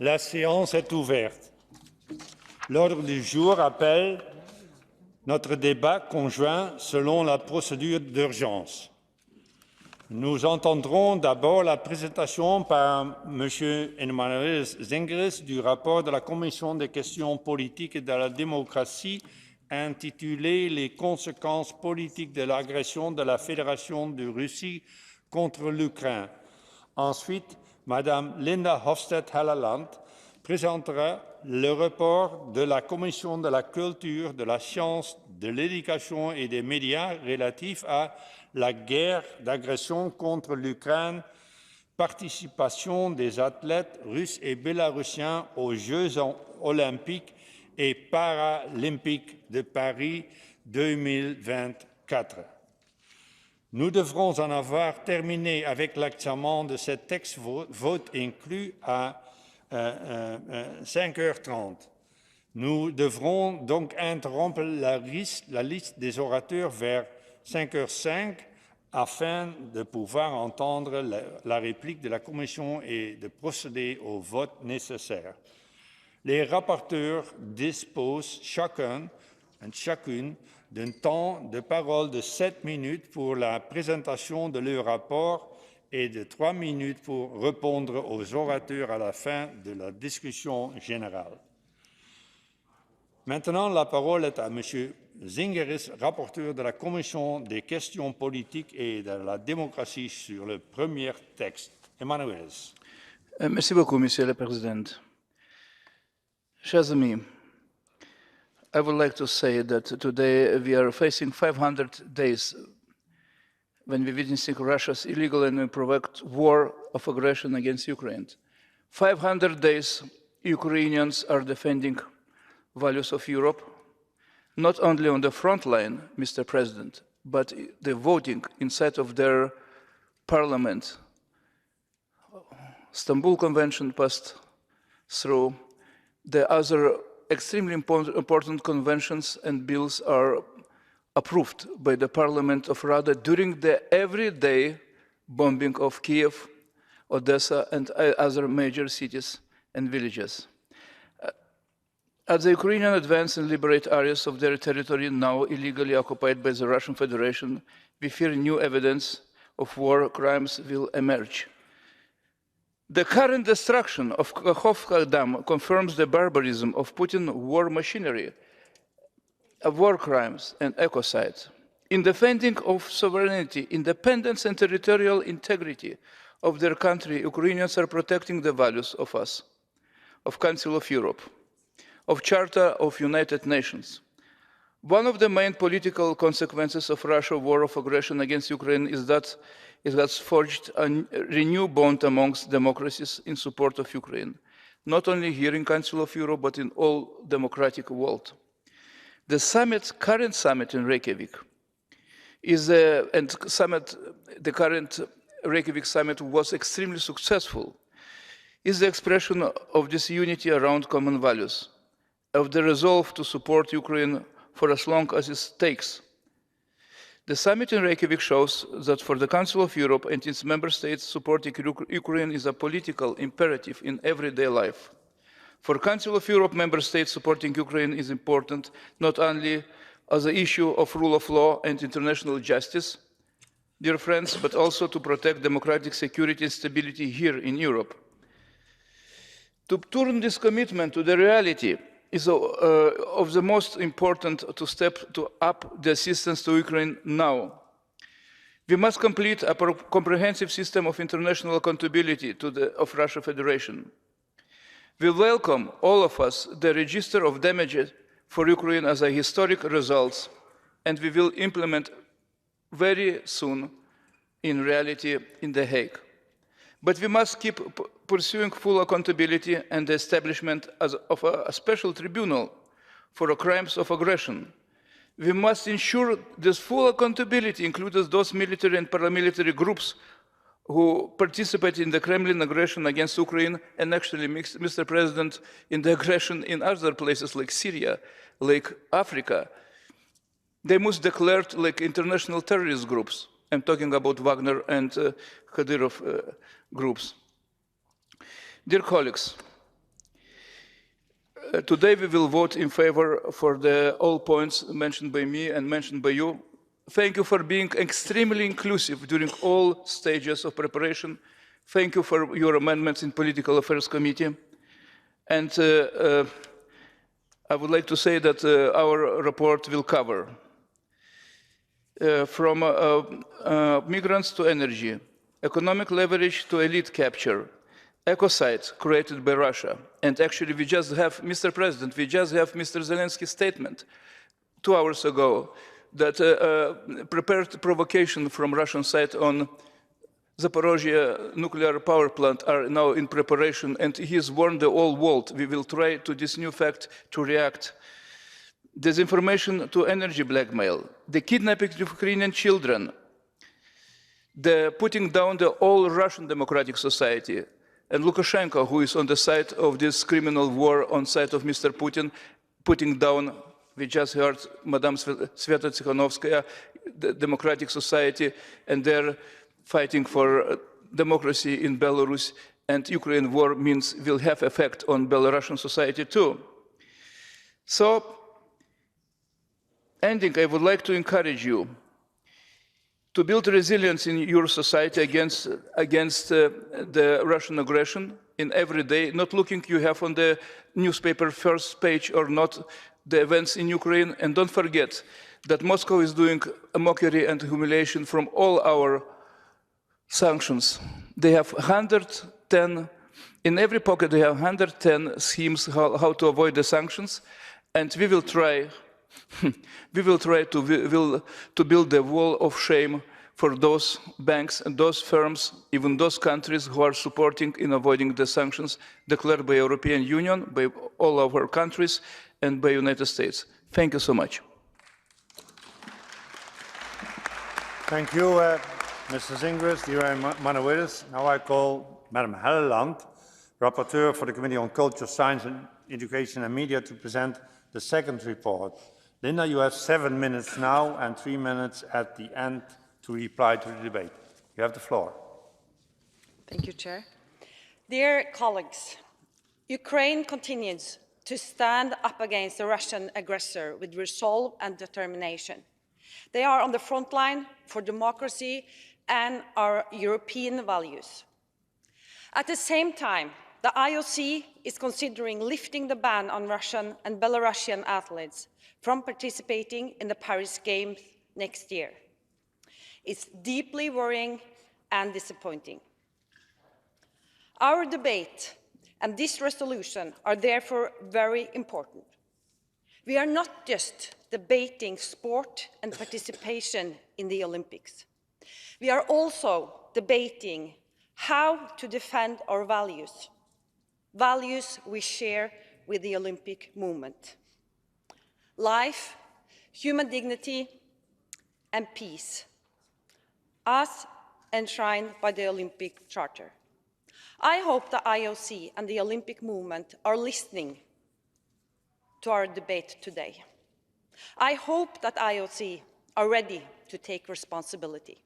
La séance est ouverte. L'ordre du jour appelle notre débat conjoint selon la procédure d'urgence. Nous entendrons d'abord la présentation par M. Emmanuel Zingeris du rapport de la Commission des questions politiques et de la démocratie intitulé « Les conséquences politiques de l'agression de la Fédération de Russie contre l'Ukraine ». Ensuite, Mme Linda Hofstede-Halleland présentera le rapport de la Commission de la culture, de la science, de l'éducation et des médias relatif à la guerre d'agression contre l'Ukraine, participation des athlètes russes et bélarussiens aux Jeux olympiques et paralympiques de Paris 2024. Nous devrons en avoir terminé avec l'examen de ce texte vote inclus à 5h30. Nous devrons donc interrompre la liste des orateurs vers 5h05 afin de pouvoir entendre la réplique de la Commission et de procéder au vote nécessaire. Les rapporteurs disposent chacun et chacune d'un temps de parole de 7 minutes pour la présentation de leur rapport et de 3 minutes pour répondre aux orateurs à la fin de la discussion générale. Maintenant, la parole est à M. Zingeris, rapporteur de la Commission des questions politiques et de la démocratie sur le premier texte. Emmanuel. Merci beaucoup, Monsieur le Président. Chers amis, I would like to say that today we are facing 500 days when we're witnessing Russia's illegal and unprovoked war of aggression against Ukraine. 500 days Ukrainians are defending values of Europe, not only on the front line, Mr. President, but the voting inside of their parliament. Istanbul Convention passed through. The other extremely important conventions and bills are approved by the Parliament of Rada during the everyday bombing of Kiev, Odessa, and other major cities and villages. As the Ukrainians advance and liberate areas of their territory now illegally occupied by the Russian Federation, we fear new evidence of war crimes will emerge. The current destruction of Kharkov Dam confirms the barbarism of Putin's war machinery, of war crimes and ecocide. In defending of sovereignty, independence and territorial integrity of their country, Ukrainians are protecting the values of us, of Council of Europe, of Charter of United Nations. One of the main political consequences of Russia's war of aggression against Ukraine is that it has forged a renewed bond amongst democracies in support of Ukraine, not only here in Council of Europe, but in all democratic world. The current summit in Reykjavik the current Reykjavik summit was extremely successful, is the expression of this unity around common values, of the resolve to support Ukraine for as long as it takes. The summit in Reykjavik shows that for the Council of Europe and its member states, supporting Ukraine is a political imperative in everyday life. For Council of Europe member states, supporting Ukraine is important not only as an issue of rule of law and international justice, dear friends, but also to protect democratic security and stability here in Europe. To turn this commitment to the reality is of the most important to step up the assistance to Ukraine now. We must complete a comprehensive system of international accountability of Russia Federation. We welcome, all of us, the register of damages for Ukraine as a historic result, and we will implement very soon in reality in The Hague. But we must keep pursuing full accountability and the establishment of a special tribunal for crimes of aggression. We must ensure this full accountability includes those military and paramilitary groups who participate in the Kremlin aggression against Ukraine and actually, Mr. President, in the aggression in other places like Syria, like Africa. They must declare like international terrorist groups. I'm talking about Wagner and Kadyrov groups. Dear colleagues, Today we will vote in favor for all points mentioned by me and mentioned by you. Thank you for being extremely inclusive during all stages of preparation. Thank you for your amendments in Political Affairs Committee. And I would like to say that our report will cover from migrants to energy, economic leverage to elite capture, ecocides created by Russia. And actually we just have, Mr. President, we just have Mr. Zelensky's statement 2 hours ago that prepared provocation from Russian side on Zaporozhye nuclear power plant are now in preparation, and he has warned the whole world. We will try to this new fact to react. Disinformation to energy blackmail, the kidnapping of Ukrainian children, the putting down the whole Russian democratic society, and Lukashenko, who is on the side of this criminal war on side of Mr. Putin, putting down, we just heard Madame Sveta Tsikhanovskaya, the democratic society, and they're fighting for democracy in Belarus, and Ukraine war means will have effect on Belarusian society too. So, ending, I would like to encourage you to build resilience in your society against the Russian aggression in every day, not looking you have on the newspaper first page or not the events in Ukraine, and don't forget that Moscow is doing a mockery and humiliation from all our sanctions. They have 110, in every pocket they have 110 schemes how to avoid the sanctions, and we will try to build the wall of shame for those banks and those firms, even those countries who are supporting in avoiding the sanctions declared by European Union, by all of our countries, and by United States. Thank you so much. Thank you, Mr. Zingris, dear Manowiris. Now I call Madam Helleland, Rapporteur for the Committee on Culture, Science and Education and Media, to present the second report. Linda, you have 7 minutes now and 3 minutes at the end to reply to the debate. You have the floor. Thank you, Chair. Dear colleagues, Ukraine continues to stand up against the Russian aggressor with resolve and determination. They are on the front line for democracy and our European values. At the same time, the IOC is considering lifting the ban on Russian and Belarusian athletes from participating in the Paris Games next year. It's deeply worrying and disappointing. Our debate and this resolution are therefore very important. We are not just debating sport and participation in the Olympics. We are also debating how to defend our values, values we share with the Olympic movement. Life, human dignity, and peace, as enshrined by the Olympic Charter. I hope the IOC and the Olympic movement are listening to our debate today. I hope that IOC are ready to take responsibility.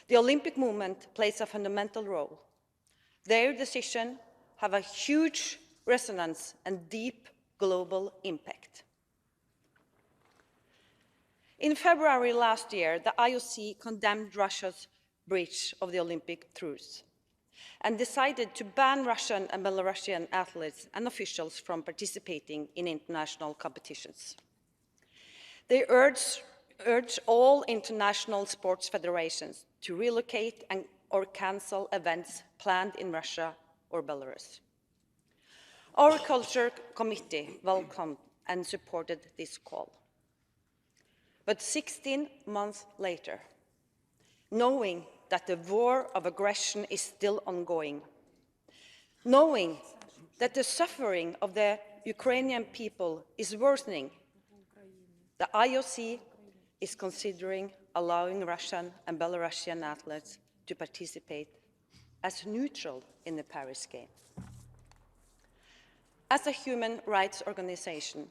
The Olympic movement plays a fundamental role. Their decisions have a huge resonance and deep global impact. In February last year, the IOC condemned Russia's breach of the Olympic truce and decided to ban Russian and Belarusian athletes and officials from participating in international competitions. They urge all international sports federations to relocate or cancel events planned in Russia or Belarus. Our Culture Committee welcomed and supported this call. But 16 months later, knowing that the war of aggression is still ongoing, knowing that the suffering of the Ukrainian people is worsening, the IOC is considering allowing Russian and Belarusian athletes to participate as neutral in the Paris Games. As a human rights organization,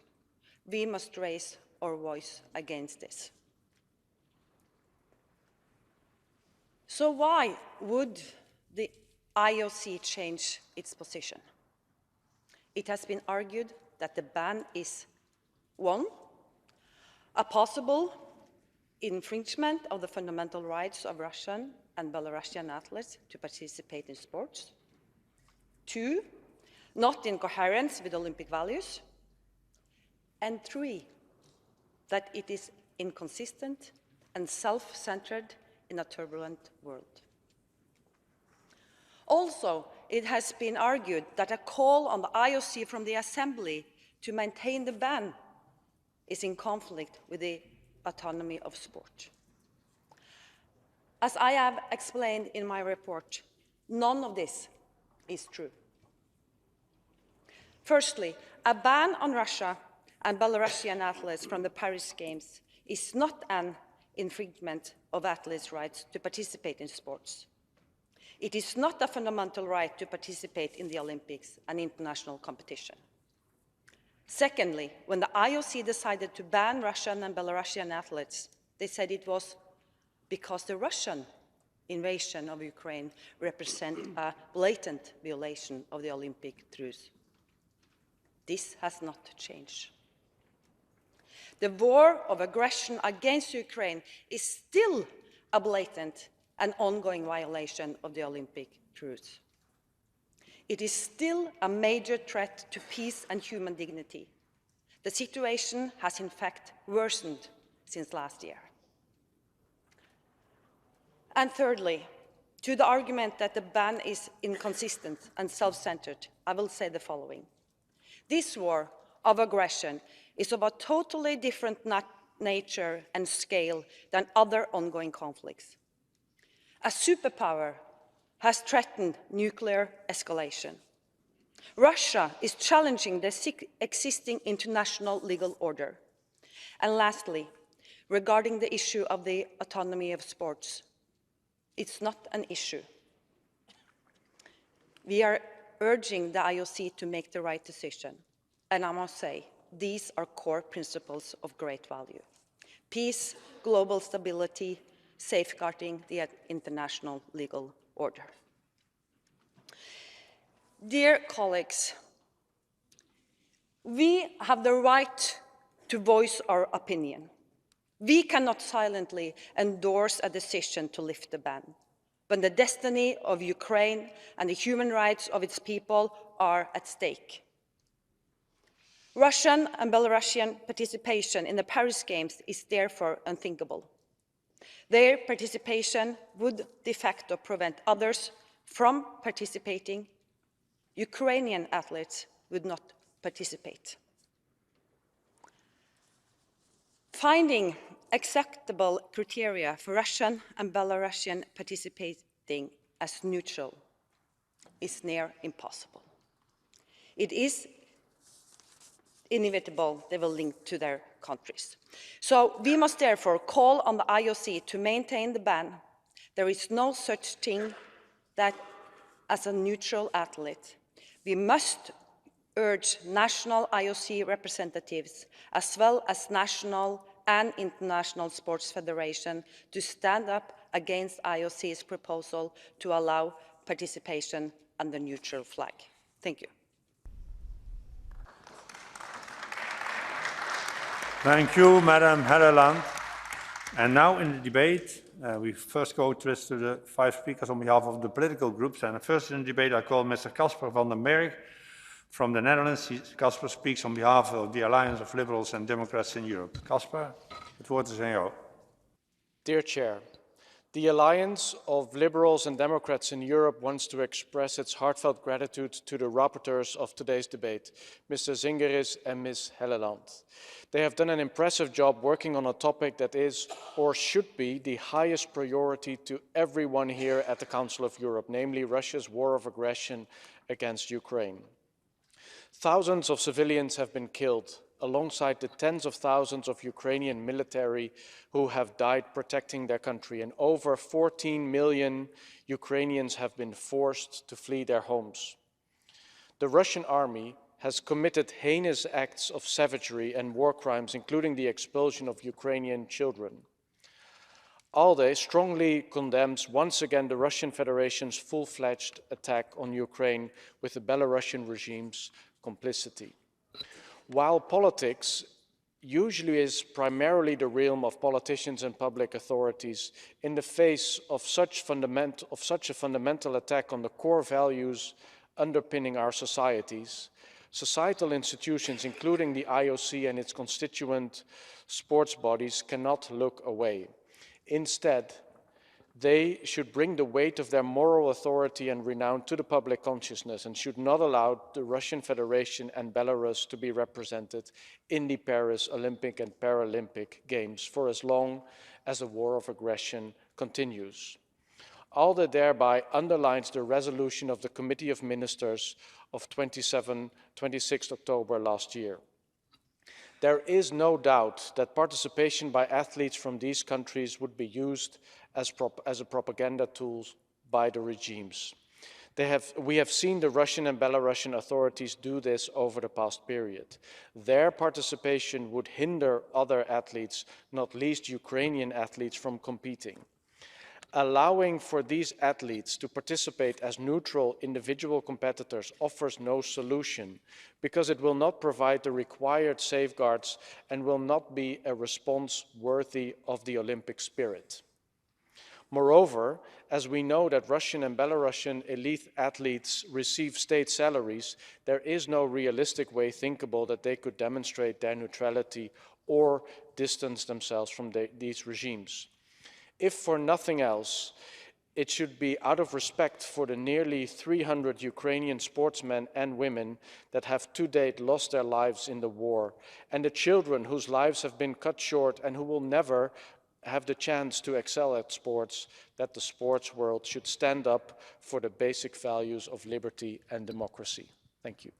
we must raise our voice against this. So why would the IOC change its position? it has been argued that the ban is, one, a possible infringement of the fundamental rights of Russian and Belarusian athletes to participate in sports, two, not in coherence with Olympic values, and three, that it is inconsistent and self-centered in a turbulent world. Also, it has been argued that a call on the IOC from the Assembly to maintain the ban is in conflict with the autonomy of sport. As I have explained in my report, none of this is true. Firstly, a ban on Russia and Belarusian athletes from the Paris Games is not an infringement of athletes' rights to participate in sports. It is not a fundamental right to participate in the Olympics and international competition. Secondly, when the IOC decided to ban Russian and Belarusian athletes, they said it was because the Russian invasion of Ukraine represents a blatant violation of the Olympic truce. This has not changed. The war of aggression against Ukraine is still a blatant and ongoing violation of the Olympic truce. It is still a major threat to peace and human dignity. The situation has in fact worsened since last year. And thirdly, to the argument that the ban is inconsistent and self-centered, I will say the following. This war of aggression is of a totally different nature and scale than other ongoing conflicts. A superpower has threatened nuclear escalation. Russia is challenging the existing international legal order. And lastly, regarding the issue of the autonomy of sports, it's not an issue. We are urging the IOC to make the right decision. And I must say, these are core principles of great value. Peace, global stability, safeguarding the international legal order. Dear colleagues, we have the right to voice our opinion. We cannot silently endorse a decision to lift the ban when the destiny of Ukraine and the human rights of its people are at stake. Russian and Belarusian participation in the Paris Games is therefore unthinkable. Their participation would de facto prevent others from participating. Ukrainian athletes would not participate. Finding acceptable criteria for Russian and Belarusian participating as neutral is near impossible. It is inevitable they will link to their countries. So we must therefore call on the IOC to maintain the ban. There is no such thing as a neutral athlete. We must urge national IOC representatives as well as national and international sports federations to stand up against IOC's proposal to allow participation under neutral flag. Thank you. Thank you, Madam Helleland. And now in the debate, we first go to the five speakers on behalf of the political groups. And first in the debate, I call Mr. Casper van den Berg from the Netherlands. Casper speaks on behalf of the Alliance of Liberals and Democrats in Europe. Casper, het woord is aan jou. Dear Chair, the Alliance of Liberals and Democrats in Europe wants to express its heartfelt gratitude to the rapporteurs of today's debate, Mr. Zingeris and Ms. Helleland. They have done an impressive job working on a topic that is, or should be, the highest priority to everyone here at the Council of Europe, namely Russia's war of aggression against Ukraine. Thousands of civilians have been killed, alongside the tens of thousands of Ukrainian military who have died protecting their country, and over 14 million Ukrainians have been forced to flee their homes. The Russian army has committed heinous acts of savagery and war crimes, including the expulsion of Ukrainian children. ALDE strongly condemns once again the Russian Federation's full-fledged attack on Ukraine with the Belarusian regime's complicity. While politics usually is primarily the realm of politicians and public authorities, in the face of such a fundamental attack on the core values underpinning our societies, societal institutions, including the IOC and its constituent sports bodies, cannot look away. Instead, they should bring the weight of their moral authority and renown to the public consciousness and should not allow the Russian Federation and Belarus to be represented in the Paris Olympic and Paralympic Games for as long as the war of aggression continues. ALDE thereby underlines the resolution of the Committee of Ministers of 26 October last year. There is no doubt that participation by athletes from these countries would be used as a propaganda tool by the regimes. We have seen the Russian and Belarusian authorities do this over the past period. Their participation would hinder other athletes, not least Ukrainian athletes, from competing. Allowing for these athletes to participate as neutral individual competitors offers no solution because it will not provide the required safeguards and will not be a response worthy of the Olympic spirit. Moreover, as we know that Russian and Belarusian elite athletes receive state salaries, there is no realistic way thinkable that they could demonstrate their neutrality or distance themselves from these regimes. If for nothing else, it should be out of respect for the nearly 300 Ukrainian sportsmen and women that have to date lost their lives in the war, and the children whose lives have been cut short and who will never have the chance to excel at sports, that the sports world should stand up for the basic values of liberty and democracy. Thank you.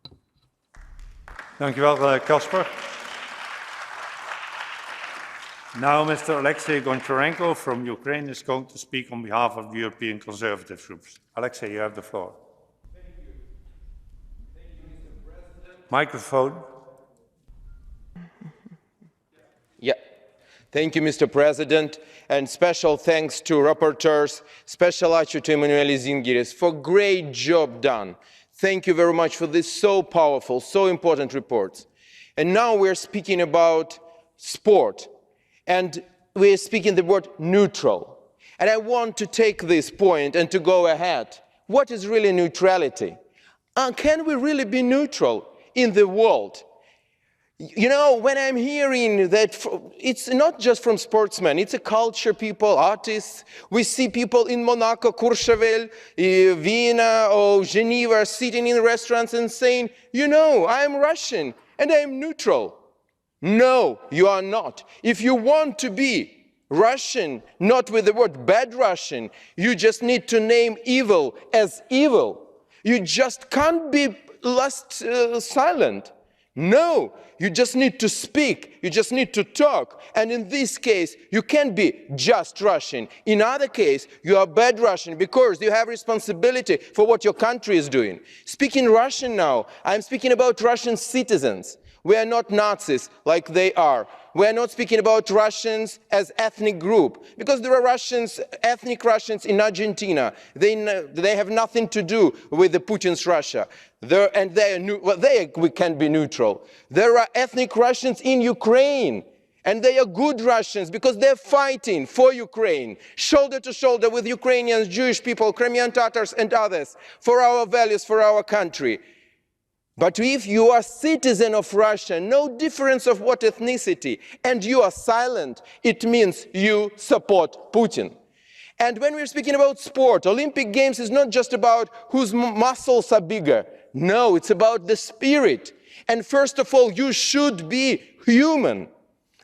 Dank u wel, Casper. Now, Mr. Alexei Goncharenko from Ukraine is going to speak on behalf of the European Conservative Groups. Alexei, you have the floor. Thank you. Thank you, Mr. President. Microphone. Yeah. Thank you, Mr. President, and special thanks to rapporteurs, special thanks to Emanuele Zingiris for great job done. Thank you very much for this so powerful, so important report. And now we're speaking about sport. And we're speaking the word neutral. And I want to take this point and to go ahead. What is really neutrality? Can we really be neutral in the world? You know, when I'm hearing that, it's not just from sportsmen, it's a culture people, artists. We see people in Monaco, Courchevel, Vienna or Geneva sitting in restaurants and saying, you know, I'm Russian and I'm neutral. No, you are not. If you want to be Russian, not with the word bad Russian, you just need to name evil as evil. You just can't be silent. No, you just need to speak, you just need to talk. And in this case, you can't be just Russian. In other case, you are bad Russian because you have responsibility for what your country is doing. Speaking Russian now, I'm speaking about Russian citizens. We are not Nazis like they are. We are not speaking about Russians as ethnic group, because there are Russians, ethnic Russians in Argentina. They have nothing to do with the Putin's Russia. We can be neutral. There are ethnic Russians in Ukraine, and they are good Russians because they're fighting for Ukraine, shoulder to shoulder with Ukrainians, Jewish people, Crimean Tatars and others, for our values, for our country. But if you are a citizen of Russia, no difference of what ethnicity, and you are silent, it means you support Putin. And when we're speaking about sport, Olympic Games is not just about whose muscles are bigger. No, it's about the spirit. And first of all, you should be human.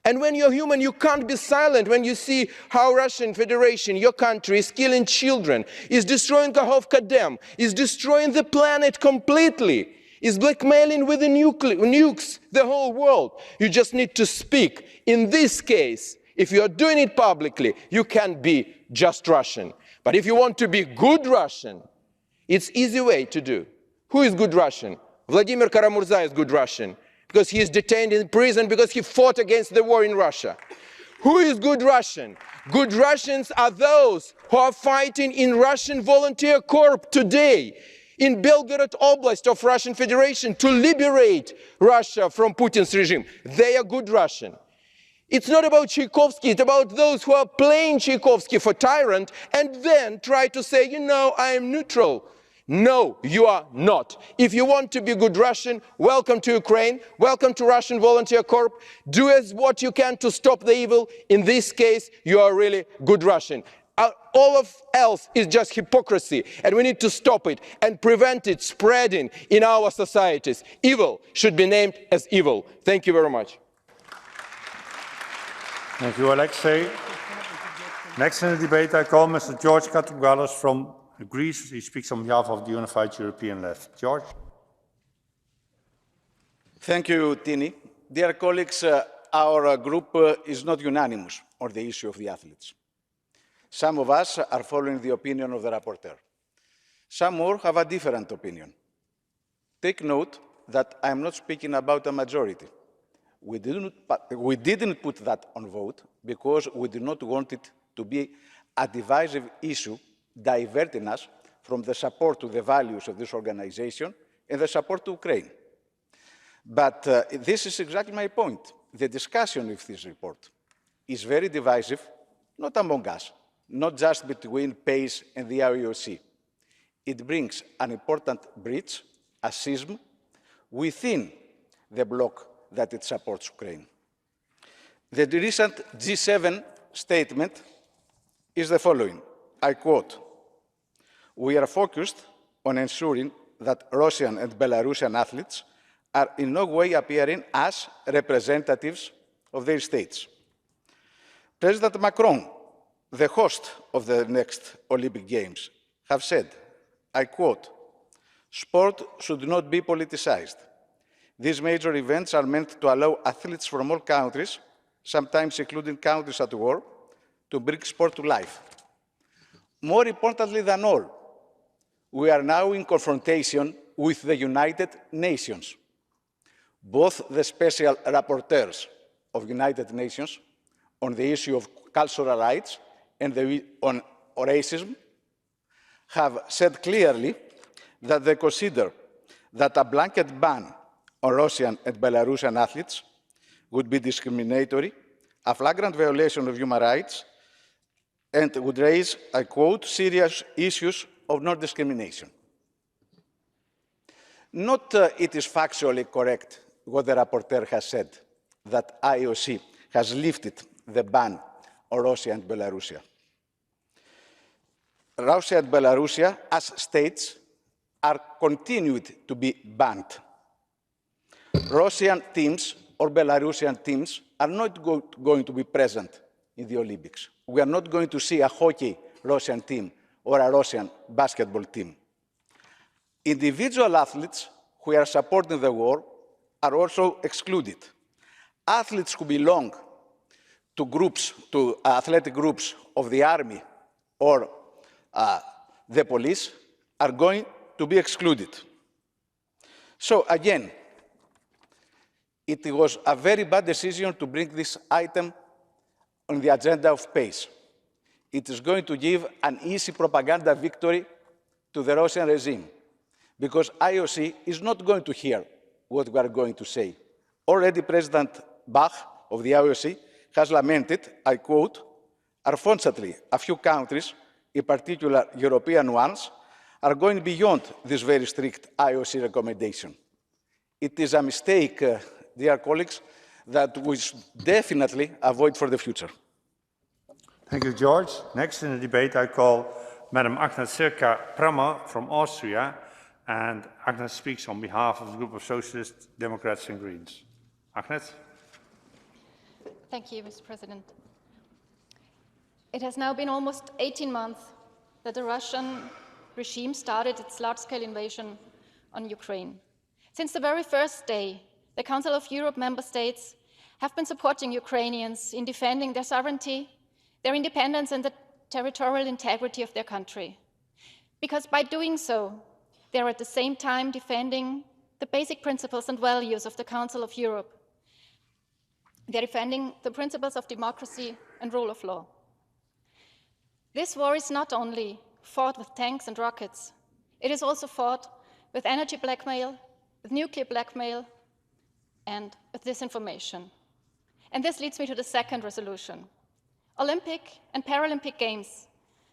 And when you're human, you can't be silent when you see how Russian Federation, your country, is killing children, is destroying Kakhovka Dam, is destroying the planet completely, is blackmailing with the nukes the whole world. You just need to speak. In this case, if you are doing it publicly, you can be just Russian. But if you want to be good Russian, it's easy way to do. Who is good Russian? Vladimir Kara-Murza is good Russian because he is detained in prison because he fought against the war in Russia. Who is good Russian? Good Russians are those who are fighting in Russian volunteer corps today. in Belgorod Oblast of Russian Federation to liberate Russia from Putin's regime. They are good Russian. It's not about Tchaikovsky, it's about those who are playing Tchaikovsky for tyrant and then try to say, you know, I am neutral. No, you are not. If you want to be good Russian, welcome to Ukraine, welcome to Russian Volunteer Corps. Do as what you can to stop the evil. In this case, you are really good Russian. All of else is just hypocrisy, and we need to stop it and prevent it spreading in our societies. Evil should be named as evil. Thank you very much. Thank you, Alexei. Next in the debate, I call Mr. George Katougalos from Greece. He speaks on behalf of the Unified European Left. George. Thank you, Tini. Dear colleagues, our group is not unanimous on the issue of the athletes. Some of us are following the opinion of the rapporteur. Some more have a different opinion. Take note that I am not speaking about a majority. We didn't put that on vote because we did not want it to be a divisive issue diverting us from the support to the values of this organization and the support to Ukraine. But this is exactly my point. The discussion of this report is very divisive, not among us, not just between PACE and the IOC. It brings an important breach, a schism, within the bloc that it supports Ukraine. The recent G7 statement is the following, I quote, "We are focused on ensuring that Russian and Belarusian athletes are in no way appearing as representatives of their states." President Macron, the host of the next Olympic Games, have said, I quote, "Sport should not be politicized. These major events are meant to allow athletes from all countries, sometimes including countries at war, to bring sport to life." More importantly than all, we are now in confrontation with the United Nations. Both the special rapporteurs of United Nations on the issue of cultural rights and on racism have said clearly that they consider that a blanket ban on Russian and Belarusian athletes would be discriminatory, a flagrant violation of human rights, and would raise, I quote, "serious issues of non-discrimination." Not it is factually correct what the rapporteur has said, that IOC has lifted the ban on Russia and Belarus. Russia and Belarus, as states, are continued to be banned. Russian teams or Belarusian teams are not going to be present in the Olympics. We are not going to see a hockey Russian team or a Russian basketball team. Individual athletes who are supporting the war are also excluded. Athletes who belong to groups, to athletic groups of the army or the police are going to be excluded. So again, it was a very bad decision to bring this item on the agenda of PACE. It is going to give an easy propaganda victory to the Russian regime, because IOC is not going to hear what we are going to say. Already President Bach of the IOC has lamented, I quote, "Unfortunately, a few countries, in particular European ones, are going beyond this very strict IOC recommendation." It is a mistake, dear colleagues, that we should definitely avoid for the future. Thank you, George. Next in the debate, I call Madam Agnes Sirka Prammer from Austria, and Agnes speaks on behalf of the group of Socialists, Democrats and Greens. Agnes? Thank you, Mr. President. It has now been almost 18 months that the Russian regime started its large-scale invasion on Ukraine. Since the very first day, the Council of Europe member states have been supporting Ukrainians in defending their sovereignty, their independence, and the territorial integrity of their country. Because by doing so, they are at the same time defending the basic principles and values of the Council of Europe. They are defending the principles of democracy and rule of law. This war is not only fought with tanks and rockets, It is also fought with energy blackmail, with nuclear blackmail, and with disinformation. And this leads me to the second resolution. Olympic and Paralympic Games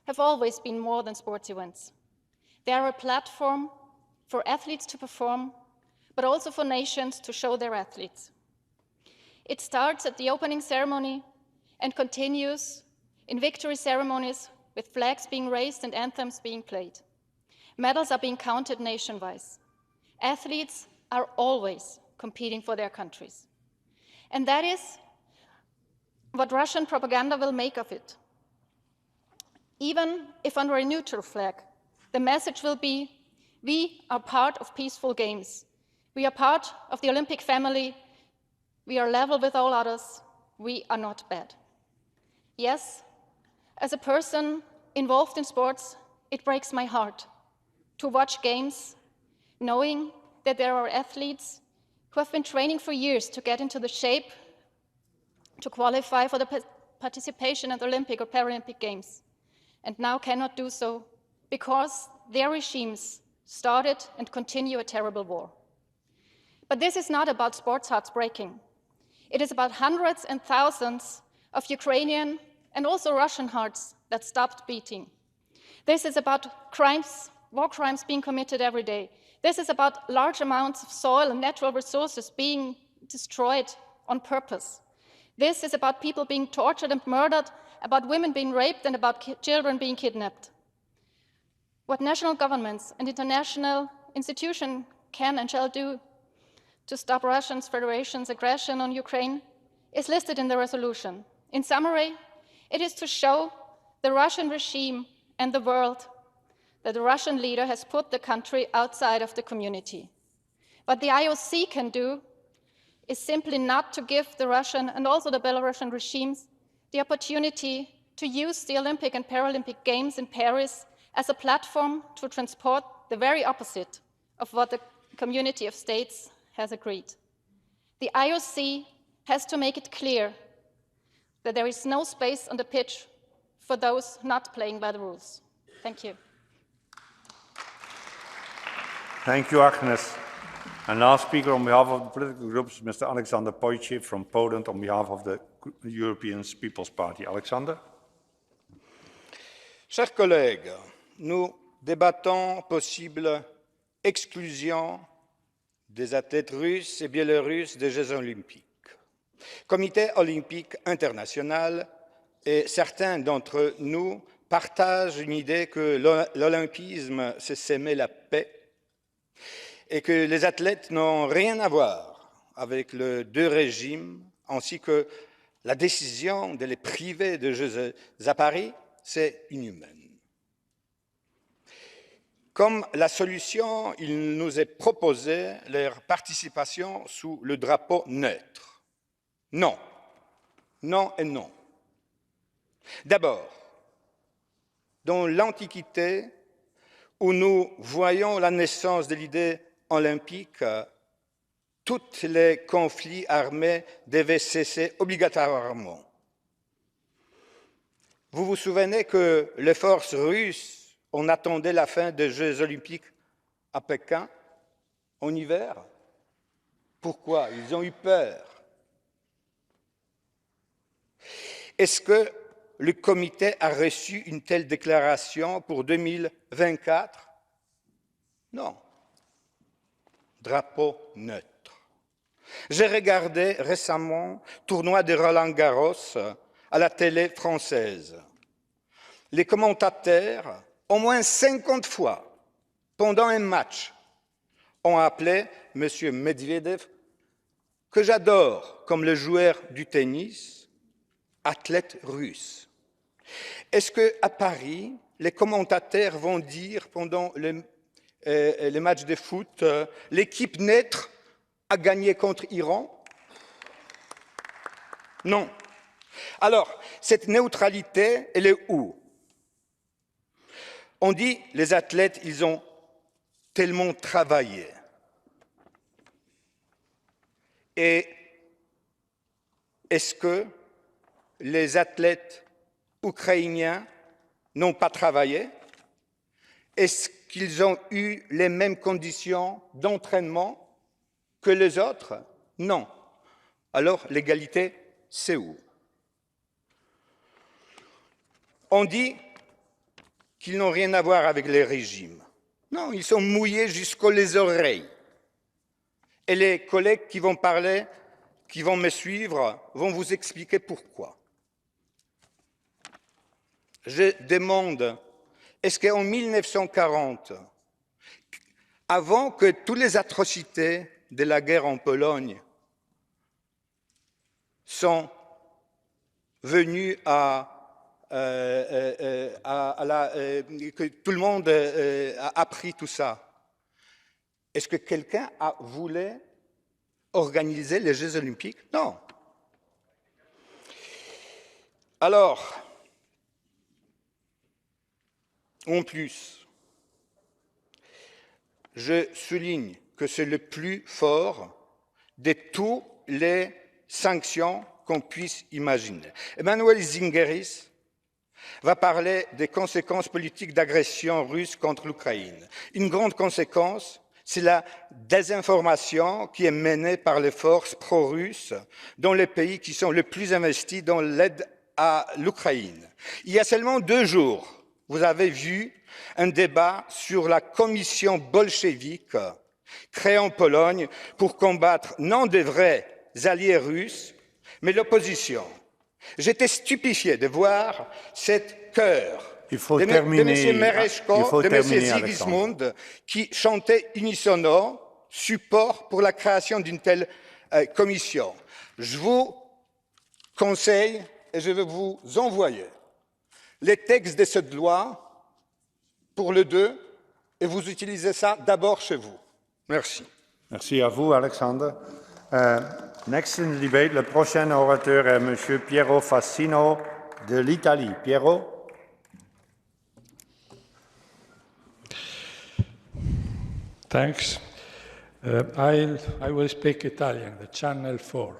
have always been more than sports events. They are a platform for athletes to perform, but also for nations to show their athletes. It starts at the opening ceremony and continues in victory ceremonies with flags being raised and anthems being played. Medals are being counted nation-wide. Athletes are always competing for their countries. And that is what Russian propaganda will make of it. Even if under a neutral flag, the message will be, we are part of peaceful games. We are part of the Olympic family. We are level with all others. We are not bad. Yes, as a person involved in sports, it breaks my heart to watch games, knowing that there are athletes who have been training for years to get into the shape to qualify for the participation at the Olympic or Paralympic Games, and now cannot do so because their regimes started and continue a terrible war. But this is not about sports hearts breaking. It is about hundreds and thousands of Ukrainian and also Russian hearts that stopped beating. This is about crimes, war crimes being committed every day. This is about large amounts of soil and natural resources being destroyed on purpose. This is about people being tortured and murdered, about women being raped, and about children being kidnapped. What national governments and international institutions can and shall do to stop Russian Federation's aggression on Ukraine is listed in the resolution. In summary, it is to show the Russian regime and the world that the Russian leader has put the country outside of the community. What the IOC can do is simply not to give the Russian and also the Belarusian regimes the opportunity to use the Olympic and Paralympic Games in Paris as a platform to transport the very opposite of what the community of states has agreed. The IOC has to make it clear that there is no space on the pitch for those not playing by the rules. Thank you. Thank you, Agnes. And last speaker on behalf of the political groups, Mr. Alexander Pojciev from Poland on behalf of the European People's Party. Alexander. Chers collègues, nous débattons possible exclusion des athlètes russes et biélorusses des Jeux olympiques. Comité olympique international et certains d'entre nous partagent une idée que l'olympisme, c'est s'aimer la paix et que les athlètes n'ont rien à voir avec les deux régimes, ainsi que la décision de les priver de Jeux à Paris, c'est inhumain. Comme la solution, il nous est proposé leur participation sous le drapeau neutre. Non, non et non. D'abord, dans l'Antiquité, où nous voyons la naissance de l'idée olympique, tous les conflits armés devaient cesser obligatoirement. Vous vous souvenez que les forces russes ont attendu la fin des Jeux olympiques à Pékin en hiver? Pourquoi? Ils ont eu peur. Est-ce que le comité a reçu une telle déclaration pour 2024? Non. Drapeau neutre. J'ai regardé récemment le tournoi de Roland-Garros à la télé française. Les commentateurs, au moins 50 fois, pendant un match, ont appelé M. Medvedev, que j'adore comme le joueur du tennis, athlète russe. Est-ce qu'à Paris, les commentateurs vont dire pendant les matchs de foot, l'équipe neutre a gagné contre l'Iran? Non. Alors, cette neutralité, elle est où? On dit les athlètes, ils ont tellement travaillé. Et est-ce que les athlètes ukrainiens n'ont pas travaillé? Est-ce qu'ils ont eu les mêmes conditions d'entraînement que les autres? Non. Alors, l'égalité, c'est où? On dit qu'ils n'ont rien à voir avec les régimes. Non, ils sont mouillés jusqu'aux les oreilles. Et les collègues qui vont parler, qui vont me suivre, vont vous expliquer pourquoi. Je demande, est-ce qu'en 1940, avant que toutes les atrocités de la guerre en Pologne sont venues que tout le monde a appris tout ça, est-ce que quelqu'un a voulu organiser les Jeux olympiques? Non. Alors, en plus, je souligne que c'est le plus fort de toutes les sanctions qu'on puisse imaginer. Emanuel Zingeris va parler des conséquences politiques d'agression russe contre l'Ukraine. Une grande conséquence, c'est la désinformation qui est menée par les forces pro-russes dans les pays qui sont les plus investis dans l'aide à l'Ukraine. Il y a seulement 2 jours, vous avez vu un débat sur la commission bolchevique créée en Pologne pour combattre non des vrais alliés russes, mais l'opposition. J'étais stupéfié de voir cette chœur de M. Mereshko, de M. Sigismund, qui chantait unisono support pour la création d'une telle commission. Je vous conseille et je vais vous envoyer les textes de cette loi pour le 2 et vous utilisez ça d'abord chez vous. Merci. Merci à vous, Alexandre. Next in the debate, le prochain orateur est M. Piero Fassino de l'Italie. Piero. Thanks. I will speak Italian, the Channel 4.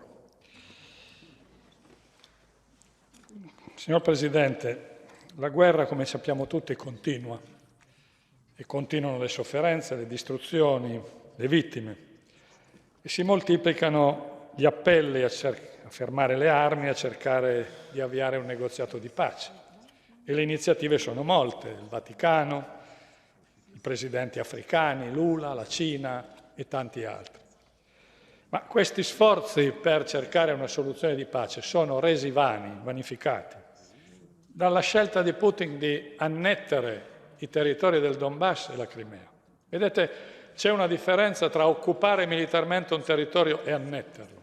Signor Presidente, la guerra, come sappiamo tutti, continua e continuano le sofferenze, le distruzioni, le vittime e si moltiplicano gli appelli a fermare le armi, a cercare di avviare un negoziato di pace. E le iniziative sono molte, il Vaticano, i presidenti africani, Lula, la Cina e tanti altri. Ma questi sforzi per cercare una soluzione di pace sono resi vani, vanificati, dalla scelta di Putin di annettere i territori del Donbass e la Crimea. Vedete, c'è una differenza tra occupare militarmente un territorio e annetterlo.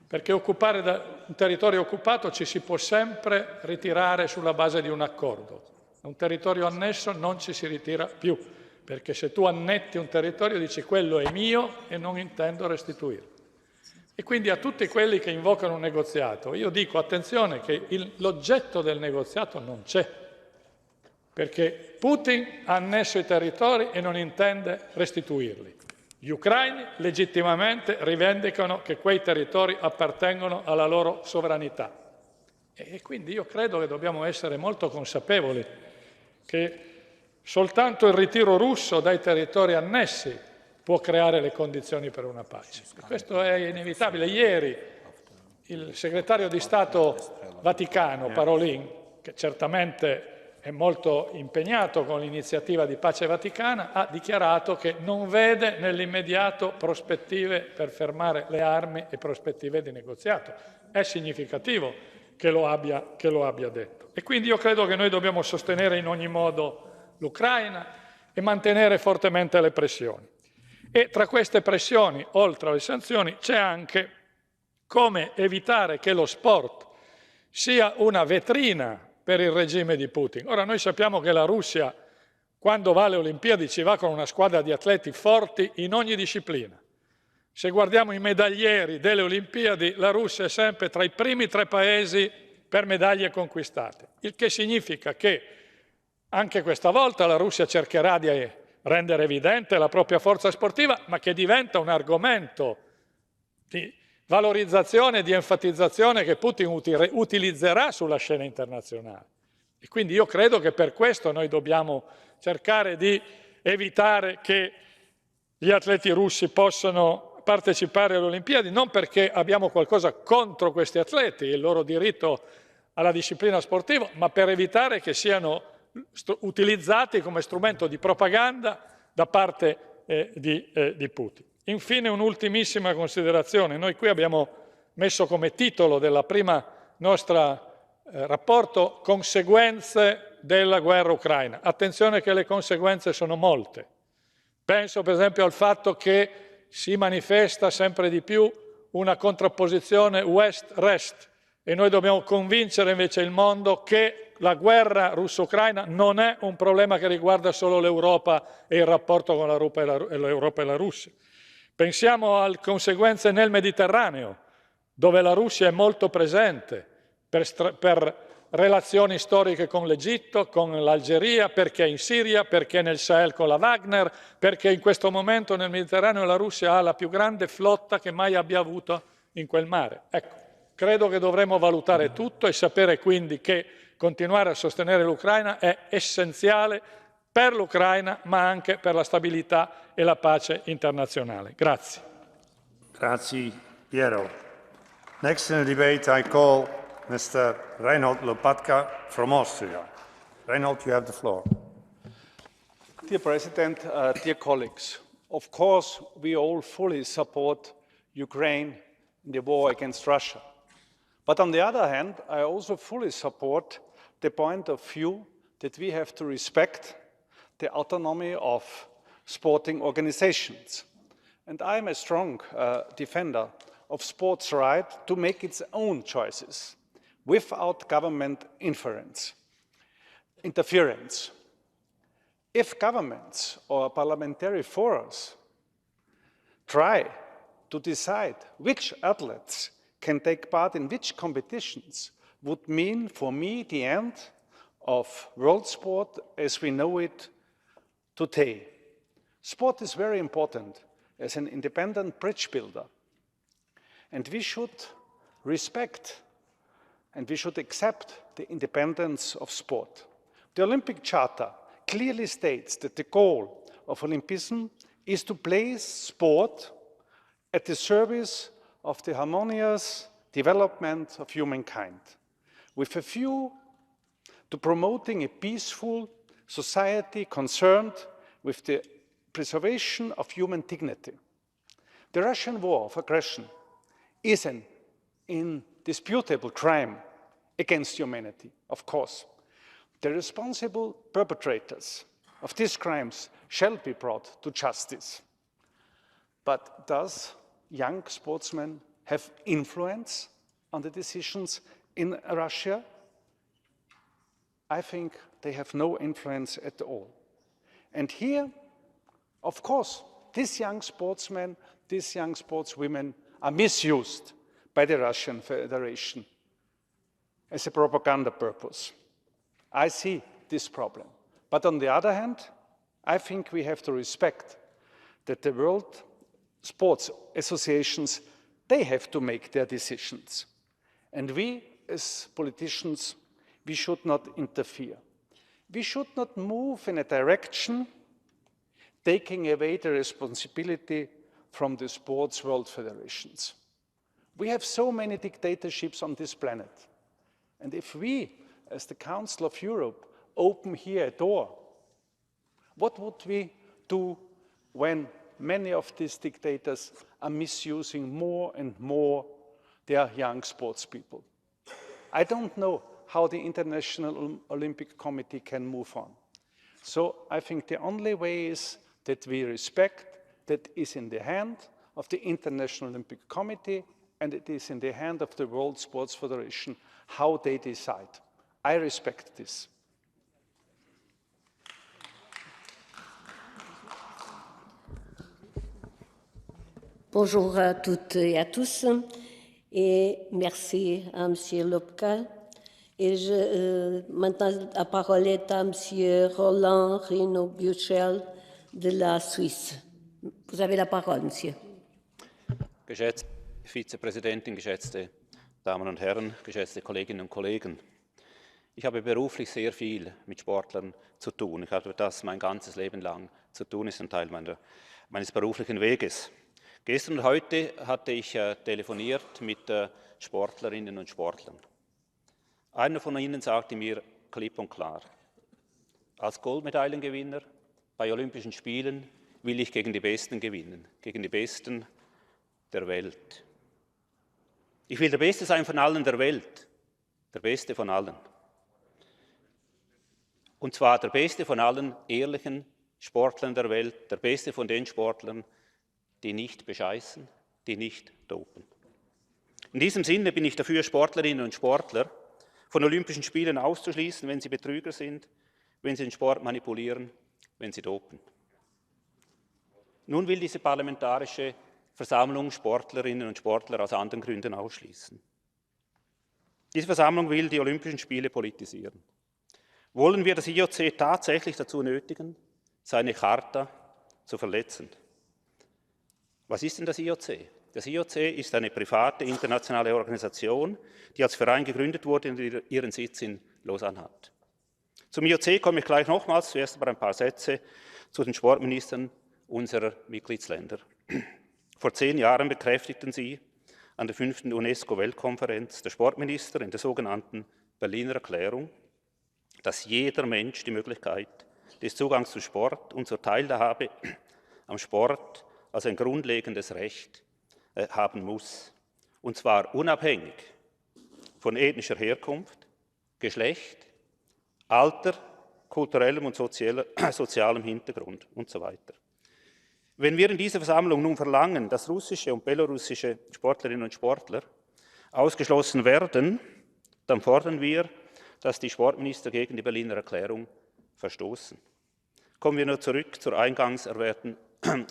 Perché occupare un territorio occupato ci si può sempre ritirare sulla base di un accordo. Un territorio annesso non ci si ritira più, perché se tu annetti un territorio dici quello è mio e non intendo restituirlo. E quindi a tutti quelli che invocano un negoziato, io dico attenzione che l'oggetto del negoziato non c'è, perché Putin ha annesso i territori e non intende restituirli. Gli ucraini legittimamente rivendicano che quei territori appartengono alla loro sovranità. E quindi io credo che dobbiamo essere molto consapevoli che soltanto il ritiro russo dai territori annessi può creare le condizioni per una pace. E questo è inevitabile. Ieri il segretario di Stato Vaticano, Parolin, che certamente è molto impegnato con l'iniziativa di pace vaticana, ha dichiarato che non vede nell'immediato prospettive per fermare le armi e prospettive di negoziato. È significativo che lo abbia detto. E quindi io credo che noi dobbiamo sostenere in ogni modo l'Ucraina e mantenere fortemente le pressioni. E tra queste pressioni, oltre alle sanzioni, c'è anche come evitare che lo sport sia una vetrina per il regime di Putin. Ora noi sappiamo che la Russia, quando va alle Olimpiadi, ci va con una squadra di atleti forti in ogni disciplina. Se guardiamo i medaglieri delle Olimpiadi, la Russia è sempre tra i primi 3 paesi per medaglie conquistate, il che significa che anche questa volta la Russia cercherà di rendere evidente la propria forza sportiva, ma che diventa un argomento di valorizzazione e di enfatizzazione che Putin utilizzerà sulla scena internazionale. E quindi io credo che per questo noi dobbiamo cercare di evitare che gli atleti russi possano partecipare alle Olimpiadi, non perché abbiamo qualcosa contro questi atleti e il loro diritto alla disciplina sportiva, ma per evitare che siano utilizzati come strumento di propaganda da parte di Putin. Infine un'ultimissima considerazione. Noi qui abbiamo messo come titolo della prima nostra rapporto conseguenze della guerra ucraina. Attenzione che le conseguenze sono molte. Penso per esempio al fatto che si manifesta sempre di più una contrapposizione West-Est e noi dobbiamo convincere invece il mondo che la guerra russo-ucraina non è un problema che riguarda solo l'Europa e il rapporto con l'Europa e la Russia. Pensiamo alle conseguenze nel Mediterraneo, dove la Russia è molto presente per relazioni storiche con l'Egitto, con l'Algeria, perché in Siria, perché nel Sahel con la Wagner, perché in questo momento nel Mediterraneo la Russia ha la più grande flotta che mai abbia avuto in quel mare. Ecco, credo che dovremmo valutare tutto e sapere quindi che continuare a sostenere l'Ucraina è essenziale per l'Ucraina, ma anche per la stabilità e la pace internazionale. Grazie. Grazie, Piero. Next in the debate, I call Mr. Reinhold Lopatka from Austria. Reinhold, you have the floor. Dear President, dear colleagues, of course, we all fully support Ukraine in the war against Russia. But on the other hand, I also fully support the point of view that we have to respect the autonomy of sporting organizations. And I'm a strong defender of sports' right to make its own choices without government interference. If governments or parliamentary forums try to decide which athletes can take part in which competitions would mean for me the end of world sport as we know it today. Sport is very important as an independent bridge builder, and we should respect and we should accept the independence of sport. The Olympic Charter clearly states that the goal of Olympism is to place sport at the service of the harmonious development of humankind, with a view to promoting a peaceful society concerned with the preservation of human dignity. The Russian war of aggression is an indisputable crime against humanity, of course. The responsible perpetrators of these crimes shall be brought to justice. But does young sportsmen have influence on the decisions in Russia? I think they have no influence at all. And here, of course, these young sportsmen, these young sportswomen are misused by the Russian Federation as a propaganda purpose. I see this problem. But on the other hand, I think we have to respect that the world sports associations, they have to make their decisions. And we, as politicians, we should not interfere. We should not move in a direction taking away the responsibility from the sports world federations. We have so many dictatorships on this planet. And if we, as the Council of Europe, open here a door, what would we do when many of these dictators are misusing more and more their young sports people? I don't know how the International Olympic Committee can move on. So I think the only way is that we respect that is in the hand of the International Olympic Committee and it is in the hand of the World Sports Federation how they decide. I respect this. Bonjour à toutes et à tous, et merci à M. Lopka. Et maintenant, la parole est à M. Roland Rino-Buchel de la Suisse. Vous avez la parole, monsieur. Geschätzte Vizepräsidentin, geschätzte Damen und Herren, geschätzte Kolleginnen und Kollegen. Ich habe beruflich sehr viel mit Sportlern zu tun. Ich habe das mein ganzes Leben lang zu tun, ist ein Teil meines beruflichen Weges. Gestern und heute hatte ich telefoniert mit Sportlerinnen und Sportlern. Einer von ihnen sagte mir klipp und klar, als Goldmedaillengewinner bei Olympischen Spielen will ich gegen die Besten gewinnen, gegen die Besten der Welt. Ich will der Beste sein von allen der Welt, der Beste von allen. Und zwar der Beste von allen ehrlichen Sportlern der Welt, der Beste von den Sportlern, die nicht bescheißen, die nicht dopen. In diesem Sinne bin ich dafür, Sportlerinnen und Sportler von Olympischen Spielen auszuschließen, wenn sie Betrüger sind, wenn sie den Sport manipulieren, wenn sie dopen. Nun will diese parlamentarische Versammlung Sportlerinnen und Sportler aus anderen Gründen ausschließen. Diese Versammlung will die Olympischen Spiele politisieren. Wollen wir das IOC tatsächlich dazu nötigen, seine Charta zu verletzen? Was ist denn das IOC? Das IOC ist eine private internationale Organisation, die als Verein gegründet wurde und ihren Sitz in Lausanne hat. Zum IOC komme ich gleich nochmals, zuerst aber ein paar Sätze zu den Sportministern unserer Mitgliedsländer. Vor 10 Jahren bekräftigten sie an der 5. UNESCO-Weltkonferenz der Sportminister in der sogenannten Berliner Erklärung, dass jeder Mensch die Möglichkeit des Zugangs zum Sport und zur Teilhabe am Sport als ein grundlegendes Recht haben muss. Und zwar unabhängig von ethnischer Herkunft, Geschlecht, Alter, kulturellem und sozialem Hintergrund und so weiter. Wenn wir in dieser Versammlung nun verlangen, dass russische und belarussische Sportlerinnen und Sportler ausgeschlossen werden, dann fordern wir, dass die Sportminister gegen die Berliner Erklärung verstoßen. Kommen wir nur zurück zur eingangs erwähnten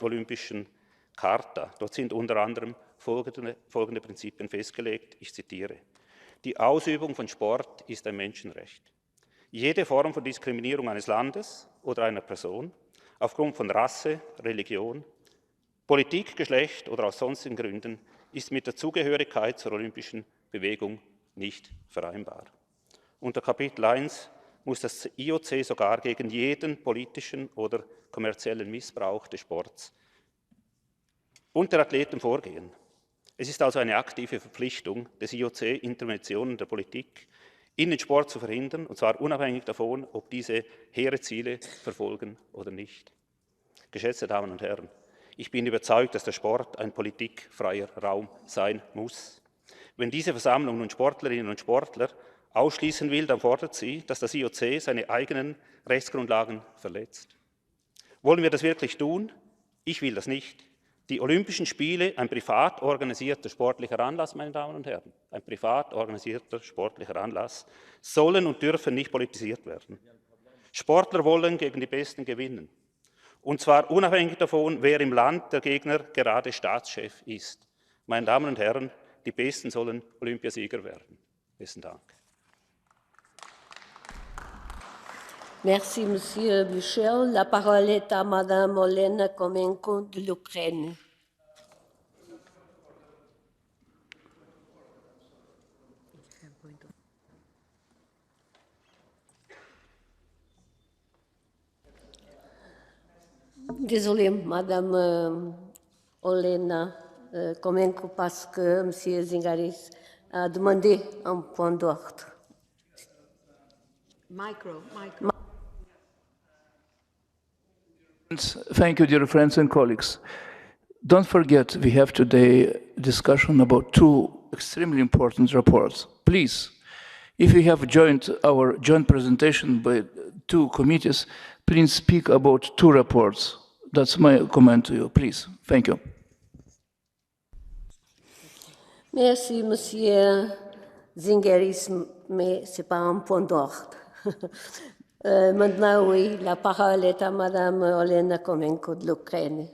Olympischen Charta. Dort sind unter anderem folgende Prinzipien festgelegt, ich zitiere. Die Ausübung von Sport ist ein Menschenrecht. Jede Form von Diskriminierung eines Landes oder einer Person aufgrund von Rasse, Religion, Politik, Geschlecht oder aus sonstigen Gründen ist mit der Zugehörigkeit zur olympischen Bewegung nicht vereinbar. Unter Kapitel 1 muss das IOC sogar gegen jeden politischen oder kommerziellen Missbrauch des Sports und der Athleten vorgehen. Es ist also eine aktive Verpflichtung des IOC, Interventionen der Politik in den Sport zu verhindern, und zwar unabhängig davon, ob diese hehre Ziele verfolgen oder nicht. Geschätzte Damen und Herren, ich bin überzeugt, dass der Sport ein politikfreier Raum sein muss. Wenn diese Versammlung nun Sportlerinnen und Sportler ausschließen will, dann fordert sie, dass das IOC seine eigenen Rechtsgrundlagen verletzt. Wollen wir das wirklich tun? Ich will das nicht. Die Olympischen Spiele, ein privat organisierter sportlicher Anlass, meine Damen und Herren, ein privat organisierter sportlicher Anlass, sollen und dürfen nicht politisiert werden. Sportler wollen gegen die Besten gewinnen. Und zwar unabhängig davon, wer im Land der Gegner gerade Staatschef ist. Meine Damen und Herren, die Besten sollen Olympiasieger werden. Besten Dank. Merci, Monsieur Michel. La parole est à Madame Olena Komenko de l'Ukraine. Désolée, Madame Olena Komenko, parce que Monsieur Zingaris a demandé un point d'ordre. Micro. Thank you, dear friends and colleagues. Don't forget, we have today a discussion about 2 extremely important reports. Please, if you have joined our joint presentation by 2 committees, please speak about 2 reports. That's my comment to you, please. Thank you. Merci, Monsieur Zingaris, mais ce n'est pas un point d'ordre. Maintenant, oui, la parole est à Madame Olena Komenko de l'Ukraine.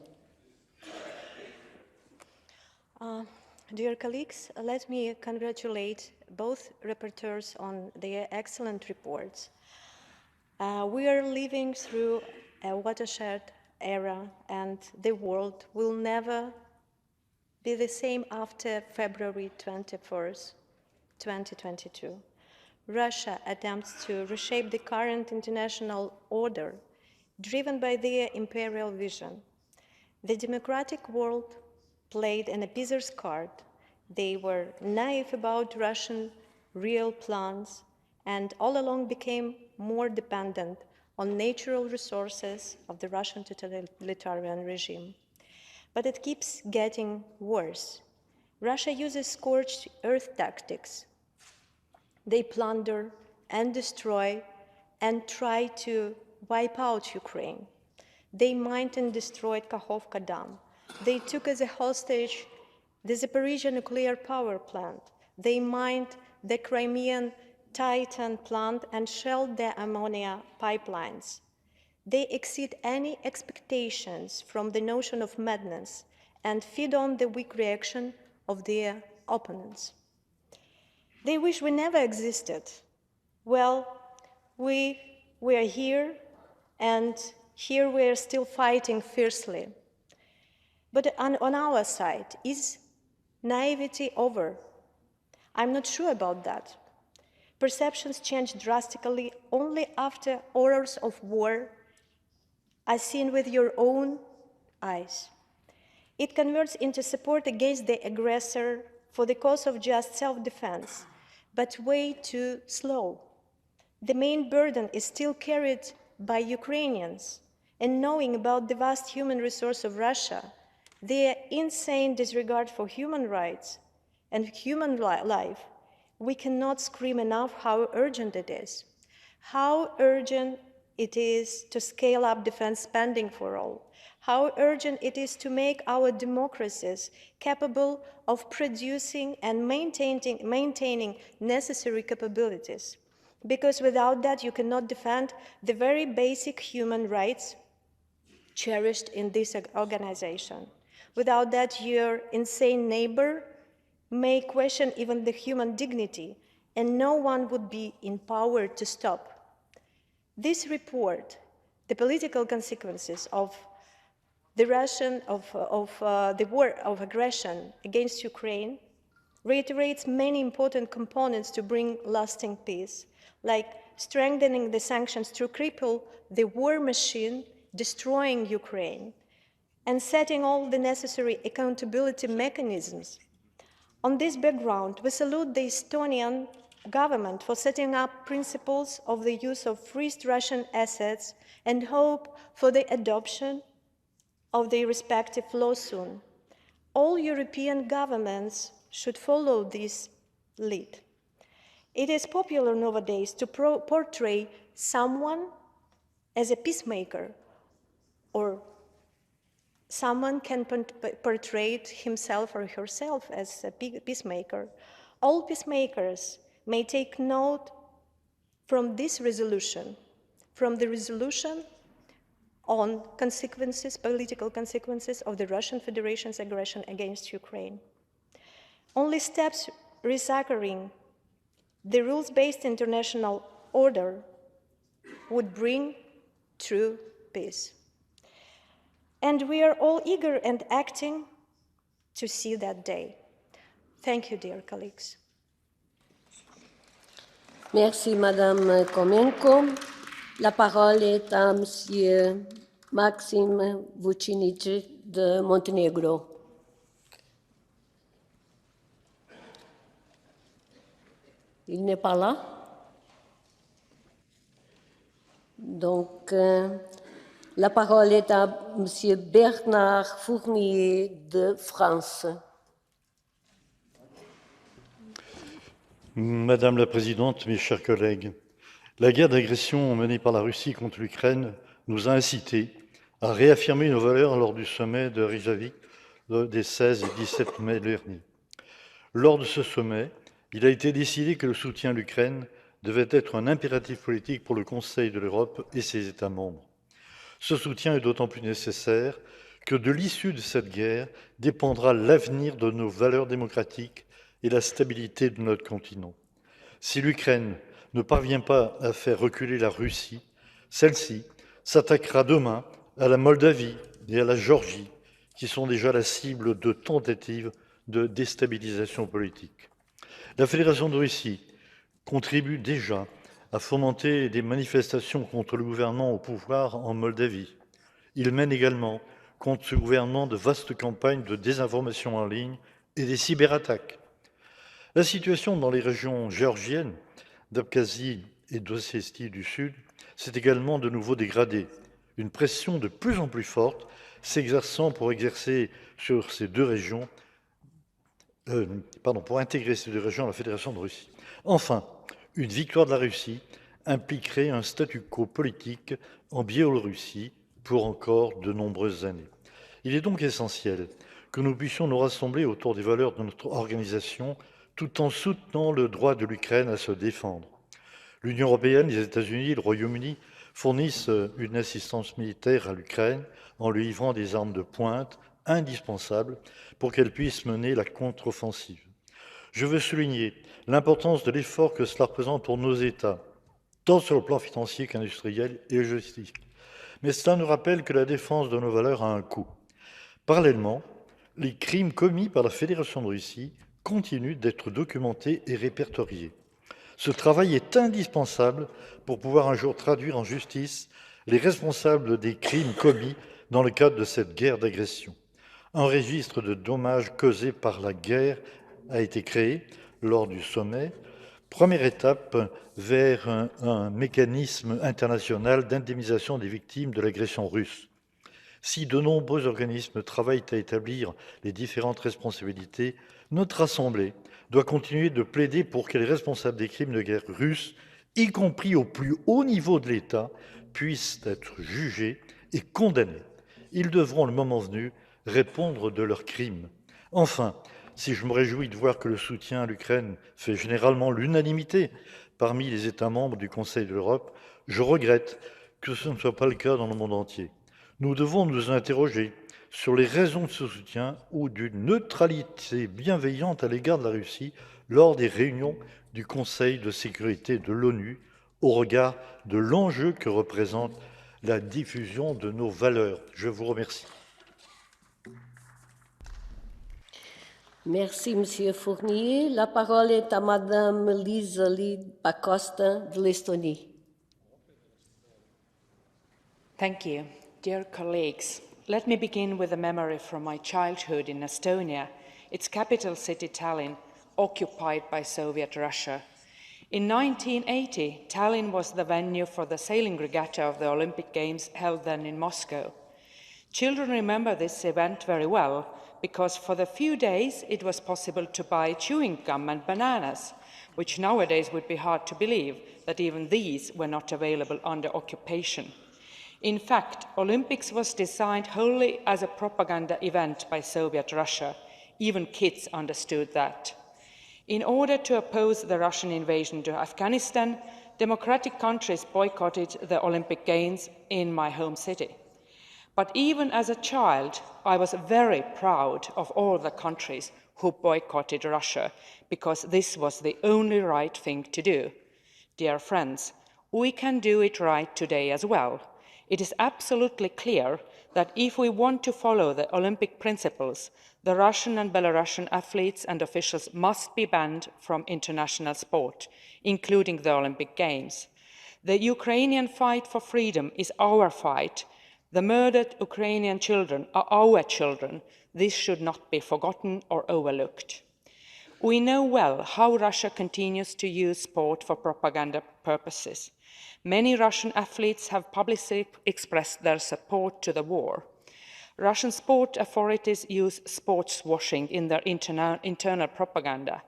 Dear colleagues, let me congratulate both rapporteurs on their excellent reports. We are living through a watershed era, and the world will never be the same after February 21st, 2022. Russia attempts to reshape the current international order driven by their imperial vision. The democratic world played an abuser's card. They were naive about Russian real plans and all along became more dependent on natural resources of the Russian totalitarian regime. But it keeps getting worse. Russia uses scorched earth tactics. They plunder and destroy and try to wipe out Ukraine. They mined and destroyed Kakhovka Dam. They took as a hostage the Zaporizhia nuclear power plant. They mined the Crimean Titan plant and shelled the ammonia pipelines. They exceed any expectations from the notion of madness and feed on the weak reaction of their opponents. They wish we never existed. Well, we are here, and here we are still fighting fiercely. But on our side, is naivety over? I'm not sure about that. Perceptions change drastically only after horrors of war are seen with your own eyes. It converts into support against the aggressor for the cause of just self-defense, but way too slow. The main burden is still carried by Ukrainians, and knowing about the vast human resource of Russia, their insane disregard for human rights and human life, we cannot scream enough how urgent it is. How urgent it is to scale up defense spending for all. How urgent it is to make our democracies capable of producing and maintaining necessary capabilities. Because without that, you cannot defend the very basic human rights cherished in this organization. Without that, your insane neighbor may question even the human dignity, and no one would be empowered to stop. This report, the political consequences of the the war of aggression against Ukraine, reiterates many important components to bring lasting peace, like strengthening the sanctions to cripple the war machine destroying Ukraine, and setting all the necessary accountability mechanisms. On this background, we salute the Estonian government for setting up principles of the use of freezed Russian assets and hope for the adoption of the respective law soon. All European governments should follow this lead. It is popular nowadays to portray someone as a peacemaker, or someone can portray himself or herself as a peacemaker. All peacemakers may take note from this resolution, from the resolution on consequences, political consequences of the Russian Federation's aggression against Ukraine. Only steps resecuring the rules-based international order would bring true peace. And we are all eager and acting to see that day. Thank you, dear colleagues. Merci, Madame Komenko. La parole est à Monsieur Maxime Vucinic de Monténégro. Il n'est pas là. Donc, la parole est à Monsieur Bernard Fournier de France. Madame la Présidente, mes chers collègues, la guerre d'agression menée par la Russie contre l'Ukraine nous a incités à réaffirmer nos valeurs lors du sommet de Reykjavik des 16 et 17 mai dernier. Lors de ce sommet, il a été décidé que le soutien à l'Ukraine devait être un impératif politique pour le Conseil de l'Europe et ses États membres. Ce soutien est d'autant plus nécessaire que de l'issue de cette guerre dépendra l'avenir de nos valeurs démocratiques et la stabilité de notre continent. Si l'Ukraine ne parvient pas à faire reculer la Russie, celle-ci s'attaquera demain à la Moldavie et à la Géorgie, qui sont déjà la cible de tentatives de déstabilisation politique. La Fédération de Russie contribue déjà à fomenter des manifestations contre le gouvernement au pouvoir en Moldavie. Il mène également contre ce gouvernement de vastes campagnes de désinformation en ligne et des cyberattaques. La situation dans les régions géorgiennes, d'Abkhazie et d'Ossétie du Sud s'est également de nouveau dégradée. Une pression de plus en plus forte s'exerçant pour exercer sur ces deux régions, pour intégrer ces deux régions à la Fédération de Russie. Enfin, une victoire de la Russie impliquerait un statu quo politique en Biélorussie pour encore de nombreuses années. Il est donc essentiel que nous puissions nous rassembler autour des valeurs de notre organisation tout en soutenant le droit de l'Ukraine à se défendre. L'Union européenne, les États-Unis et le Royaume-Uni fournissent une assistance militaire à l'Ukraine en lui livrant des armes de pointe indispensables pour qu'elle puisse mener la contre-offensive. Je veux souligner l'importance de l'effort que cela représente pour nos États, tant sur le plan financier qu'industriel et logistique. Mais cela nous rappelle que la défense de nos valeurs a un coût. Parallèlement, les crimes commis par la Fédération de Russie continuent d'être documentés et répertoriés. Ce travail est indispensable pour pouvoir un jour traduire en justice les responsables des crimes commis dans le cadre de cette guerre d'agression. Un registre de dommages causés par la guerre a été créé lors du sommet, première étape vers un mécanisme international d'indemnisation des victimes de l'agression russe. Si de nombreux organismes travaillent à établir les différentes responsabilités, notre Assemblée doit continuer de plaider pour que les responsables des crimes de guerre russes, y compris au plus haut niveau de l'État, puissent être jugés et condamnés. Ils devront, le moment venu, répondre de leurs crimes. Enfin, si je me réjouis de voir que le soutien à l'Ukraine fait généralement l'unanimité parmi les États membres du Conseil de l'Europe, je regrette que ce ne soit pas le cas dans le monde entier. Nous devons nous interroger sur les raisons de ce soutien ou d'une neutralité bienveillante à l'égard de la Russie lors des réunions du Conseil de sécurité de l'ONU au regard de l'enjeu que représente la diffusion de nos valeurs. Je vous remercie. Merci, Monsieur Fournier. La parole est à Madame Lisa Pacosta de l'Estonie. Thank you. Dear colleagues, let me begin with a memory from my childhood in Estonia, its capital city Tallinn, occupied by Soviet Russia. In 1980, Tallinn was the venue for the sailing regatta of the Olympic Games held then in Moscow. Children remember this event very well because for the few days it was possible to buy chewing gum and bananas, which nowadays would be hard to believe that even these were not available under occupation. In fact, Olympics was designed wholly as a propaganda event by Soviet Russia. Even kids understood that. In order to oppose the Russian invasion to Afghanistan, democratic countries boycotted the Olympic Games in my home city. But even as a child, I was very proud of all the countries who boycotted Russia, because this was the only right thing to do. Dear friends, we can do it right today as well. It is absolutely clear that if we want to follow the Olympic principles, the Russian and Belarusian athletes and officials must be banned from international sport, including the Olympic Games. The Ukrainian fight for freedom is our fight. The murdered Ukrainian children are our children. This should not be forgotten or overlooked. We know well how Russia continues to use sport for propaganda purposes. Many Russian athletes have publicly expressed their support to the war. Russian sport authorities use sports washing in their internal propaganda.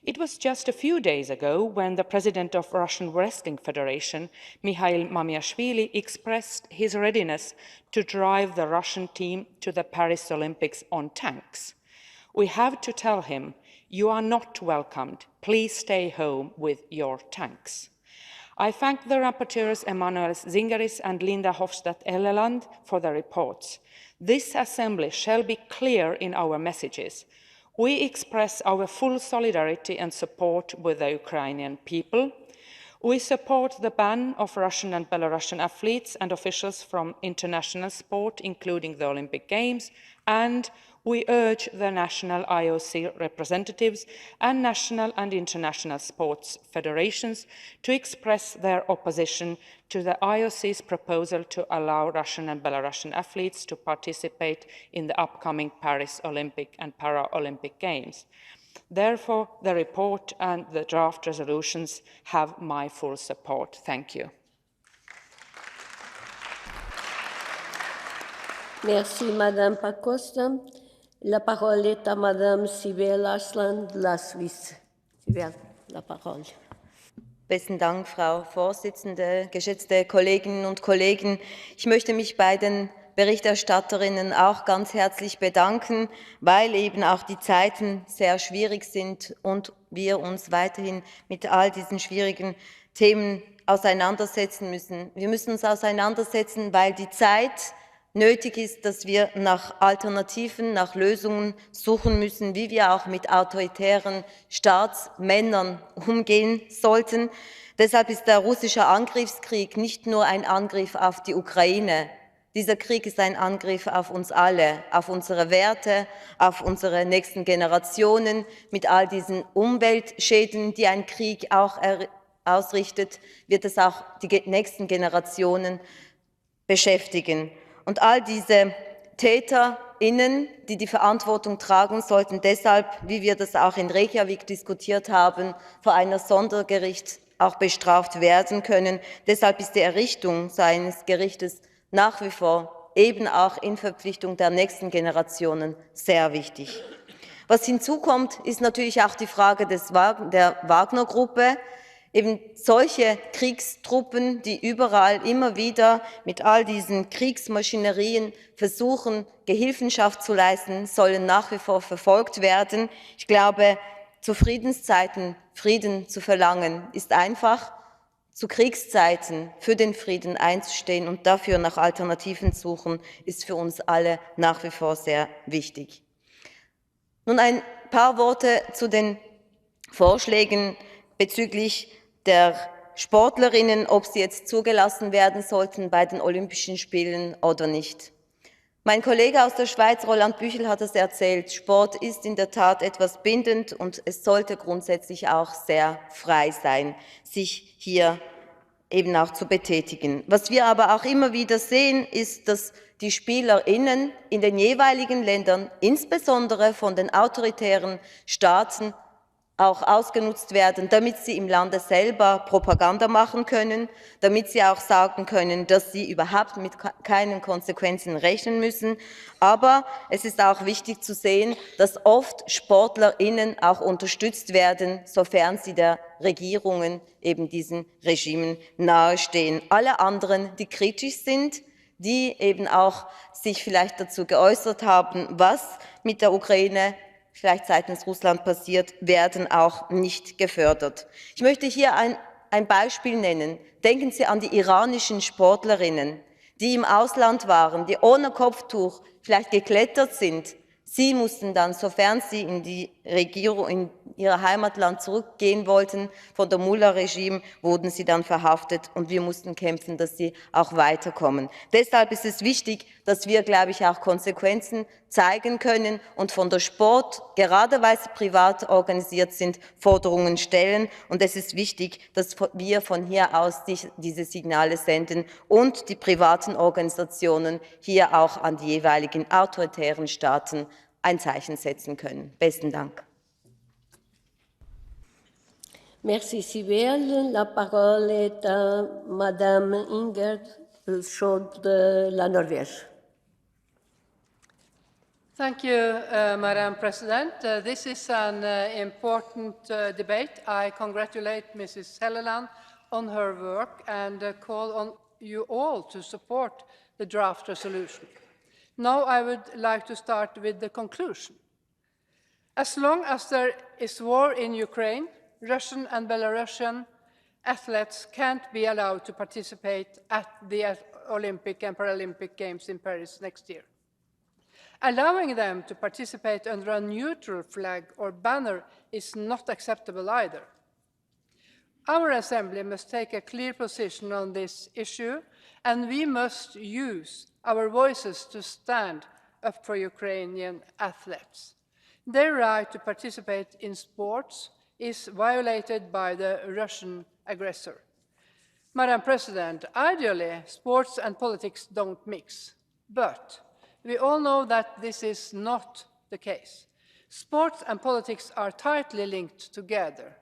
It was just a few days ago when the president of Russian Wrestling Federation, Mikhail Mamiashvili, expressed his readiness to drive the Russian team to the Paris Olympics on tanks. We have to tell him, you are not welcomed. Please stay home with your tanks. I thank the rapporteurs Emanuel Zingeris and Linda Hofstadt-Elleland for their reports. This assembly shall be clear in our messages. We express our full solidarity and support with the Ukrainian people. We support the ban of Russian and Belarusian athletes and officials from international sport, including the Olympic Games, and we urge the national IOC representatives and national and international sports federations to express their opposition to the IOC's proposal to allow Russian and Belarusian athletes to participate in the upcoming Paris Olympic and Paralympic Games. Therefore, the report and the draft resolutions have my full support. Thank you. Merci, Madame Pacosta. La parole est à Madame Sibel Arslan de la Suisse. Sibel, la parole. Besten Dank, Frau Vorsitzende, geschätzte Kolleginnen und Kollegen. Ich möchte mich bei den Berichterstatterinnen auch ganz herzlich bedanken, weil eben auch die Zeiten sehr schwierig sind und wir uns weiterhin mit all diesen schwierigen Themen auseinandersetzen müssen. Wir müssen uns auseinandersetzen, weil die Zeit nötig ist, dass wir nach Alternativen, nach Lösungen suchen müssen, wie wir auch mit autoritären Staatsmännern umgehen sollten. Deshalb ist der russische Angriffskrieg nicht nur ein Angriff auf die Ukraine. Dieser Krieg ist ein Angriff auf uns alle, auf unsere Werte, auf unsere nächsten Generationen, mit all diesen Umweltschäden, die ein Krieg auch ausrichtet, wird es auch die nächsten Generationen beschäftigen. Und all diese TäterInnen, die die Verantwortung tragen, sollten deshalb, wie wir das auch in Reykjavik diskutiert haben, vor einer Sondergericht auch bestraft werden können. Deshalb ist die Errichtung so eines Gerichtes nach wie vor eben auch in Verpflichtung der nächsten Generationen sehr wichtig. Was hinzukommt, ist natürlich auch die Frage der Wagner-Gruppe. Eben solche Kriegstruppen, die überall immer wieder mit all diesen Kriegsmaschinerien versuchen, Gehilfenschaft zu leisten, sollen nach wie vor verfolgt werden. Ich glaube, zu Friedenszeiten Frieden zu verlangen, ist einfach. Zu Kriegszeiten für den Frieden einzustehen und dafür nach Alternativen suchen, ist für uns alle nach wie vor sehr wichtig. Nun ein paar Worte zu den Vorschlägen bezüglich der Sportlerinnen, ob sie jetzt zugelassen werden sollten bei den Olympischen Spielen oder nicht. Mein Kollege aus der Schweiz, Roland Büchel, hat es erzählt. Sport ist in der Tat etwas bindend und es sollte grundsätzlich auch sehr frei sein, sich hier eben auch zu betätigen. Was wir aber auch immer wieder sehen, ist, dass die SpielerInnen in den jeweiligen Ländern, insbesondere von den autoritären Staaten, auch ausgenutzt werden, damit sie im Lande selber Propaganda machen können, damit sie auch sagen können, dass sie überhaupt mit keinen Konsequenzen rechnen müssen. Aber es ist auch wichtig zu sehen, dass oft SportlerInnen auch unterstützt werden, sofern sie der Regierungen, eben diesen Regimen nahestehen. Alle anderen, die kritisch sind, die eben auch sich vielleicht dazu geäußert haben, was mit der Ukraine vielleicht seitens Russland passiert, werden auch nicht gefördert. Ich möchte hier ein Beispiel nennen. Denken Sie an die iranischen Sportlerinnen, die im Ausland waren, die ohne Kopftuch vielleicht geklettert sind. Sie mussten dann, sofern sie in die Regierung, in ihr Heimatland zurückgehen wollten, von der Mullah-Regime, wurden sie dann verhaftet und wir mussten kämpfen, dass sie auch weiterkommen. Deshalb ist es wichtig, dass wir, glaube ich, auch Konsequenzen zeigen können und von der Sport, gerade weil sie privat organisiert sind, Forderungen stellen. Und es ist wichtig, dass wir von hier aus diese Signale senden und die privaten Organisationen hier auch an die jeweiligen autoritären Staaten ein Zeichen setzen können. Besten Dank. Merci Sibel. La parole est à Madame Inger Schott de la Norvège. Thank you, Madam President. This is an important debate. I congratulate Mrs. Helleland on her work and call on you all to support the draft resolution. Now I would like to start with the conclusion. As long as there is war in Ukraine, Russian and Belarusian athletes can't be allowed to participate at the Olympic and Paralympic Games in Paris next year. Allowing them to participate under a neutral flag or banner is not acceptable either. Our Assembly must take a clear position on this issue, and we must use our voices to stand up for Ukrainian athletes. Their right to participate in sports is violated by the Russian aggressor. Madam President, ideally, sports and politics don't mix, but we all know that this is not the case. Sports and politics are tightly linked together.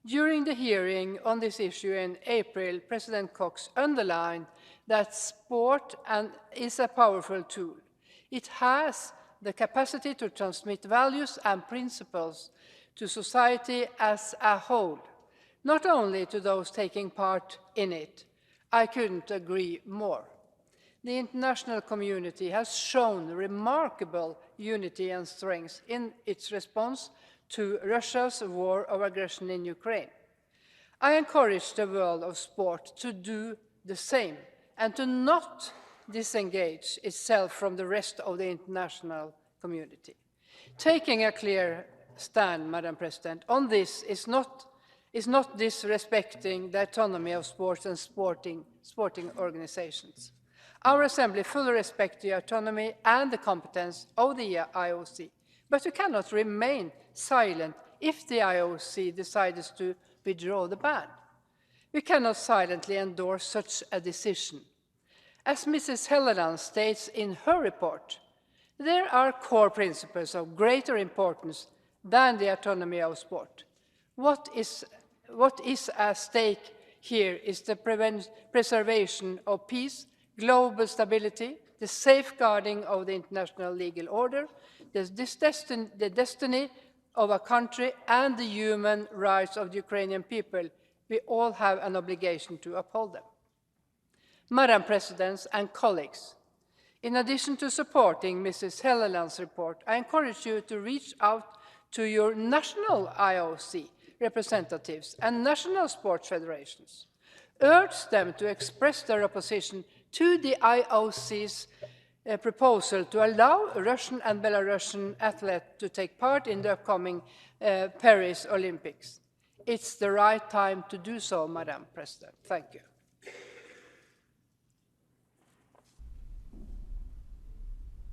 During the hearing on this issue in April, President Cox underlined that sport is a powerful tool. It has the capacity to transmit values and principles to society as a whole, not only to those taking part in it. I couldn't agree more. The international community has shown remarkable unity and strength in its response to Russia's war of aggression in Ukraine. I encourage the world of sport to do the same and to not disengage itself from the rest of the international community. Taking a clear stand, Madam President, on this is not disrespecting the autonomy of sports and sporting organizations. Our Assembly fully respects the autonomy and the competence of the IOC, but we cannot remain silent if the IOC decides to withdraw the ban. We cannot silently endorse such a decision. As Mrs. Helleland states in her report, there are core principles of greater importance than the autonomy of sport. What is at stake here is the preservation of peace, global stability, the safeguarding of the international legal order, the destiny of a country, and the human rights of the Ukrainian people. We all have an obligation to uphold them. Madam President and colleagues, in addition to supporting Mrs. Helleland's report, I encourage you to reach out to your national IOC representatives and national sports federations. Urge them to express their opposition to the IOC's proposal to allow Russian and Belarusian athletes to take part in the upcoming Paris Olympics. It's the right time to do so, Madam President. Thank you.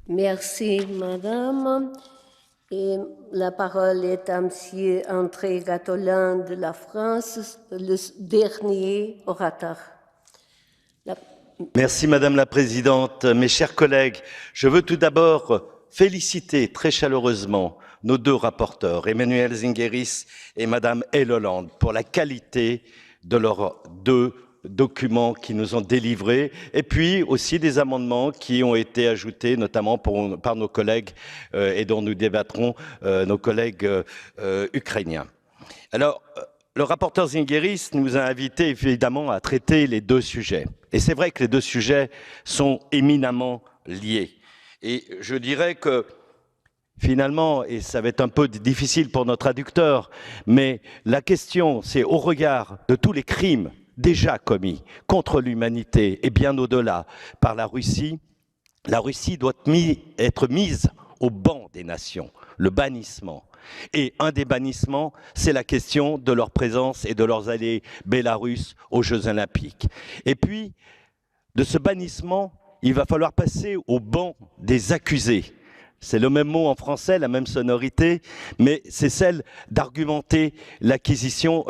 Merci, Madame. Et la parole est à M. André Gatolin de la France, le dernier orateur. Merci Madame la Présidente. Mes chers collègues, je veux tout d'abord féliciter très chaleureusement nos deux rapporteurs, Emmanuel Zingeris et Madame Helleland, pour la qualité de leurs deux documents qui nous ont délivrés, et puis aussi des amendements qui ont été ajoutés, notamment par nos collègues et dont nous débattrons, nos collègues ukrainiens. Alors, le rapporteur Zingeris nous a invités évidemment à traiter les deux sujets. Et c'est vrai que les deux sujets sont éminemment liés. Et je dirais que finalement, et ça va être un peu difficile pour nos traducteurs, mais la question, c'est au regard de tous les crimes déjà commis contre l'humanité et bien au-delà par la Russie doit être mise au banc des nations, le bannissement. Et un des bannissements, c'est la question de leur présence et de leurs alliés bélarusses aux Jeux Olympiques. Et puis, de ce bannissement, il va falloir passer au banc des accusés. C'est le même mot en français, la même sonorité, mais c'est celle d'argumenter l'accusation.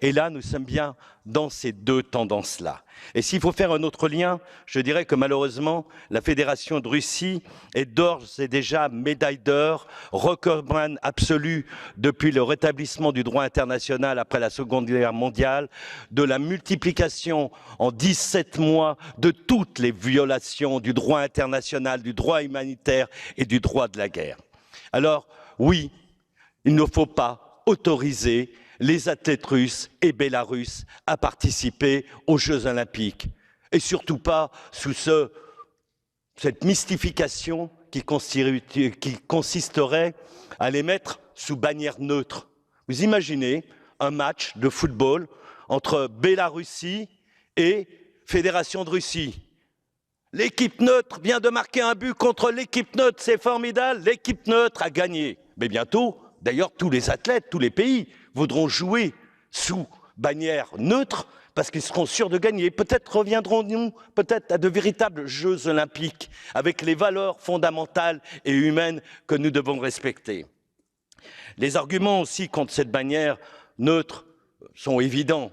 Et là, nous sommes bien dans ces deux tendances-là. Et s'il faut faire un autre lien, je dirais que malheureusement, la Fédération de Russie est d'ores et déjà médaille d'or, recordman absolu depuis le rétablissement du droit international après la Seconde Guerre mondiale, de la multiplication en 17 mois de toutes les violations du droit international, du droit humanitaire et du droit de la guerre. Alors, oui, il ne faut pas autoriser les athlètes russes et bélarusses à participer aux Jeux Olympiques. Et surtout pas sous cette mystification qui consisterait à les mettre sous bannière neutre. Vous imaginez un match de football entre Bélarussie et Fédération de Russie. L'équipe neutre vient de marquer un but contre l'équipe neutre, c'est formidable, l'équipe neutre a gagné. Mais bientôt, d'ailleurs, tous les athlètes, tous les pays voudront jouer sous bannière neutre, parce qu'ils seront sûrs de gagner. Peut-être reviendrons-nous peut-être à de véritables Jeux olympiques, avec les valeurs fondamentales et humaines que nous devons respecter. Les arguments aussi contre cette bannière neutre sont évidents.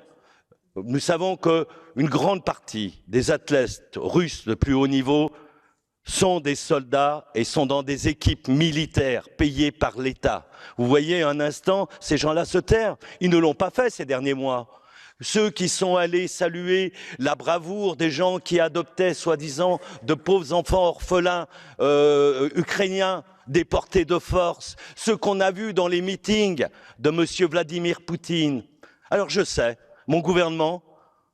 Nous savons qu'une grande partie des athlètes russes de plus haut niveau sont des soldats et sont dans des équipes militaires payées par l'État. Vous voyez un instant, ces gens-là se tairent. Ils ne l'ont pas fait ces derniers mois. Ceux qui sont allés saluer la bravoure des gens qui adoptaient, soi-disant, de pauvres enfants orphelins ukrainiens déportés de force, ceux qu'on a vus dans les meetings de M. Vladimir Poutine. Alors je sais, mon gouvernement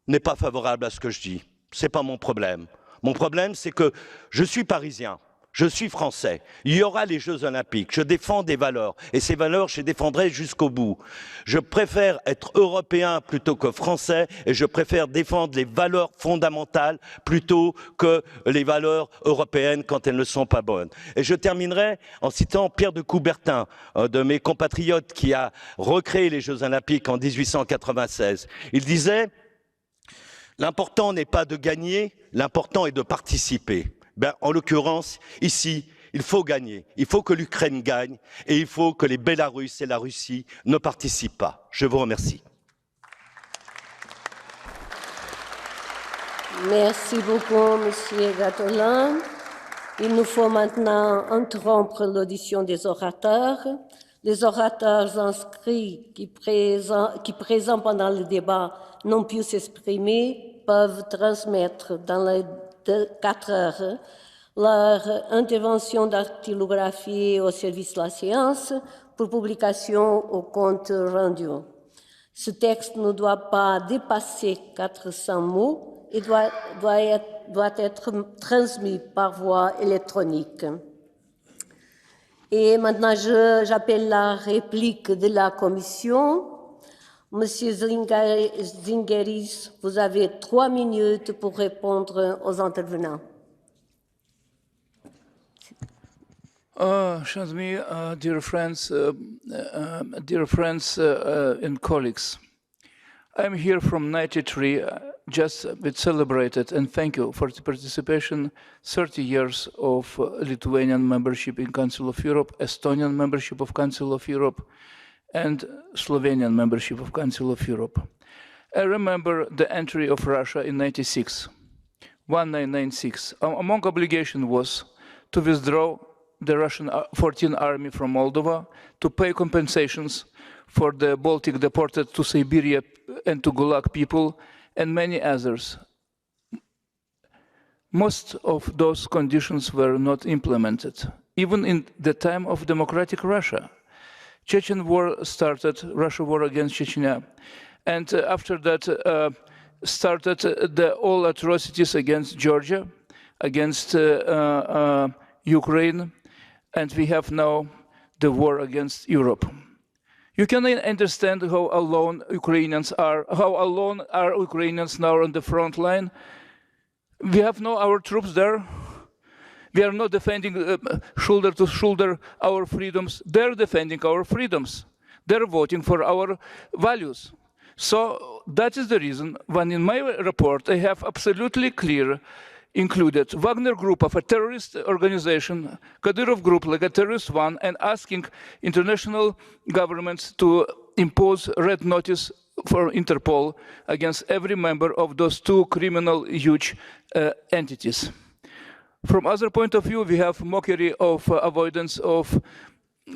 n'est pas favorable à ce que je dis. Ce n'est pas mon problème. Mon problème, c'est que je suis parisien, je suis français. Il y aura les Jeux olympiques. Je défends des valeurs. Et ces valeurs, je les défendrai jusqu'au bout. Je préfère être européen plutôt que français. Et je préfère défendre les valeurs fondamentales plutôt que les valeurs européennes quand elles ne sont pas bonnes. Et je terminerai en citant Pierre de Coubertin, un de mes compatriotes qui a recréé les Jeux olympiques en 1896. Il disait: l'important n'est pas de gagner, l'important est de participer. Ben, en l'occurrence, ici, il faut gagner. Il faut que l'Ukraine gagne et il faut que les Bélarusses et la Russie ne participent pas. Je vous remercie. Merci beaucoup, Monsieur Gatolin. Il nous faut maintenant interrompre l'audition des orateurs. Les orateurs inscrits qui présents pendant le débat n'ont pu s'exprimer peuvent transmettre dans les 4 heures leur intervention dactylographie au service de la séance pour publication au compte rendu. Ce texte ne doit pas dépasser 400 mots et doit être transmis par voie électronique. Et maintenant, j'appelle la réplique de la Commission. Monsieur Zingeris, vous avez 3 minutes pour répondre aux intervenants. Shazmi, dear friends and colleagues, I'm here from 93, just a bit celebrated, and thank you for the participation, 30 years of Lithuanian membership in Council of Europe, Estonian membership of Council of Europe, and Slovenian membership of Council of Europe. I remember the entry of Russia in 1996. Among obligations was to withdraw the Russian 14th Army from Moldova, to pay compensations for the Baltic deported to Siberia and to Gulag people, and many others. Most of those conditions were not implemented, even in the time of democratic Russia. Chechen war started, Russia war against Chechnya, and after that started all atrocities against Georgia, against Ukraine, and we have now the war against Europe. You can understand how alone Ukrainians are, how alone are Ukrainians now on the front line. We have now our troops there. We are not defending shoulder to shoulder our freedoms. They're defending our freedoms. They're voting for our values. So that is the reason when in my report I have absolutely clear included Wagner Group of a terrorist organization, Kadyrov Group like a terrorist one, and asking international governments to impose red notice for Interpol against every member of those 2 criminal huge entities. From other point of view, we have mockery of avoidance of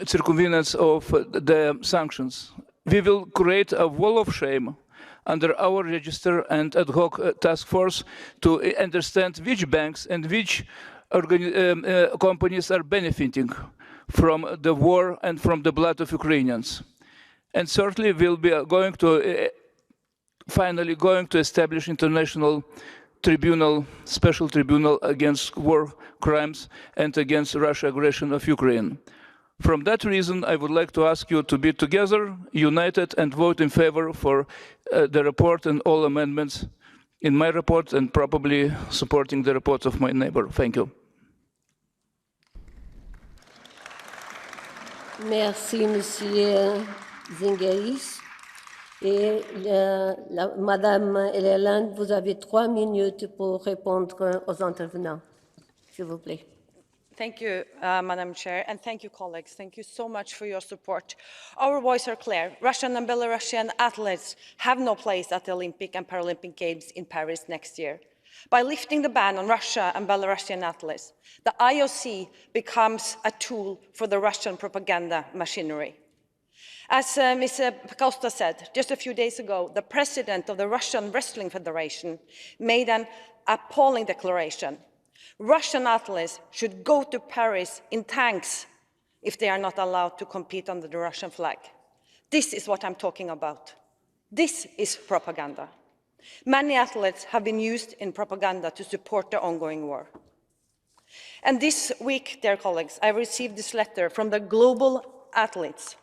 circumvenance of the sanctions. We will create a wall of shame under our register and ad hoc task force to understand which banks and which companies are benefiting from the war and from the blood of Ukrainians. And certainly we'll be going to finally going to establish international tribunal, special tribunal against war crimes and against Russian aggression of Ukraine. From that reason, I would like to ask you to be together, united, and vote in favor for the report and all amendments in my report, and probably supporting the reports of my neighbor. Thank you. Merci, Monsieur Zingeris. Et Madame Eleland, vous avez 3 minutes pour répondre aux intervenants, s'il vous plaît. Thank you, Madam Chair, and thank you, colleagues. Thank you so much for your support. Our voices are clear. Russian and Belarusian athletes have no place at the Olympic and Paralympic Games in Paris next year. By lifting the ban on Russia and Belarusian athletes, the IOC becomes a tool for the Russian propaganda machinery. As Ms. Costa said, just a few days ago, the president of the Russian Wrestling Federation made an appalling declaration. Russian athletes should go to Paris in tanks if they are not allowed to compete under the Russian flag. This is what I'm talking about. This is propaganda. Many athletes have been used in propaganda to support the ongoing war. And this week, dear colleagues, I received this letter from the global athletes.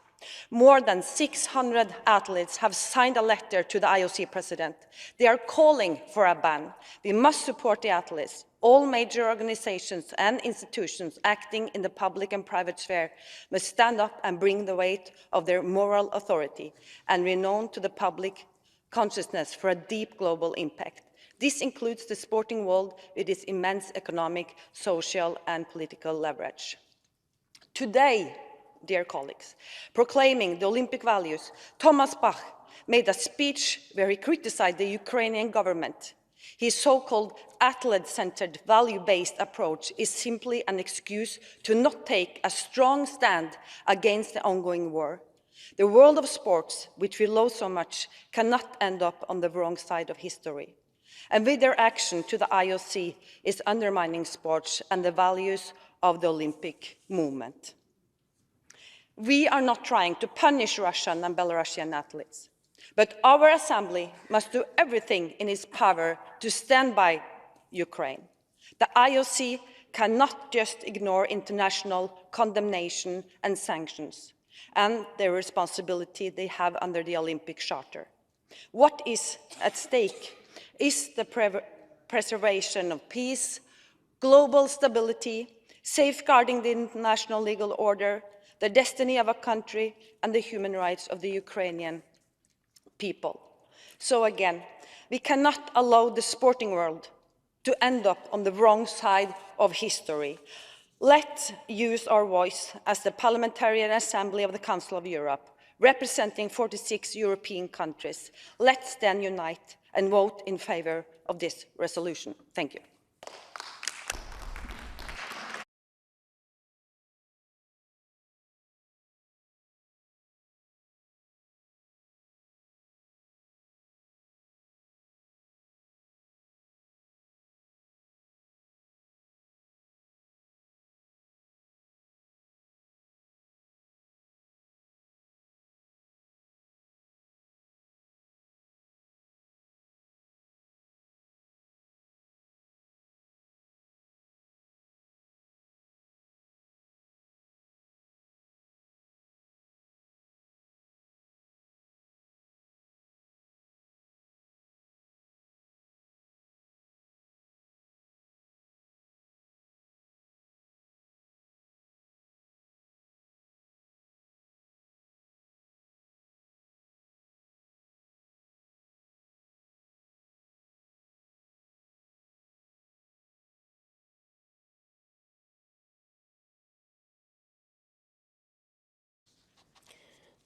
More than 600 athletes have signed a letter to the IOC president. They are calling for a ban. We must support the athletes. All major organizations and institutions acting in the public and private sphere must stand up and bring the weight of their moral authority and renown to the public consciousness for a deep global impact. This includes the sporting world with its immense economic, social, and political leverage. Today, dear colleagues, proclaiming the Olympic values, Thomas Bach made a speech where he criticized the Ukrainian government. His so-called athlete-centered, value-based approach is simply an excuse to not take a strong stand against the ongoing war. The world of sports, which we love so much, cannot end up on the wrong side of history. And with their action to the IOC is undermining sports and the values of the Olympic movement. We are not trying to punish Russian and Belarusian athletes, but our assembly must do everything in its power to stand by Ukraine. The IOC cannot just ignore international condemnation and sanctions and the responsibility they have under the Olympic Charter. What is at stake is the preservation of peace, global stability, safeguarding the international legal order, the destiny of a country, and the human rights of the Ukrainian people. So again, we cannot allow the sporting world to end up on the wrong side of history. Let's use our voice as the Parliamentarian Assembly of the Council of Europe, representing 46 European countries. Let's then unite and vote in favor of this resolution. Thank you.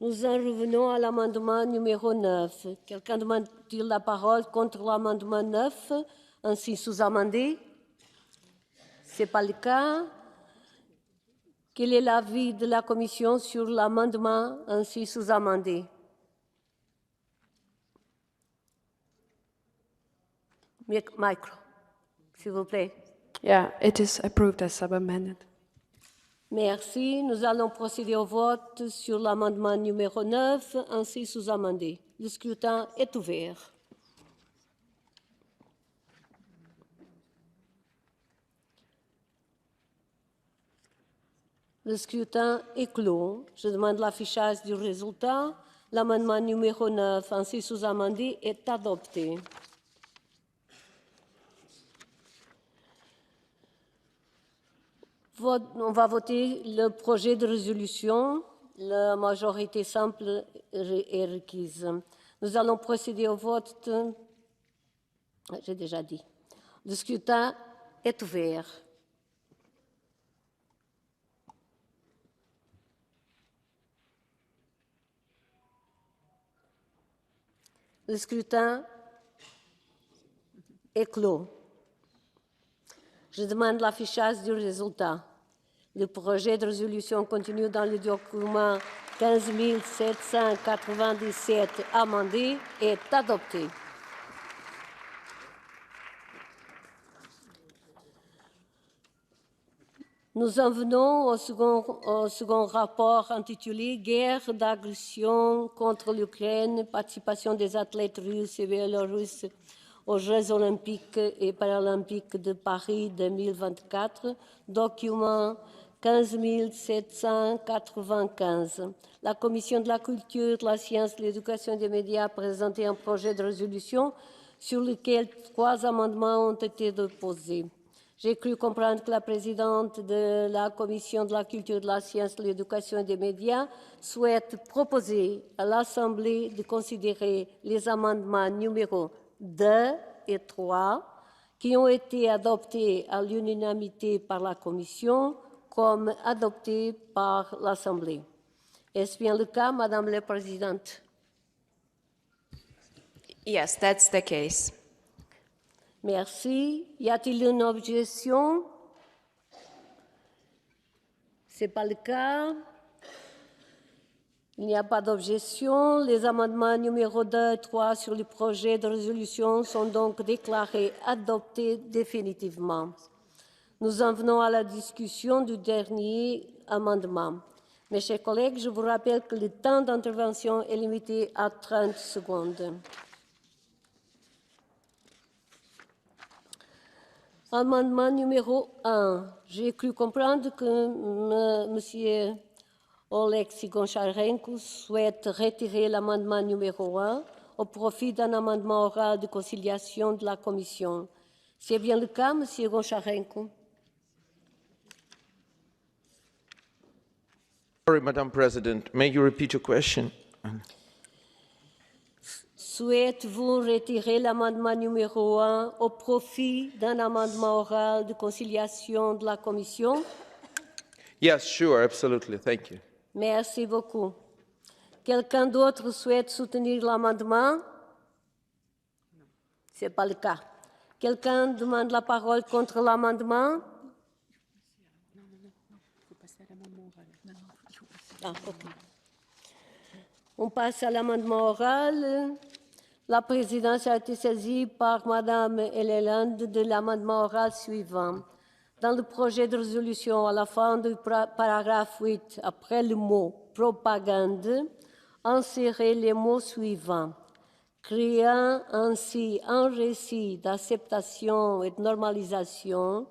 Nous en revenons à l'amendement numéro 9. Quelqu'un demande-t-il la parole contre l'amendement 9, ainsi sous-amendé? Ce n'est pas le cas. Quel est l'avis de la Commission sur l'amendement ainsi sous-amendé? Micro, s'il vous plaît. Yeah, it is approved as sub-amended. Merci. Nous allons procéder au vote sur l'amendement numéro 9, ainsi sous-amendé. Le scrutin est ouvert. Le scrutin est clos. Je demande l'affichage du résultat. L'amendement numéro 9, ainsi sous-amendé, est adopté. On va voter le projet de résolution. La majorité simple est requise. Nous allons procéder au vote. J'ai déjà dit. Le scrutin est ouvert. Le scrutin est clos. Je demande l'affichage du résultat. Le projet de résolution contenu dans le document 15 797 amendé est adopté. Nous en venons au second rapport intitulé « Guerre d'agression contre l'Ukraine, participation des athlètes russes et biélorusses aux Jeux olympiques et paralympiques de Paris 2024 », document 15 795. La Commission de la culture, de la science, de l'éducation et des médias a présenté un projet de résolution sur lequel 3 amendements ont été déposés. J'ai cru comprendre que la présidente de la Commission de la culture, de la science, de l'éducation et des médias souhaite proposer à l'Assemblée de considérer les amendements numéros 2 et 3 qui ont été adoptés à l'unanimité par la Commission comme adoptés par l'Assemblée. Est-ce bien le cas, Madame la Présidente? Yes, that's the case. Merci. Y a-t-il une objection? Ce n'est pas le cas. Il n'y a pas d'objection. Les amendements numéro 2 et 3 sur le projet de résolution sont donc déclarés adoptés définitivement. Nous en venons à la discussion du dernier amendement. Mes chers collègues, je vous rappelle que le temps d'intervention est limité à 30 secondes. Amendement numéro 1. J'ai cru comprendre que M. Oleksiy Goncharenko souhaite retirer l'amendement numéro 1 au profit d'un amendement oral de conciliation de la Commission. C'est bien le cas, M. Goncharenko? Sorry, Madam President, may you repeat your question? Souhaitez-vous retirer l'amendement numéro 1 au profit d'un amendement oral de conciliation de la Commission? Yes, sure, absolutely. Thank you. Merci beaucoup. Quelqu'un d'autre souhaite soutenir l'amendement? Ce n'est pas le cas. Quelqu'un demande la parole contre l'amendement? On passe à l'amendement oral. La présidence a été saisie par Mme Eleland de l'amendement oral suivant. Dans le projet de résolution, à la fin du paragraphe 8, après le mot « propagande », insérez les mots suivants. Créant ainsi un récit d'acceptation et de normalisation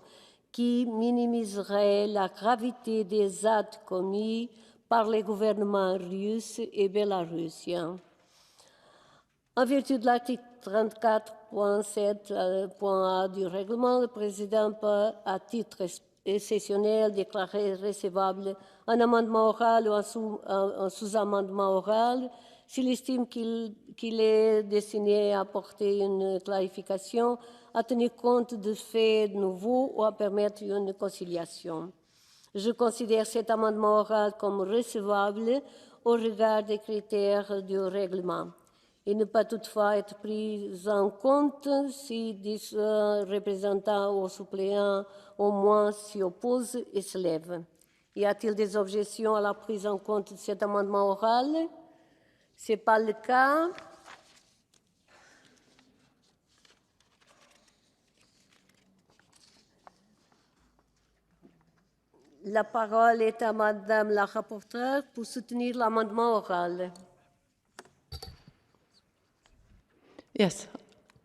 qui minimiserait la gravité des actes commis par les gouvernements russes et bélarussiens. En vertu de l'article 34.7.a du règlement, le président peut, à titre exceptionnel, déclarer recevable un amendement oral ou un sous-amendement oral s'il estime qu'il est destiné à apporter une clarification, à tenir compte de faits nouveaux ou à permettre une conciliation. Je considère cet amendement oral comme recevable au regard des critères du règlement. Il ne peut toutefois être pris en compte si 10 représentants ou suppléants au moins s'y opposent et se lèvent. Y a-t-il des objections à la prise en compte de cet amendement oral? Ce n'est pas le cas. La parole est à Madame la rapporteure pour soutenir l'amendement oral. Yes,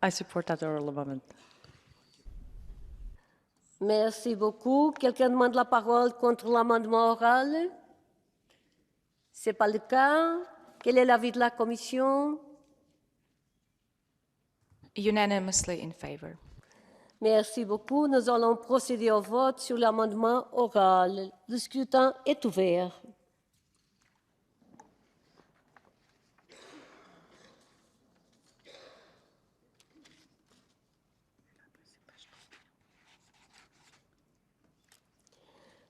I support that oral amendment. Merci beaucoup. Quelqu'un demande la parole contre l'amendement oral? Ce n'est pas le cas. Quel est l'avis de la Commission? Unanimously in favor. Merci beaucoup. Nous allons procéder au vote sur l'amendement oral. Le scrutin est ouvert.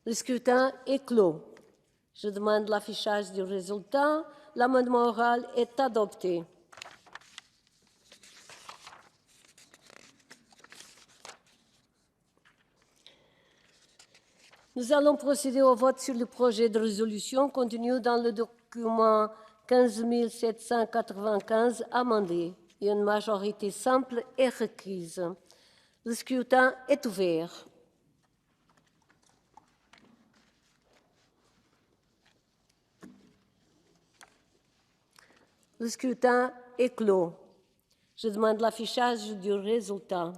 Le scrutin est clos. Je demande l'affichage du résultat. L'amendement oral est adopté. Nous allons procéder au vote sur le projet de résolution contenu dans le document 15 795 amendé. Une majorité simple est requise. Le scrutin est ouvert. Le scrutin est clos. Je demande l'affichage du résultat.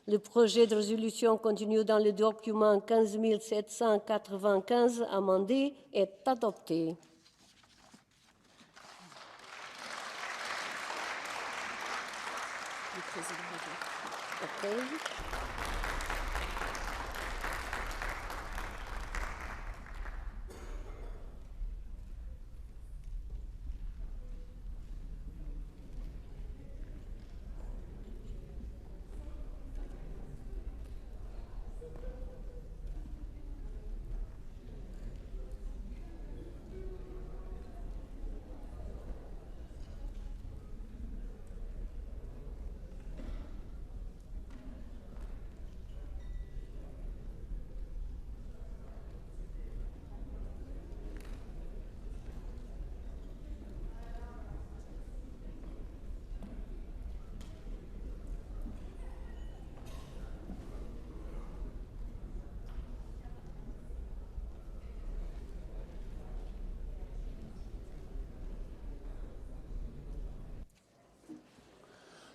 Le projet de résolution contenu dans le document 15 795 amendé est adopté. Okay.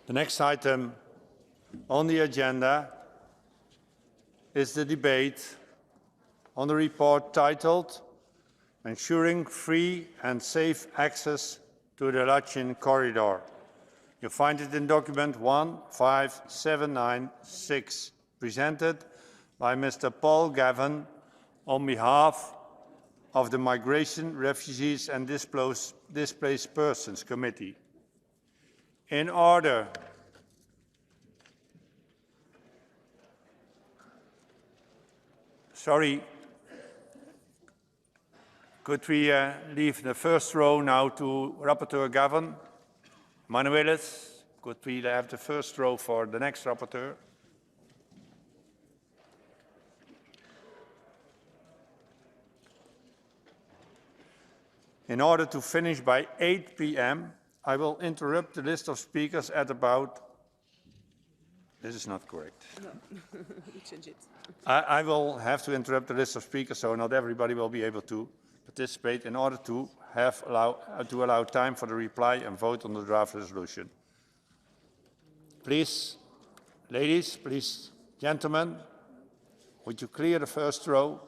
The next item on the agenda is the debate on the report titled Ensuring Free and Safe Access to the Lachin Corridor. You find it in document 15796, presented by Mr. Paul Gavin on behalf of the Migration, Refugees and Displaced Persons Committee. In order could we leave the first row now to Rapporteur Gavin? Manuelis, could we have the first row for the next rapporteur? In order to finish by 8 p.m., I will interrupt the list of speakers at about... This is not correct. No, we change it. I will have to interrupt the list of speakers, so not everybody will be able to participate in order to allow time for the reply and vote on the draft resolution. Please, ladies, please, gentlemen, would you clear the first row?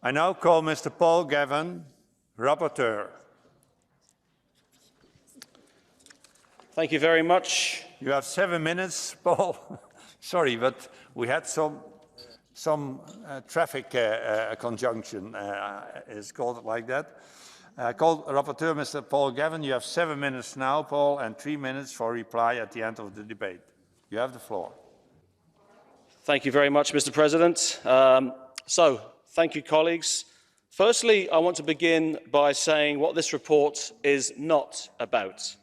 I now call Mr. Paul Gavin, Rapporteur. Thank you very much. You have 7 minutes, Paul. Sorry, but we had some traffic conjunction, is called like that. I call Rapporteur Mr. Paul Gavin. You have 7 minutes now, Paul, and 3 minutes for reply at the end of the debate. You have the floor. Thank you very much, Mr. President. Thank you, colleagues. Firstly, I want to begin by saying what this report is not about.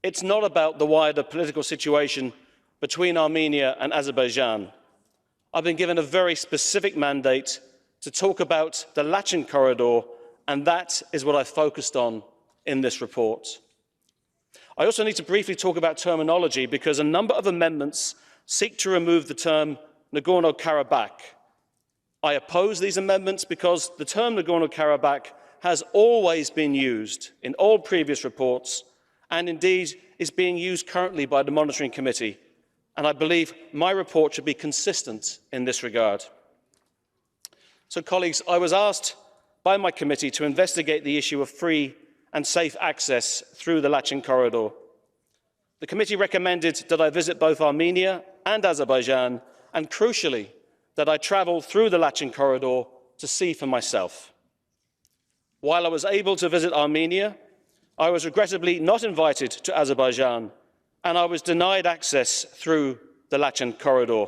It's not about the wider political situation between Armenia and Azerbaijan. I've been given a very specific mandate to talk about the Lachin corridor, and that is what I focused on in this report. I also need to briefly talk about terminology because a number of amendments seek to remove the term Nagorno-Karabakh. I oppose these amendments because the term Nagorno-Karabakh has always been used in all previous reports and indeed is being used currently by the Monitoring Committee, and I believe my report should be consistent in this regard. So, colleagues, I was asked by my committee to investigate the issue of free and safe access through the Lachin corridor. The committee recommended that I visit both Armenia and Azerbaijan, and crucially, that I travel through the Lachin corridor to see for myself. While I was able to visit Armenia, I was regrettably not invited to Azerbaijan, and I was denied access through the Lachin corridor.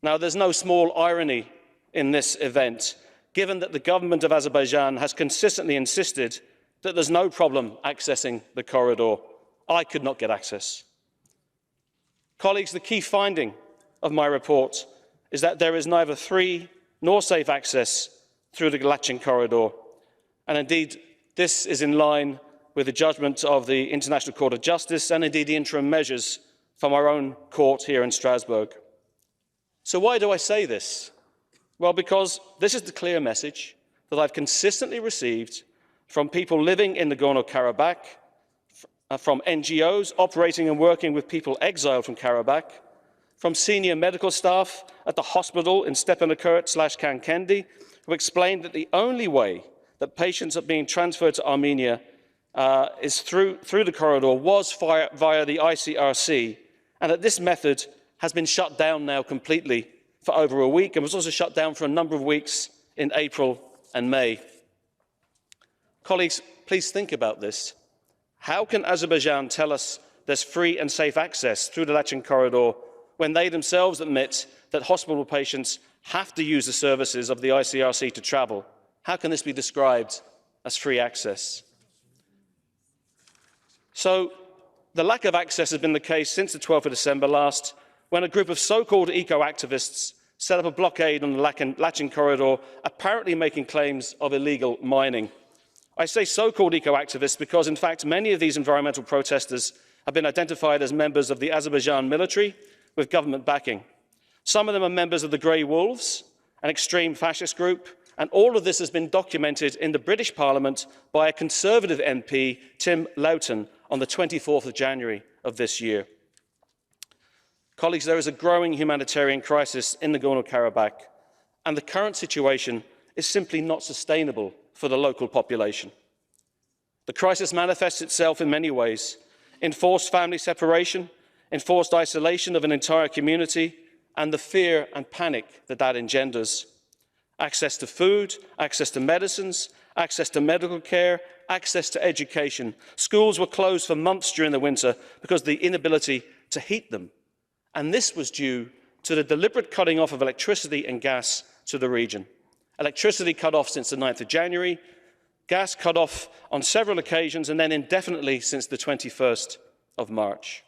Now, there's no small irony in this event, given that the government of Azerbaijan has consistently insisted that there's no problem accessing the corridor. I could not get access. Colleagues, the key finding of my report is that there is neither free nor safe access through the Lachin corridor. And indeed, this is in line with the judgment of the International Court of Justice and indeed the interim measures from our own court here in Strasbourg. So why do I say this? Well, because this is the clear message that I've consistently received from people living in Nagorno-Karabakh, from NGOs operating and working with people exiled from Karabakh, from senior medical staff at the hospital in Stepanakert/Kankendi, who explained that the only way that patients are being transferred to Armenia is through the corridor was via the ICRC, and that this method has been shut down now completely for over a week and was also shut down for a number of weeks in April and May. Colleagues, please think about this. How can Azerbaijan tell us there's free and safe access through the Lachin corridor when they themselves admit that hospital patients have to use the services of the ICRC to travel? How can this be described as free access? So, the lack of access has been the case since the 12th of December last, when a group of so-called eco-activists set up a blockade on the Lachin corridor, apparently making claims of illegal mining. I say so-called eco-activists because, in fact, many of these environmental protesters have been identified as members of the Azerbaijan military with government backing. Some of them are members of the Grey Wolves, an extreme fascist group, and all of this has been documented in the British Parliament by a Conservative MP, Tim Loughton, on the 24th of January of this year. Colleagues, there is a growing humanitarian crisis in Nagorno-Karabakh, and the current situation is simply not sustainable for the local population. The crisis manifests itself in many ways: enforced family separation, enforced isolation of an entire community, and the fear and panic that that engenders. Access to food, access to medicines, access to medical care, access to education. Schools were closed for months during the winter because of the inability to heat them. And this was due to the deliberate cutting off of electricity and gas to the region. Electricity cut off since the 9th of January, gas cut off on several occasions, and then indefinitely since the 21st of March.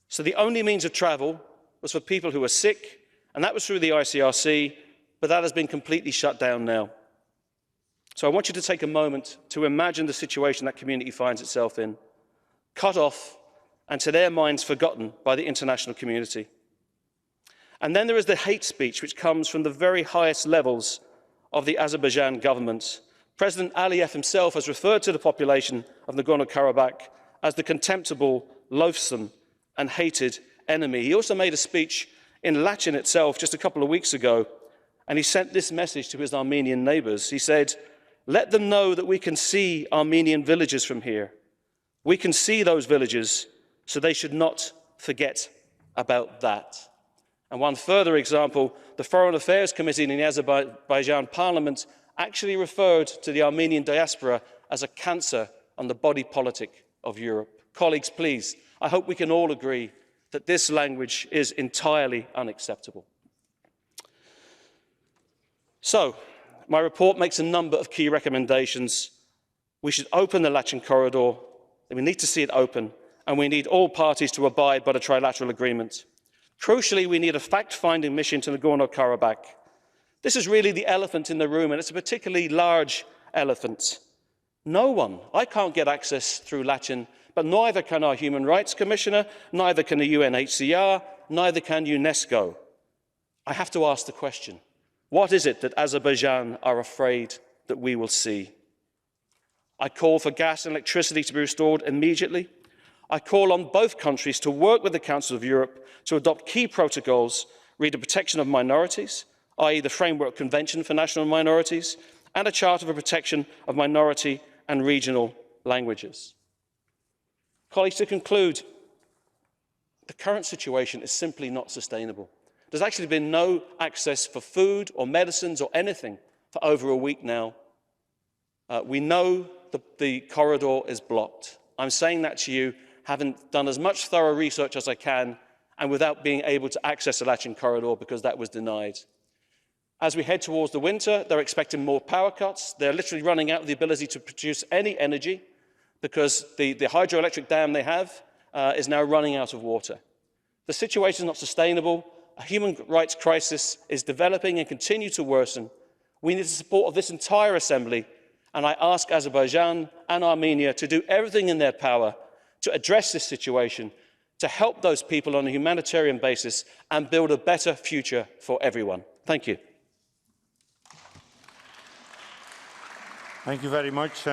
So the only means of travel was for people who were sick, and that was through the ICRC, but that has been completely shut down now. So I want you to take a moment to imagine the situation that community finds itself in, cut off and to their minds forgotten by the international community. And then there is the hate speech which comes from the very highest levels of the Azerbaijan government. President Aliyev himself has referred to the population of Nagorno-Karabakh as the contemptible, loathsome and hated enemy. He also made a speech in Lachin itself just a couple of weeks ago, and he sent this message to his Armenian neighbours. He said, "Let them know that we can see Armenian villages from here. We can see those villages, so they should not forget about that." And one further example, the Foreign Affairs Committee in the Azerbaijan Parliament actually referred to the Armenian diaspora as a cancer on the body politic of Europe. Colleagues, please, I hope we can all agree that this language is entirely unacceptable. So, my report makes a number of key recommendations. We should open the Lachin corridor, we need to see it open, and we need all parties to abide by the trilateral agreement. Crucially, we need a fact-finding mission to Nagorno-Karabakh. This is really the elephant in the room, and it's a particularly large elephant. No one, I can't get access through Lachin, but neither can our Human Rights Commissioner, neither can the UNHCR, neither can UNESCO. I have to ask the question, what is it that Azerbaijan are afraid that we will see? I call for gas and electricity to be restored immediately. I call on both countries to work with the Council of Europe to adopt key protocols re the protection of minorities, i.e. the Framework Convention for National Minorities, and a Charter for Protection of Minority and Regional Languages. Colleagues, to conclude, the current situation is simply not sustainable. There's actually been no access for food or medicines or anything for over a week now. We know the corridor is blocked. I'm saying that to you, having done as much thorough research as I can, and without being able to access the Lachin corridor because that was denied. As we head towards the winter, they're expecting more power cuts. They're literally running out of the ability to produce any energy because the hydroelectric dam they have is now running out of water. The situation is not sustainable. A human rights crisis is developing and continue to worsen. We need the support of this entire assembly, and I ask Azerbaijan and Armenia to do everything in their power to address this situation, to help those people on a humanitarian basis and build a better future for everyone. Thank you. Thank you very much,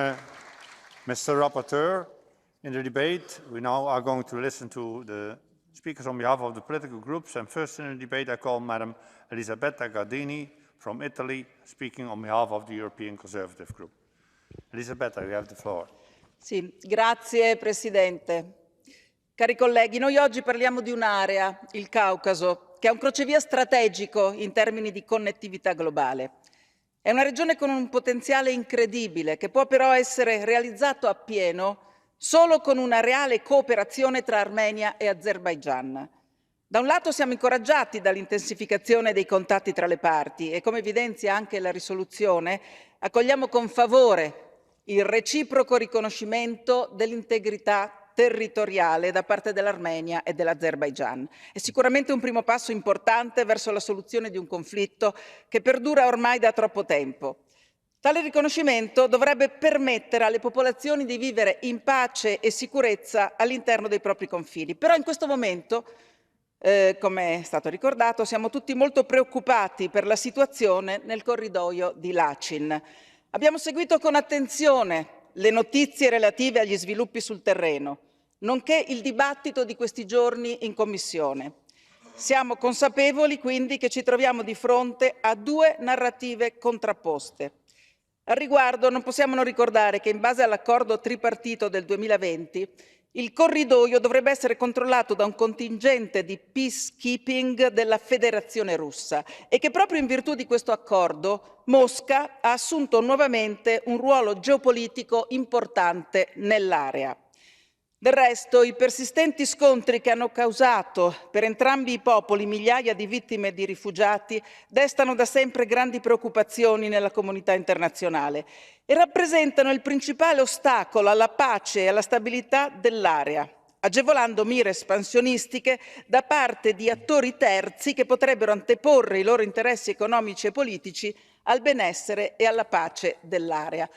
Mr. Rapporteur. In the debate, we now are going to listen to the speakers on behalf of the political groups. And first in the debate, I call Madam Elisabetta Gardini from Italy, speaking on behalf of the European Conservative Group. Elisabetta, you have the floor. Sì, grazie Presidente. Cari colleghi, noi oggi parliamo di un'area, il Caucaso, che è un crocevia strategico in termini di connettività globale. È una regione con un potenziale incredibile, che può però essere realizzato appieno solo con una reale cooperazione tra Armenia e Azerbaigian. Da un lato siamo incoraggiati dall'intensificazione dei contatti tra le parti e, come evidenzia anche la risoluzione, accogliamo con favore il reciproco riconoscimento dell'integrità territoriale da parte dell'Armenia e dell'Azerbaigian. È sicuramente un primo passo importante verso la soluzione di un conflitto che perdura ormai da troppo tempo. Tale riconoscimento dovrebbe permettere alle popolazioni di vivere in pace e sicurezza all'interno dei propri confini. Però in questo momento, come è stato ricordato, siamo tutti molto preoccupati per la situazione nel corridoio di Lachin. Abbiamo seguito con attenzione le notizie relative agli sviluppi sul terreno, nonché il dibattito di questi giorni in Commissione. Siamo consapevoli quindi che ci troviamo di fronte a due narrative contrapposte. Al riguardo non possiamo non ricordare che in base all'accordo tripartito del 2020 il corridoio dovrebbe essere controllato da un contingente di peacekeeping della Federazione Russa e che proprio in virtù di questo accordo Mosca ha assunto nuovamente un ruolo geopolitico importante nell'area. Del resto, i persistenti scontri che hanno causato per entrambi i popoli migliaia di vittime e di rifugiati destano da sempre grandi preoccupazioni nella comunità internazionale e rappresentano il principale ostacolo alla pace e alla stabilità dell'area, agevolando mire espansionistiche da parte di attori terzi che potrebbero anteporre i loro interessi economici e politici al benessere e alla pace dell'area.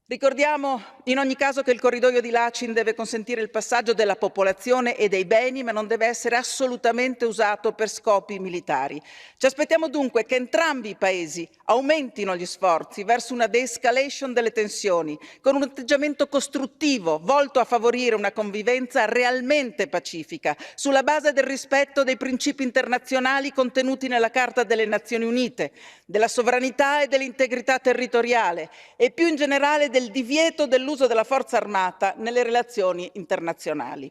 Ricordiamo in ogni caso che il corridoio di Lachin deve consentire il passaggio della popolazione e dei beni, ma non deve essere assolutamente usato per scopi militari. Ci aspettiamo dunque che entrambi i paesi aumentino gli sforzi verso una de-escalation delle tensioni, con un atteggiamento costruttivo volto a favorire una convivenza realmente pacifica, sulla base del rispetto dei principi internazionali contenuti nella Carta delle Nazioni Unite, della sovranità e dell'integrità territoriale e più in generale del divieto dell'uso della forza armata nelle relazioni internazionali.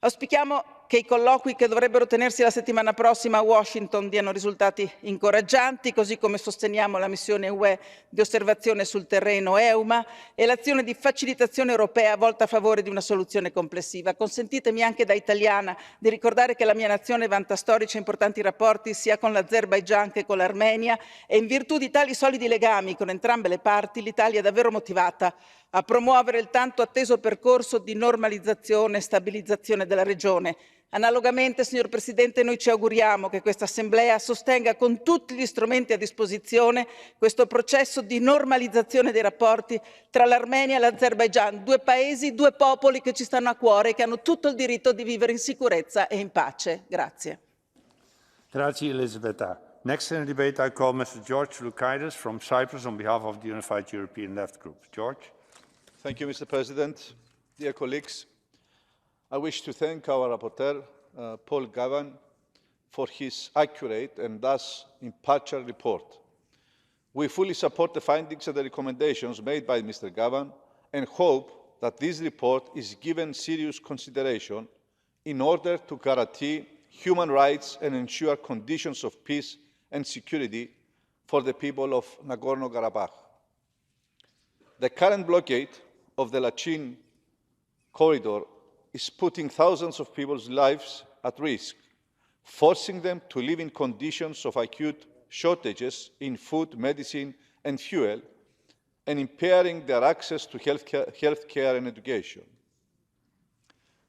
Auspichiamo che i colloqui che dovrebbero tenersi la settimana prossima a Washington diano risultati incoraggianti, così come sosteniamo la missione UE di osservazione sul terreno EUMA e l'azione di facilitazione europea volta a favore di una soluzione complessiva. Consentitemi anche da italiana di ricordare che la mia nazione vanta storici e importanti rapporti sia con l'Azerbaigian che con l'Armenia e in virtù di tali solidi legami con entrambe le parti l'Italia è davvero motivata a promuovere il tanto atteso percorso di normalizzazione e stabilizzazione della regione. Analogamente, signor Presidente, noi ci auguriamo che questa Assemblea sostenga con tutti gli strumenti a disposizione questo processo di normalizzazione dei rapporti tra l'Armenia e l'Azerbaigian, due paesi, due popoli che ci stanno a cuore e che hanno tutto il diritto di vivere in sicurezza e in pace. Grazie. Grazie, Elisabetta. Next in the debate, I call Mr. George Lukaitis from Cyprus on behalf of the Unified European Left Group. George. Thank you, Mr. President. Dear colleagues, I wish to thank our rapporteur, Paul Gavan, for his accurate and thus impartial report. We fully support the findings and the recommendations made by Mr. Gavan and hope that this report is given serious consideration in order to guarantee human rights and ensure conditions of peace and security for the people of Nagorno-Karabakh. The current blockade of the Lachin corridor is putting thousands of people's lives at risk, forcing them to live in conditions of acute shortages in food, medicine, and fuel, and impairing their access to healthcare and education.